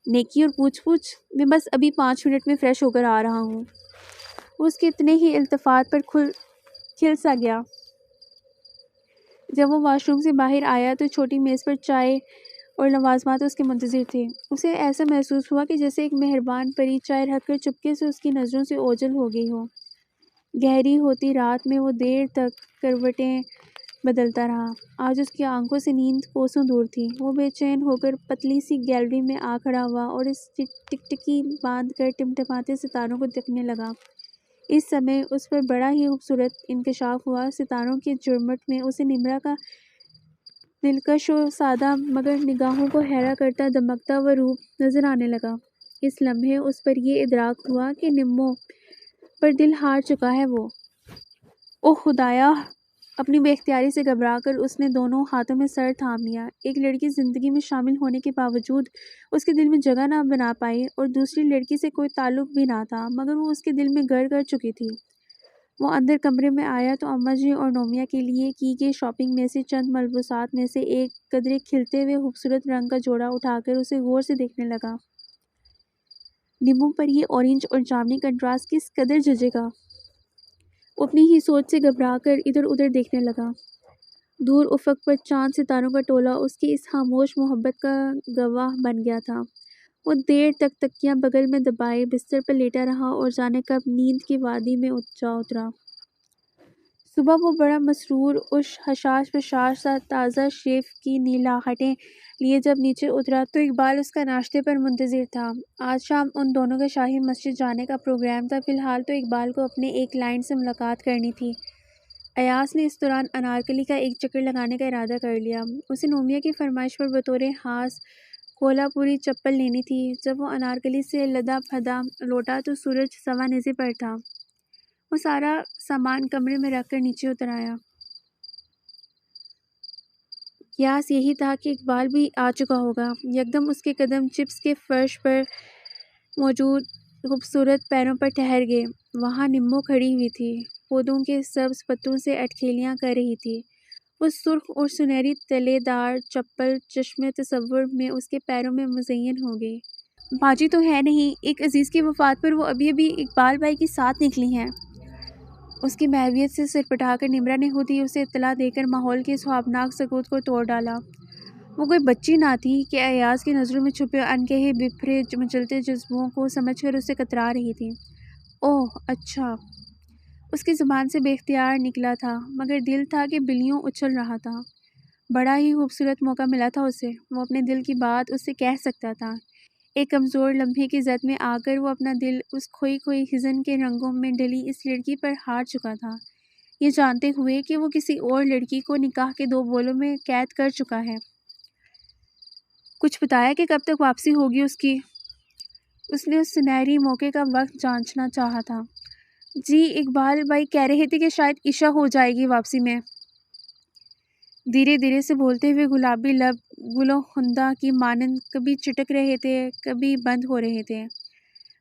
نیکی اور پوچھ پوچھ، میں بس ابھی 5 منٹ میں فریش ہو کر آ رہا ہوں۔ وہ اس کے اتنے ہی التفات پر کھل سا گیا۔ جب وہ واش روم سے باہر آیا تو چھوٹی میز پر چائے اور لوازمات اس کے منتظر تھے۔ اسے ایسا محسوس ہوا کہ جیسے ایک مہربان پری چائے رکھ کر چپکے سے اس کی نظروں سے اوجھل ہو گئی ہو۔ گہری ہوتی رات میں وہ دیر تک کروٹیں بدلتا رہا۔ آج اس کی آنکھوں سے نیند کوسوں دور تھی۔ وہ بے چین ہو کر پتلی سی گیلری میں آ کھڑا ہوا اور اس ٹکٹکی باندھ کر ٹمٹماتے ستاروں کو دیکھنے لگا۔ اس سمے اس پر بڑا ہی خوبصورت انکشاف ہوا۔ ستاروں کی جھرمٹ میں اسے نمرہ کا دلکش و سادہ مگر نگاہوں کو حیران کرتا دمکتا ہوا روپ نظر آنے لگا۔ اس لمحے اس پر یہ ادراک ہوا کہ نمو پر دل ہار چکا ہے وہ۔ اوہ خدایا! اپنی بے اختیاری سے گھبرا کر اس نے دونوں ہاتھوں میں سر تھام لیا۔ ایک لڑکی زندگی میں شامل ہونے کے باوجود اس کے دل میں جگہ نہ بنا پائی اور دوسری لڑکی سے کوئی تعلق بھی نہ تھا مگر وہ اس کے دل میں گھر کر چکی تھی۔ وہ اندر کمرے میں آیا تو اماں جی اور نومیہ کے لیے کی گئی شاپنگ میں سے چند ملبوسات میں سے ایک قدرے کھلتے ہوئے خوبصورت رنگ کا جوڑا اٹھا کر اسے غور سے دیکھنے لگا۔ نمو پر یہ اورنج اور جامنی کنٹراسٹ کس قدر جچے گا؟ وہ اپنی ہی سوچ سے گھبرا کر ادھر ادھر دیکھنے لگا۔ دور افق پر چاند ستاروں کا ٹولہ اس کی اس خاموش محبت کا گواہ بن گیا تھا۔ وہ دیر تک تکیہ بغل میں دبائے بستر پر لیٹا رہا اور جانے کب نیند کی وادی میں جا اترا۔ صبح وہ بڑا مسرور اور حشاش بشاش سا تازہ شیو کی نیلاہٹیں لیے جب نیچے اترا تو اقبال اس کا ناشتے پر منتظر تھا۔ آج شام ان دونوں کا شاہی مسجد جانے کا پروگرام تھا۔ فی الحال تو اقبال کو اپنے ایک کلائنٹ سے ملاقات کرنی تھی۔ ایاز نے اس دوران انارکلی کا ایک چکر لگانے کا ارادہ کر لیا۔ اسے نومیہ کی فرمائش پر بطور خاص کولہاپوری چپل لینی تھی۔ جب وہ انارکلی سے لدا پھدا لوٹا تو سورج سوا نصف پر تھا۔ وہ سارا سامان کمرے میں رکھ کر نیچے اتر آیا۔ قیاس یہی تھا کہ اقبال بھی آ چکا ہوگا۔ یکدم اس کے قدم چپس کے فرش پر موجود خوبصورت پیروں پر ٹھہر گئے۔ وہاں نمو کھڑی ہوئی تھی، پودوں کے سبز پتوں سے اٹکھیلیاں کر رہی تھی۔ وہ سرخ اور سنہری تلے دار چپل چشمِ تصور میں اس کے پیروں میں مزین ہو گئی۔ باجی تو ہے نہیں، ایک عزیز کی وفات پر وہ ابھی اقبال بھائی کے ساتھ نکلی ہیں۔ اس کی محویت سے سر پٹا کر نمرا نے خود ہی اسے اطلاع دے کر ماحول کے خوابناک سکوت کو توڑ ڈالا۔ وہ کوئی بچی نہ تھی کہ ایاز کی نظروں میں چھپے انکہے بپھرے مچلتے جذبوں کو سمجھ کر اسے کترا رہی تھی۔ اوہ اچھا، اس کی زبان سے بے اختیار نکلا تھا، مگر دل تھا کہ بلیوں اچھل رہا تھا۔ بڑا ہی خوبصورت موقع ملا تھا اسے، وہ اپنے دل کی بات اس سے کہہ سکتا تھا۔ ایک کمزور لمحے کی زد میں آ کر وہ اپنا دل اس کھوئی کھوئی حزن کے رنگوں میں ڈھلی اس لڑکی پر ہار چکا تھا، یہ جانتے ہوئے کہ وہ کسی اور لڑکی کو نکاح کے دو بولوں میں قید کر چکا ہے۔ کچھ بتایا کہ کب تک واپسی ہوگی اس کی؟ اس نے اس سنہری موقع کا وقت جانچنا چاہا تھا۔ جی اقبال بھائی کہہ رہے تھے کہ شاید عشاء ہو جائے گی واپسی میں۔ دھیرے دھیرے سے بولتے ہوئے گلابی لب گل و خندہ کی مانند کبھی چٹک رہے تھے، کبھی بند ہو رہے تھے۔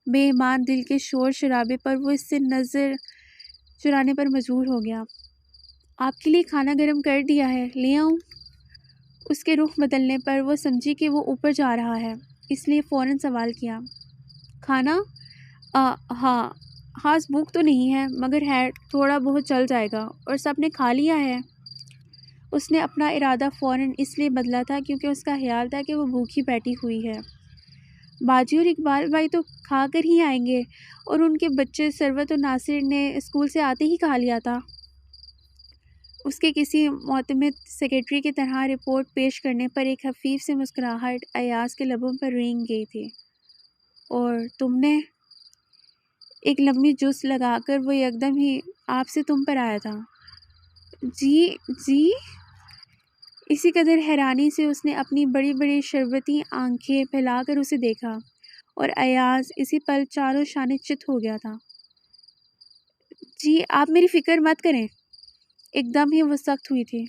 بے ایمان دل کے شور شرابے پر وہ اس سے نظر چرانے پر مجبور ہو گیا۔ آپ کے لیے کھانا گرم کر دیا ہے، لے آؤں؟ اس کے رخ بدلنے پر وہ سمجھی کہ وہ اوپر جا رہا ہے، اس لیے فوراً سوال کیا، کھانا؟ ہاں، خاص بھوک تو نہیں ہے، مگر ہے تھوڑا بہت چل جائے گا، اور سب نے کھا لیا ہے۔ اس نے اپنا ارادہ فوراً اس لیے بدلا تھا کیونکہ اس کا خیال تھا کہ وہ بھوکی بیٹھی ہوئی ہے۔ باجی اور اقبال بھائی تو کھا کر ہی آئیں گے، اور ان کے بچے ثروت اور ناصر نے اسکول سے آتے ہی کھا لیا تھا۔ اس کے کسی معتمد سیکرٹری کی طرح رپورٹ پیش کرنے پر ایک خفیف سی مسکراہٹ ایاز کے لبوں پر رینگ گئی تھی۔ اور تم نے؟ ایک لمبی جست لگا کر وہ یکدم ہی آپ سے تم پر آیا تھا۔ جی؟ اسی قدر حیرانی سے اس نے اپنی بڑی بڑی شربتی آنکھیں پھیلا کر اسے دیکھا، اور ایاز اسی پل چاروں شانے چت ہو گیا تھا۔ جی آپ میری فکر مت کریں۔ ایک دم ہی وہ سخت ہوئی تھی۔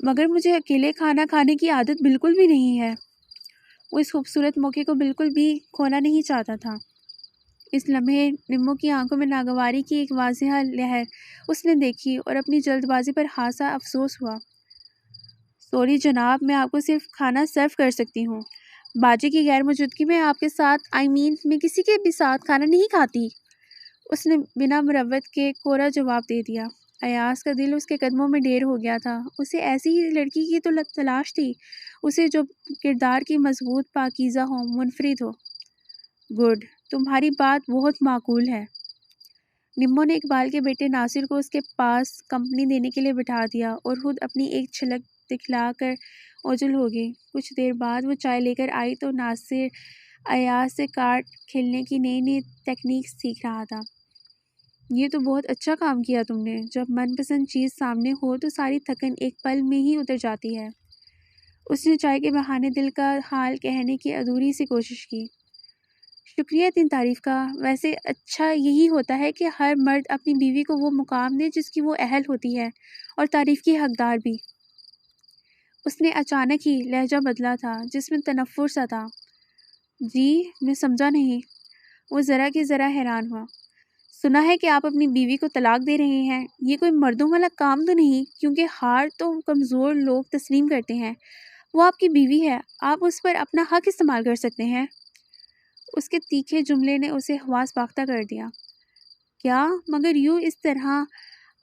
مگر مجھے اکیلے کھانا کھانے کی عادت بالکل بھی نہیں ہے۔ وہ اس خوبصورت موقع کو بالکل بھی کھونا نہیں چاہتا تھا۔ اس لمحے نمو کی آنکھوں میں ناگواری کی ایک واضح لہر اس نے دیکھی اور اپنی جلد بازی پر خاصا افسوس ہوا۔ سوری جناب، میں آپ کو صرف کھانا سرو کر سکتی ہوں۔ باجی کی غیر موجودگی میں آپ کے ساتھ میں کسی کے بھی ساتھ کھانا نہیں کھاتی۔ اس نے بنا مروت کے کورا جواب دے دیا۔ ایاز کا دل اس کے قدموں میں ڈھیر ہو گیا تھا۔ اسے ایسی ہی لڑکی کی تو تلاش تھی، اسے جو کردار کی مضبوط، پاکیزہ ہو، منفرد ہو۔ گڈ، تمہاری بات بہت معقول ہے۔ نمو نے اقبال کے بیٹے ناصر کو اس کے پاس کمپنی دینے کے لیے بٹھا دیا اور خود اپنی ایک چھلک دکھلا کر اوجھل ہو گئی۔ کچھ دیر بعد وہ چائے لے کر آئی تو ناصر ایاز سے کارڈ کھیلنے کی نئی نئی تکنیک سیکھ رہا تھا۔ یہ تو بہت اچھا کام کیا تم نے۔ جب من پسند چیز سامنے ہو تو ساری تھکن ایک پل میں ہی اتر جاتی ہے۔ اس نے چائے کے بہانے دل کا حال کہنے کی ادھوری سی کوشش کی۔ شکریہ اتنی تعریف کا۔ ویسے اچھا یہی ہوتا ہے کہ ہر مرد اپنی بیوی کو وہ مقام دے جس کی وہ اہل ہوتی ہے، اور تعریف کی حقدار بھی۔ اس نے اچانک ہی لہجہ بدلا تھا جس میں تنفر سا تھا۔ جی میں سمجھا نہیں۔ وہ ذرا کہ ذرا حیران ہوا۔ سنا ہے کہ آپ اپنی بیوی کو طلاق دے رہے ہیں۔ یہ کوئی مردوں والا کام تو نہیں، کیونکہ ہار تو کمزور لوگ تسلیم کرتے ہیں۔ وہ آپ کی بیوی ہے، آپ اس پر اپنا حق استعمال کر سکتے ہیں۔ اس کے تیکھے جملے نے اسے حواس باختہ کر دیا۔ کیا؟ مگر یوں اس طرح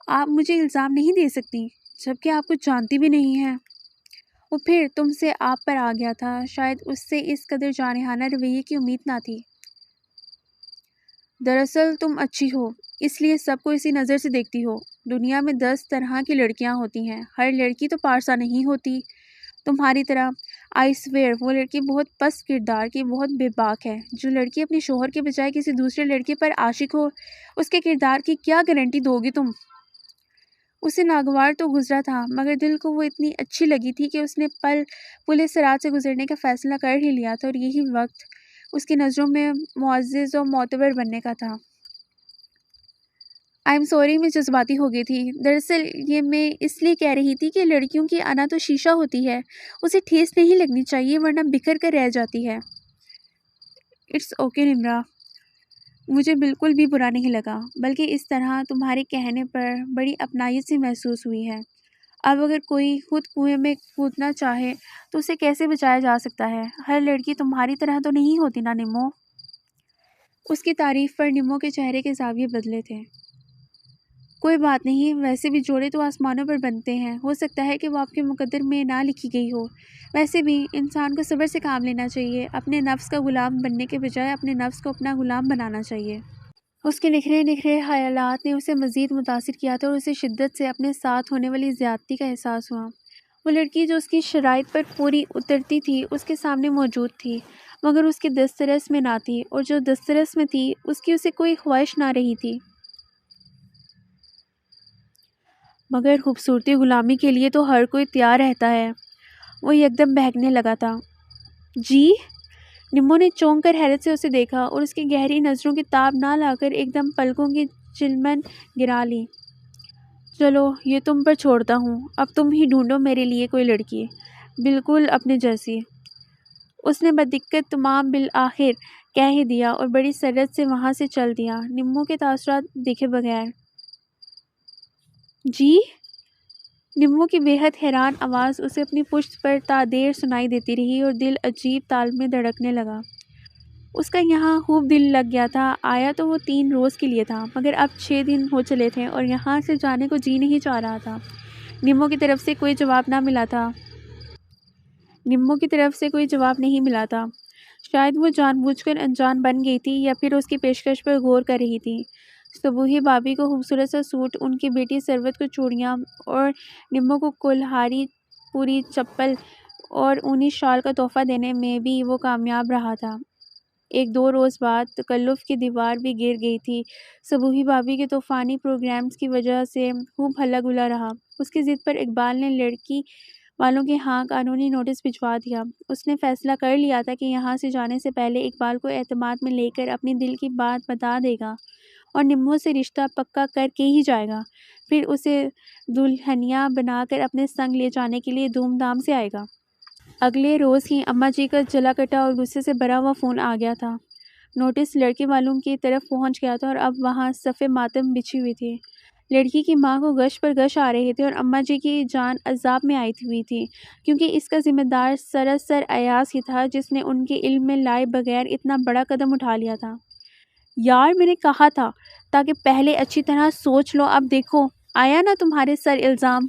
آپ مجھے الزام نہیں دے سکتی، جبکہ آپ کچھ جانتی بھی نہیں ہیں۔ وہ پھر تم سے آپ پر آ گیا تھا، شاید اس سے اس قدر جارحانہ رویے کی امید نہ تھی۔ دراصل تم اچھی ہو، اس لیے سب کو اسی نظر سے دیکھتی ہو۔ دنیا میں 10 طرح کی لڑکیاں ہوتی ہیں، ہر لڑکی تو پارسا نہیں ہوتی تمہاری طرح۔ آئی سویئر وہ لڑکی بہت پست کردار کی، بہت بے باک ہے۔ جو لڑکی اپنے شوہر کے بجائے کسی دوسرے لڑکے پر عاشق ہو، اس کے کردار کی کیا گارنٹی دو گی تم؟ اسے ناگوار تو گزرا تھا مگر دل کو وہ اتنی اچھی لگی تھی کہ اس نے پل صراط سے گزرنے کا فیصلہ کر ہی لیا تھا، اور یہی وقت اس کی نظروں میں معزز و معتبر بننے کا تھا۔ آئی ایم سوری، میں جذباتی ہو گئی تھی۔ دراصل یہ میں اس لیے کہہ رہی تھی کہ لڑکیوں کی انا تو شیشہ ہوتی ہے، اسے ٹھیس نہیں لگنی چاہیے ورنہ بکھر کر رہ جاتی ہے۔ اٹس اوکے نمرا، مجھے بالکل بھی برا نہیں لگا، بلکہ اس طرح تمہارے کہنے پر بڑی اپنائیت سی محسوس ہوئی ہے۔ اب اگر کوئی خود کنویں میں کودنا چاہے تو اسے کیسے بچایا جا سکتا ہے؟ ہر لڑکی تمہاری طرح تو نہیں ہوتی نا نمو۔ اس کی تعریف پر نمو کے چہرے کے زاویے بدلے تھے۔ کوئی بات نہیں، ویسے بھی جوڑے تو آسمانوں پر بنتے ہیں، ہو سکتا ہے کہ وہ آپ کے مقدر میں نہ لکھی گئی ہو۔ ویسے بھی انسان کو صبر سے کام لینا چاہیے، اپنے نفس کا غلام بننے کے بجائے اپنے نفس کو اپنا غلام بنانا چاہیے۔ اس کے نکھرے نکھرے خیالات نے اسے مزید متاثر کیا تھا اور اسے شدت سے اپنے ساتھ ہونے والی زیادتی کا احساس ہوا۔ وہ لڑکی جو اس کی شرائط پر پوری اترتی تھی اس کے سامنے موجود تھی، مگر اس کے دسترس میں نہ تھی، اور جو دسترس میں تھی اس کی اسے کوئی خواہش نہ رہی تھی۔ مگر خوبصورتی غلامی کے لیے تو ہر کوئی تیار رہتا ہے۔ وہ یکدم بہکنے لگا تھا۔ جی؟ نمو نے چونک کر حیرت سے اسے دیکھا اور اس کی گہری نظروں کی تاب نہ لا کر ایک دم پلکوں کی چلمن گرا لی۔ چلو یہ تم پر چھوڑتا ہوں، اب تم ہی ڈھونڈو میرے لیے کوئی لڑکی، بالکل اپنے جیسی۔ اس نے بدقت تمام بالآخر کہہ ہی دیا اور بڑی سرعت سے وہاں سے چل دیا، نمو کے تاثرات دیکھے بغیر۔ جی؟ نمو کی بے حد حیران آواز اسے اپنی پشت پر تا دیر سنائی دیتی رہی اور دل عجیب تال میں دھڑکنے لگا۔ اس کا یہاں خوب دل لگ گیا تھا۔ آیا تو وہ 3 روز کے لیے تھا مگر اب 6 دن ہو چلے تھے اور یہاں سے جانے کو جی نہیں چاہ رہا تھا۔ نمو کی طرف سے کوئی جواب نہیں ملا تھا۔ شاید وہ جان بوجھ کر انجان بن گئی تھی یا پھر اس کی پیشکش پر غور کر رہی تھی۔ صبوحی بھابھی کو خوبصورت سا سوٹ، ان کی بیٹی ثروت کو چوڑیاں اور نمو کو کلہاڑی پوری چپل اور اونی شال کا تحفہ دینے میں بھی وہ کامیاب رہا تھا۔ 1-2 روز بعد تکلف کی دیوار بھی گر گئی تھی۔ صبوحی بھابھی کے طوفانی پروگرامز کی وجہ سے خوب ہلا گلا رہا۔ اس کی ضد پر اقبال نے لڑکی والوں کے ہاں قانونی نوٹس بھجوا دیا۔ اس نے فیصلہ کر لیا تھا کہ یہاں سے جانے سے پہلے اقبال کو اعتماد میں لے کر اپنی دل کی بات بتا دے گا اور نمو سے رشتہ پکا کر کے ہی جائے گا، پھر اسے دلہنیا بنا کر اپنے سنگ لے جانے کے لیے دھوم دھام سے آئے گا۔ اگلے روز ہی اماں جی کا جلا کٹا اور غصے سے بھرا ہوا فون آ گیا تھا۔ نوٹس لڑکے والوں کی طرف پہنچ گیا تھا اور اب وہاں صف ماتم بچھی ہوئی تھی۔ لڑکی کی ماں کو غش پر غش آ رہے تھے اور اماں جی کی جان عذاب میں آئی ہوئی تھی، کیونکہ اس کا ذمہ دار سراسر ایاز ہی تھا جس نے ان کے علم میں لائے بغیر اتنا بڑا قدم اٹھا لیا تھا۔ یار میں نے کہا تھا تاکہ پہلے اچھی طرح سوچ لو، اب دیکھو آیا نا تمہارے سر الزام۔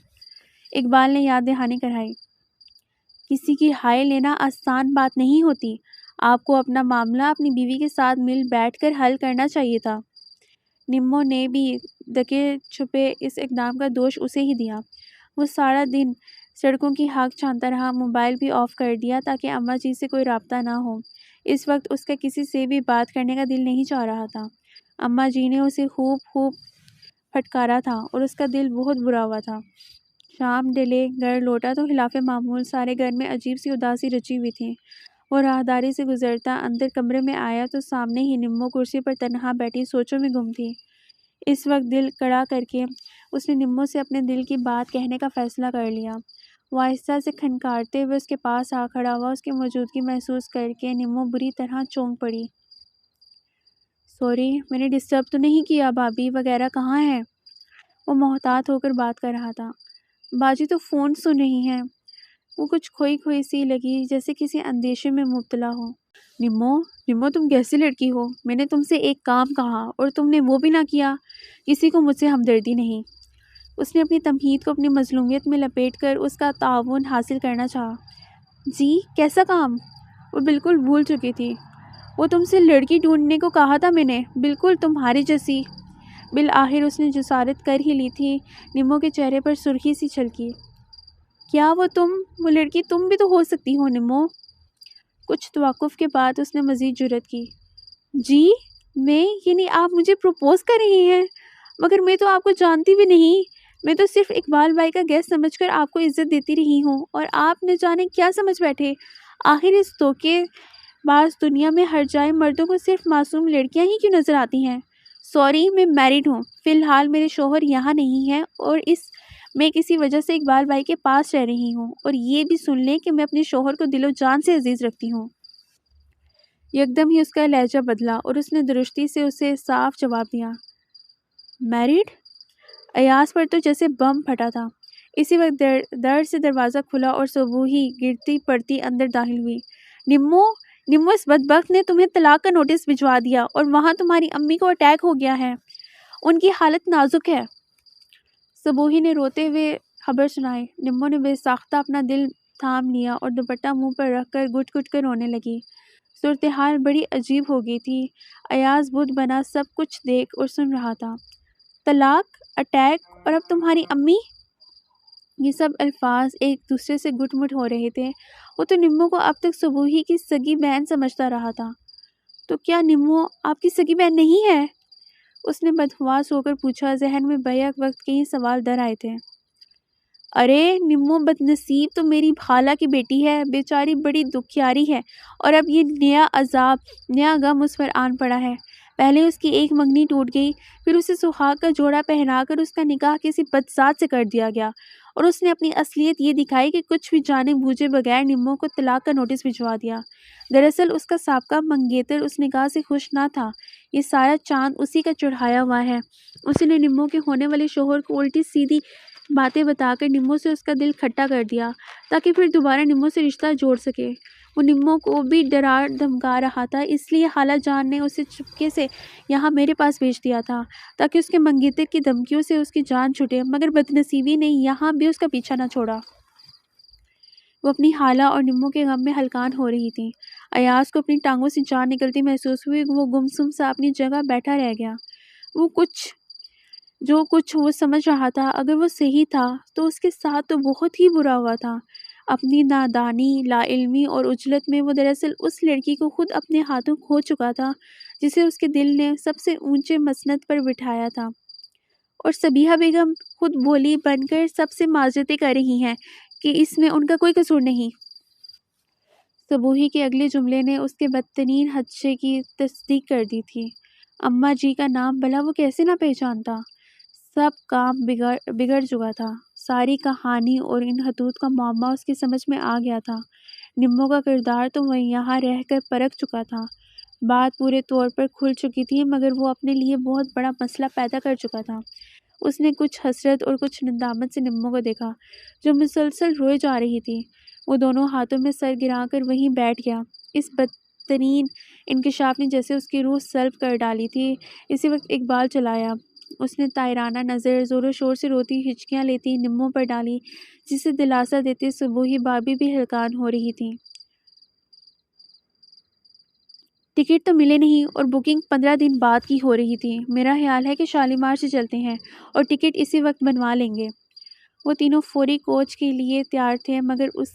اقبال نے یاد دہانی کرائی۔ کسی کی ہائے لینا آسان بات نہیں ہوتی، آپ کو اپنا معاملہ اپنی بیوی کے ساتھ مل بیٹھ کر حل کرنا چاہیے تھا۔ نمو نے بھی دکے چھپے اس اقدام کا دوش اسے ہی دیا۔ وہ سارا دن سڑکوں کی ہاک چھانتا رہا، موبائل بھی آف کر دیا تاکہ اماں جی سے کوئی رابطہ نہ ہو۔ اس وقت اس کا کسی سے بھی بات کرنے کا دل نہیں چاہ رہا تھا۔ اماں جی نے اسے خوب پھٹکارا تھا اور اس کا دل بہت برا ہوا تھا۔ شام ڈلے، گھر لوٹا تو خلاف معمول سارے گھر میں عجیب سی اداسی رچی ہوئی تھی۔ وہ راہداری سے گزرتا اندر کمرے میں آیا تو سامنے ہی نمو کرسی پر تنہا بیٹھی سوچوں میں گم تھی۔ اس وقت دل کڑا کر کے اس نے نمو سے اپنے دل کی بات کہنے کا فیصلہ کر لیا۔ وہ آہستہ سے کھنکارتے ہوئے اس کے پاس آ کھڑا ہوا۔ اس کی موجودگی محسوس کر کے نمو بری طرح چونک پڑی۔ سوری، میں نے ڈسٹرب تو نہیں کیا؟ بھابھی وغیرہ کہاں ہے؟ وہ محتاط ہو کر بات کر رہا تھا۔ باجی تو فون سن رہی ہیں۔ وہ کچھ کھوئی سی لگی، جیسے کسی اندیشے میں مبتلا ہو۔ نمو تم کیسی لڑکی ہو؟ میں نے تم سے ایک کام کہا اور تم نے وہ بھی نہ کیا۔ کسی کو مجھ سے ہمدردی نہیں۔ اس نے اپنی تمہید کو اپنی مظلومیت میں لپیٹ کر اس کا تعاون حاصل کرنا چاہا۔ جی کیسا کام؟ وہ بالکل بھول چکی تھی۔ وہ تم سے لڑکی ڈھونڈنے کو کہا تھا میں نے، بالکل تمہاری جیسی۔ بالآخر اس نے جسارت کر ہی لی تھی۔ نمو کے چہرے پر سرخی سی چھلکی۔ کیا وہ لڑکی تم بھی تو ہو سکتی ہو نمو؟ کچھ توقف کے بعد اس نے مزید جرأت کی۔ جی میں، یعنی آپ مجھے پروپوز کر رہی ہیں؟ مگر میں تو آپ کو جانتی بھی نہیں۔ میں تو صرف اقبال بھائی کا گیسٹ سمجھ کر آپ کو عزت دیتی رہی ہوں اور آپ نے جانے کیا سمجھ بیٹھے. آخر اس دھوکے باز دنیا میں ہر جائے مردوں کو صرف معصوم لڑکیاں ہی کیوں نظر آتی ہیں؟ سوری، میں میرڈ ہوں. فی الحال میرے شوہر یہاں نہیں ہیں اور میں کسی وجہ سے اقبال بھائی کے پاس رہ رہی ہوں. اور یہ بھی سن لیں کہ میں اپنے شوہر کو دل و جان سے عزیز رکھتی ہوں. یکدم ہی اس کا لہجہ بدلا اور اس نے درستی سے اسے صاف جواب دیا. میرڈ؟ ایاز پر تو جیسے بم پھٹا تھا. اسی وقت در سے دروازہ کھلا اور صبوحی گرتی پڑتی اندر داخل ہوئی. نمو اس بدبخت نے تمہیں طلاق کا نوٹس بھجوا دیا اور وہاں تمہاری امی کو اٹیک ہو گیا ہے. ان کی حالت نازک ہے. صبوحی نے روتے ہوئے خبر سنائی. نمو نے بے ساختہ اپنا دل تھام لیا اور دوپٹہ منہ پر رکھ کر گٹ گٹ کر رونے لگی. صورتحال بڑی عجیب ہو گئی تھی. ایاز بدھ بنا سب کچھ دیکھ اور سن رہا تھا. طلاق، اٹیک اور اب تمہاری امی. یہ سب الفاظ ایک دوسرے سے گٹ مٹ ہو رہے تھے. وہ تو نمو کو اب تک صبوحی کی سگی بہن سمجھتا رہا تھا. تو کیا نمو آپ کی سگی بہن نہیں ہے؟ اس نے بدحواس ہو کر پوچھا. ذہن میں بیک وقت کئی سوال در آئے تھے. ارے نمو بدنصیب تو میری خالہ کی بیٹی ہے. بیچاری بڑی دکھیاری ہے اور اب یہ نیا عذاب، نیا غم اس پر آن پڑا ہے. پہلے اس کی ایک منگنی ٹوٹ گئی، پھر اسے سہاگ کا جوڑا پہنا کر اس کا نکاح کسی بدذات سے کر دیا گیا اور اس نے اپنی اصلیت یہ دکھائی کہ کچھ بھی جانے بوجھے بغیر نمو کو طلاق کا نوٹس بھجوا دیا. دراصل اس کا سابقہ منگیتر اس نکاح سے خوش نہ تھا. یہ سارا چاند اسی کا چڑھایا ہوا ہے. اسی نے نمو کے ہونے والے شوہر کو الٹی سیدھی باتیں بتا کر نمو سے اس کا دل کھٹا کر دیا تاکہ پھر دوبارہ نمو سے رشتہ جوڑ سکے. وہ نمو کو بھی ڈرا دھمکا رہا تھا. اس لیے خالہ جان نے اسے چپکے سے یہاں میرے پاس بھیج دیا تھا تاکہ اس کے منگیتر کی دھمکیوں سے اس کی جان چھوٹے. مگر بدنصیبی نے یہاں بھی اس کا پیچھا نہ چھوڑا. وہ اپنی خالہ اور نمو کے غم میں ہلکان ہو رہی تھی. ایاز کو اپنی ٹانگوں سے جان نکلتی محسوس ہوئی. وہ گمسم سا اپنی جگہ بیٹھا رہ گیا. جو کچھ وہ سمجھ رہا تھا اگر وہ صحیح تھا تو اس کے ساتھ تو بہت ہی برا ہوا تھا. اپنی نادانی، لا علمی اور عجلت میں وہ دراصل اس لڑکی کو خود اپنے ہاتھوں کھو چکا تھا جسے اس کے دل نے سب سے اونچے مسند پر بٹھایا تھا. اور صبیحہ بیگم خود بولی بن کر سب سے معذرتیں کر رہی ہیں کہ اس میں ان کا کوئی قصور نہیں. صبوحی کے اگلے جملے نے اس کے بدترین خدشے کی تصدیق کر دی تھی. اماں جی کا نام بھلا وہ کیسے نہ پہچانتا؟ سب کام بگڑ چکا تھا. ساری کہانی اور ان خطوط کا معمہ اس کی سمجھ میں آ گیا تھا. نمو کا کردار تو وہ یہاں رہ کر پرکھ چکا تھا. بات پورے طور پر کھل چکی تھی مگر وہ اپنے لیے بہت بڑا مسئلہ پیدا کر چکا تھا. اس نے کچھ حسرت اور کچھ ندامت سے نمو کو دیکھا جو مسلسل روئے جا رہی تھی. وہ دونوں ہاتھوں میں سر گرا کر وہیں بیٹھ گیا. اس بدترین انکشاف نے جیسے اس کی روح سلب کر ڈالی تھی. اسی وقت اقبال چلایا. اس نے طائرانہ نظر زور و شور سے روتی ہچکیاں لیتی نمو پر ڈالی جسے دلاسا دیتے صبوحی بابی بھی ہلکان ہو رہی تھی. ٹکٹ تو ملے نہیں اور بکنگ 15 دن بعد کی ہو رہی تھی. میرا خیال ہے کہ شالیمار سے چلتے ہیں اور ٹکٹ اسی وقت بنوا لیں گے. وہ تینوں فوری کوچ کے لیے تیار تھے مگر اس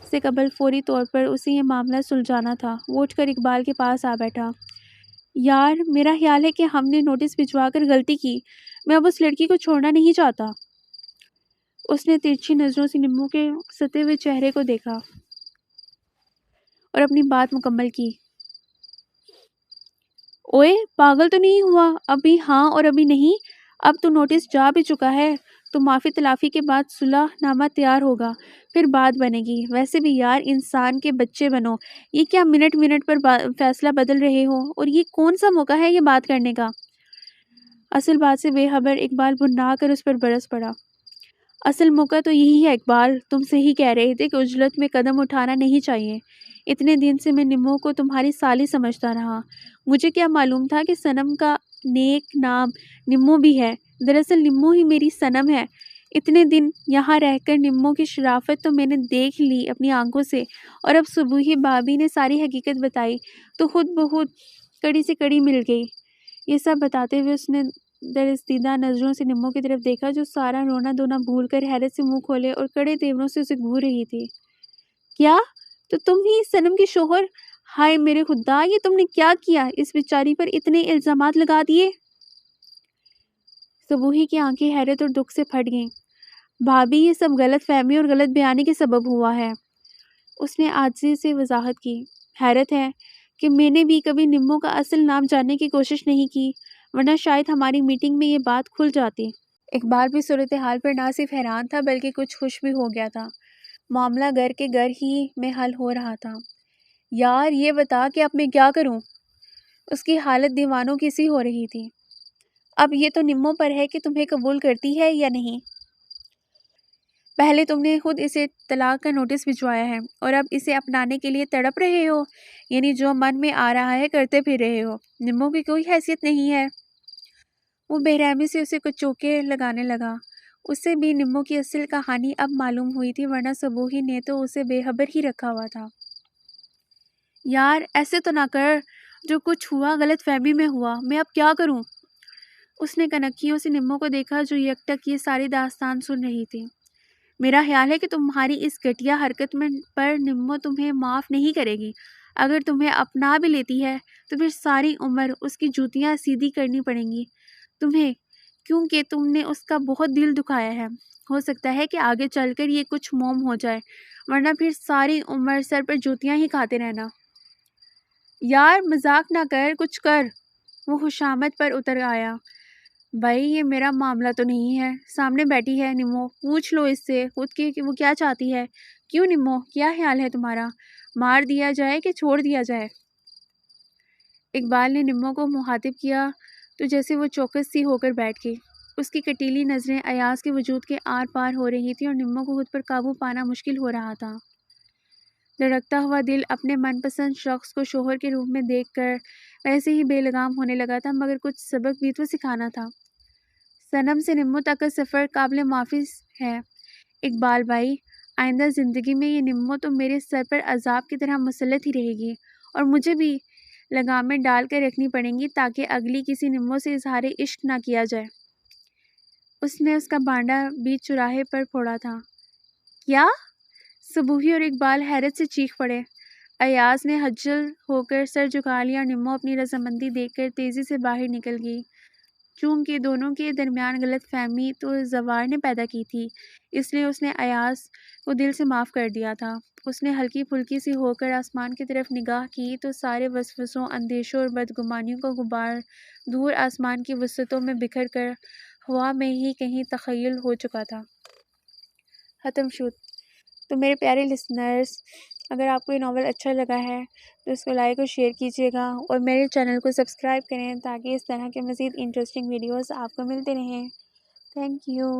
سے قبل فوری طور پر اسے یہ معاملہ سلجھانا تھا. وہ اٹھ کر اقبال کے پاس آ بیٹھا. یار میرا خیال ہے کہ ہم نے نوٹس بھجوا کر غلطی کی. میں اب اس لڑکی کو چھوڑنا نہیں چاہتا. اس نے ترچھی نظروں سے نمو کے ستے ہوئے چہرے کو دیکھا اور اپنی بات مکمل کی. اوئے پاگل تو نہیں ہوا؟ ابھی ہاں اور ابھی نہیں. اب تو نوٹس جا بھی چکا ہے تو معافی تلافی کے بعد صلح نامہ تیار ہوگا پھر بات بنے گی. ویسے بھی یار انسان کے بچے بنو. یہ کیا منٹ منٹ پر فیصلہ بدل رہے ہو اور یہ کون سا موقع ہے یہ بات کرنے کا؟ اصل بات سے بے خبر اقبال بھننا کر اس پر برس پڑا. اصل موقع تو یہی ہے اقبال. تم سے ہی کہہ رہے تھے کہ عجلت میں قدم اٹھانا نہیں چاہیے. اتنے دن سے میں نمو کو تمہاری سالی سمجھتا رہا. مجھے کیا معلوم تھا کہ صنم کا نیک نام نمو بھی ہے. دراصل نمو ہی میری صنم ہے. اتنے دن یہاں رہ کر نمو کی شرافت تو میں نے دیکھ لی اپنی آنکھوں سے اور اب صبوحی بابی نے ساری حقیقت بتائی تو خود بخود کڑی سے کڑی مل گئی. یہ سب بتاتے ہوئے اس نے درستیدہ نظروں سے نمو کی طرف دیکھا جو سارا رونا دھونا بھول کر حیرت سے منہ کھولے اور کڑے تیوروں سے اسے گھور رہی تھی. کیا؟ تو تم ہی صنم کے شوہر؟ ہائے میرے خدا، یہ تم نے کیا کیا؟ اس بیچاری پر اتنے الزامات لگا دیے. صبوحی کی آنکھیں حیرت اور دکھ سے پھٹ گئیں۔ بھابھی یہ سب غلط فہمی اور غلط بیانی کے سبب ہوا ہے۔ اس نے عاجزی سے وضاحت کی۔ حیرت ہے کہ میں نے بھی کبھی نمو کا اصل نام جاننے کی کوشش نہیں کی، ورنہ شاید ہماری میٹنگ میں یہ بات کھل جاتی۔ اقبال بھی صورتحال پر نہ صرف حیران تھا بلکہ کچھ خوش بھی ہو گیا تھا۔ معاملہ گھر کے گھر ہی میں حل ہو رہا تھا۔ یار یہ بتا کہ اب میں کیا کروں؟ اس کی حالت دیوانوں کی سی ہو رہی تھی۔ اب یہ تو نمو پر ہے کہ تمہیں قبول کرتی ہے یا نہیں۔ پہلے تم نے خود اسے طلاق کا نوٹس بھجوایا ہے اور اب اسے اپنانے کے لیے تڑپ رہے ہو، یعنی جو من میں آ رہا ہے کرتے پھر رہے ہو۔ نمو کی کوئی حیثیت نہیں ہے۔ وہ بے رحمی سے اسے کچھ چوکے لگانے لگا۔ اسے بھی نمو کی اصل کہانی اب معلوم ہوئی تھی، ورنہ صبوحی نے تو اسے بے خبر ہی رکھا ہوا تھا۔ یار ایسے تو نہ کر، جو کچھ ہوا غلط فہمی میں ہوا، میں اب کیا کروں؟ اس نے کنکھیوں سے نمو کو دیکھا جو یکٹک یہ ساری داستان سن رہی تھی۔ میرا خیال ہے کہ تمہاری اس گھٹیا حرکت پر نمو تمہیں معاف نہیں کرے گی۔ اگر تمہیں اپنا بھی لیتی ہے تو پھر ساری عمر اس کی جوتیاں سیدھی کرنی پڑیں گی تمہیں، کیونکہ تم نے اس کا بہت دل دکھایا ہے۔ ہو سکتا ہے کہ آگے چل کر یہ کچھ موم ہو جائے، ورنہ پھر ساری عمر سر پر جوتیاں ہی کھاتے رہنا۔ یار مذاق نہ کر، کچھ کر۔ وہ خوشامد پر اتر آیا۔ بھائی یہ میرا معاملہ تو نہیں ہے، سامنے بیٹھی ہے نمو، پوچھ لو اس سے خود کہ وہ کیا چاہتی ہے۔ کیوں نمو، کیا خیال ہے تمہارا؟ مار دیا جائے کہ چھوڑ دیا جائے؟ اقبال نے نمو کو مخاطب کیا تو جیسے وہ چوکس سی ہو کر بیٹھ گئی۔ اس کی کٹیلی نظریں ایاز کے وجود کے آر پار ہو رہی تھیں اور نمو کو خود پر قابو پانا مشکل ہو رہا تھا۔ دھڑکتا ہوا دل اپنے من پسند شخص کو شوہر کے روپ میں دیکھ کر ویسے ہی بے لگام ہونے لگا تھا، مگر کچھ سبق بھی تو سکھانا تھا۔ صنم سے نمو تک کا سفر قابل معافی ہے اقبال بھائی، آئندہ زندگی میں یہ نمو تو میرے سر پر عذاب کی طرح مسلط ہی رہے گی، اور مجھے بھی لگامیں ڈال کر رکھنی پڑیں گی تاکہ اگلی کسی نمو سے اظہار عشق نہ کیا جائے۔ اس نے اس کا بانڈا بیچ چوراہے پر پھوڑا تھا۔ کیا؟ صبوحی اور اقبال حیرت سے چیخ پڑے۔ ایاز نے خجل ہو کر سر جھکا لیا اور نمو اپنی رضامندی دیکھ کر تیزی سے باہر نکل گئی۔ چونکہ دونوں کے درمیان غلط فہمی تو زوار نے پیدا کی تھی، اس لیے اس نے ایاز کو دل سے معاف کر دیا تھا۔ اس نے ہلکی پھلکی سی ہو کر آسمان کی طرف نگاہ کی تو سارے وسوسوں، اندیشوں اور بدگمانیوں کا غبار دور آسمان کی وسعتوں میں بکھر کر ہوا میں ہی کہیں تخیل ہو چکا تھا۔ ختم شد۔ تو میرے پیارے لسنرز، اگر آپ کو یہ ناول اچھا لگا ہے تو اس کو لائک اور شیئر کیجیے گا، اور میرے چینل کو سبسکرائب کریں تاکہ اس طرح کے مزید انٹرسٹنگ ویڈیوز آپ کو ملتے رہیں۔ Thank you.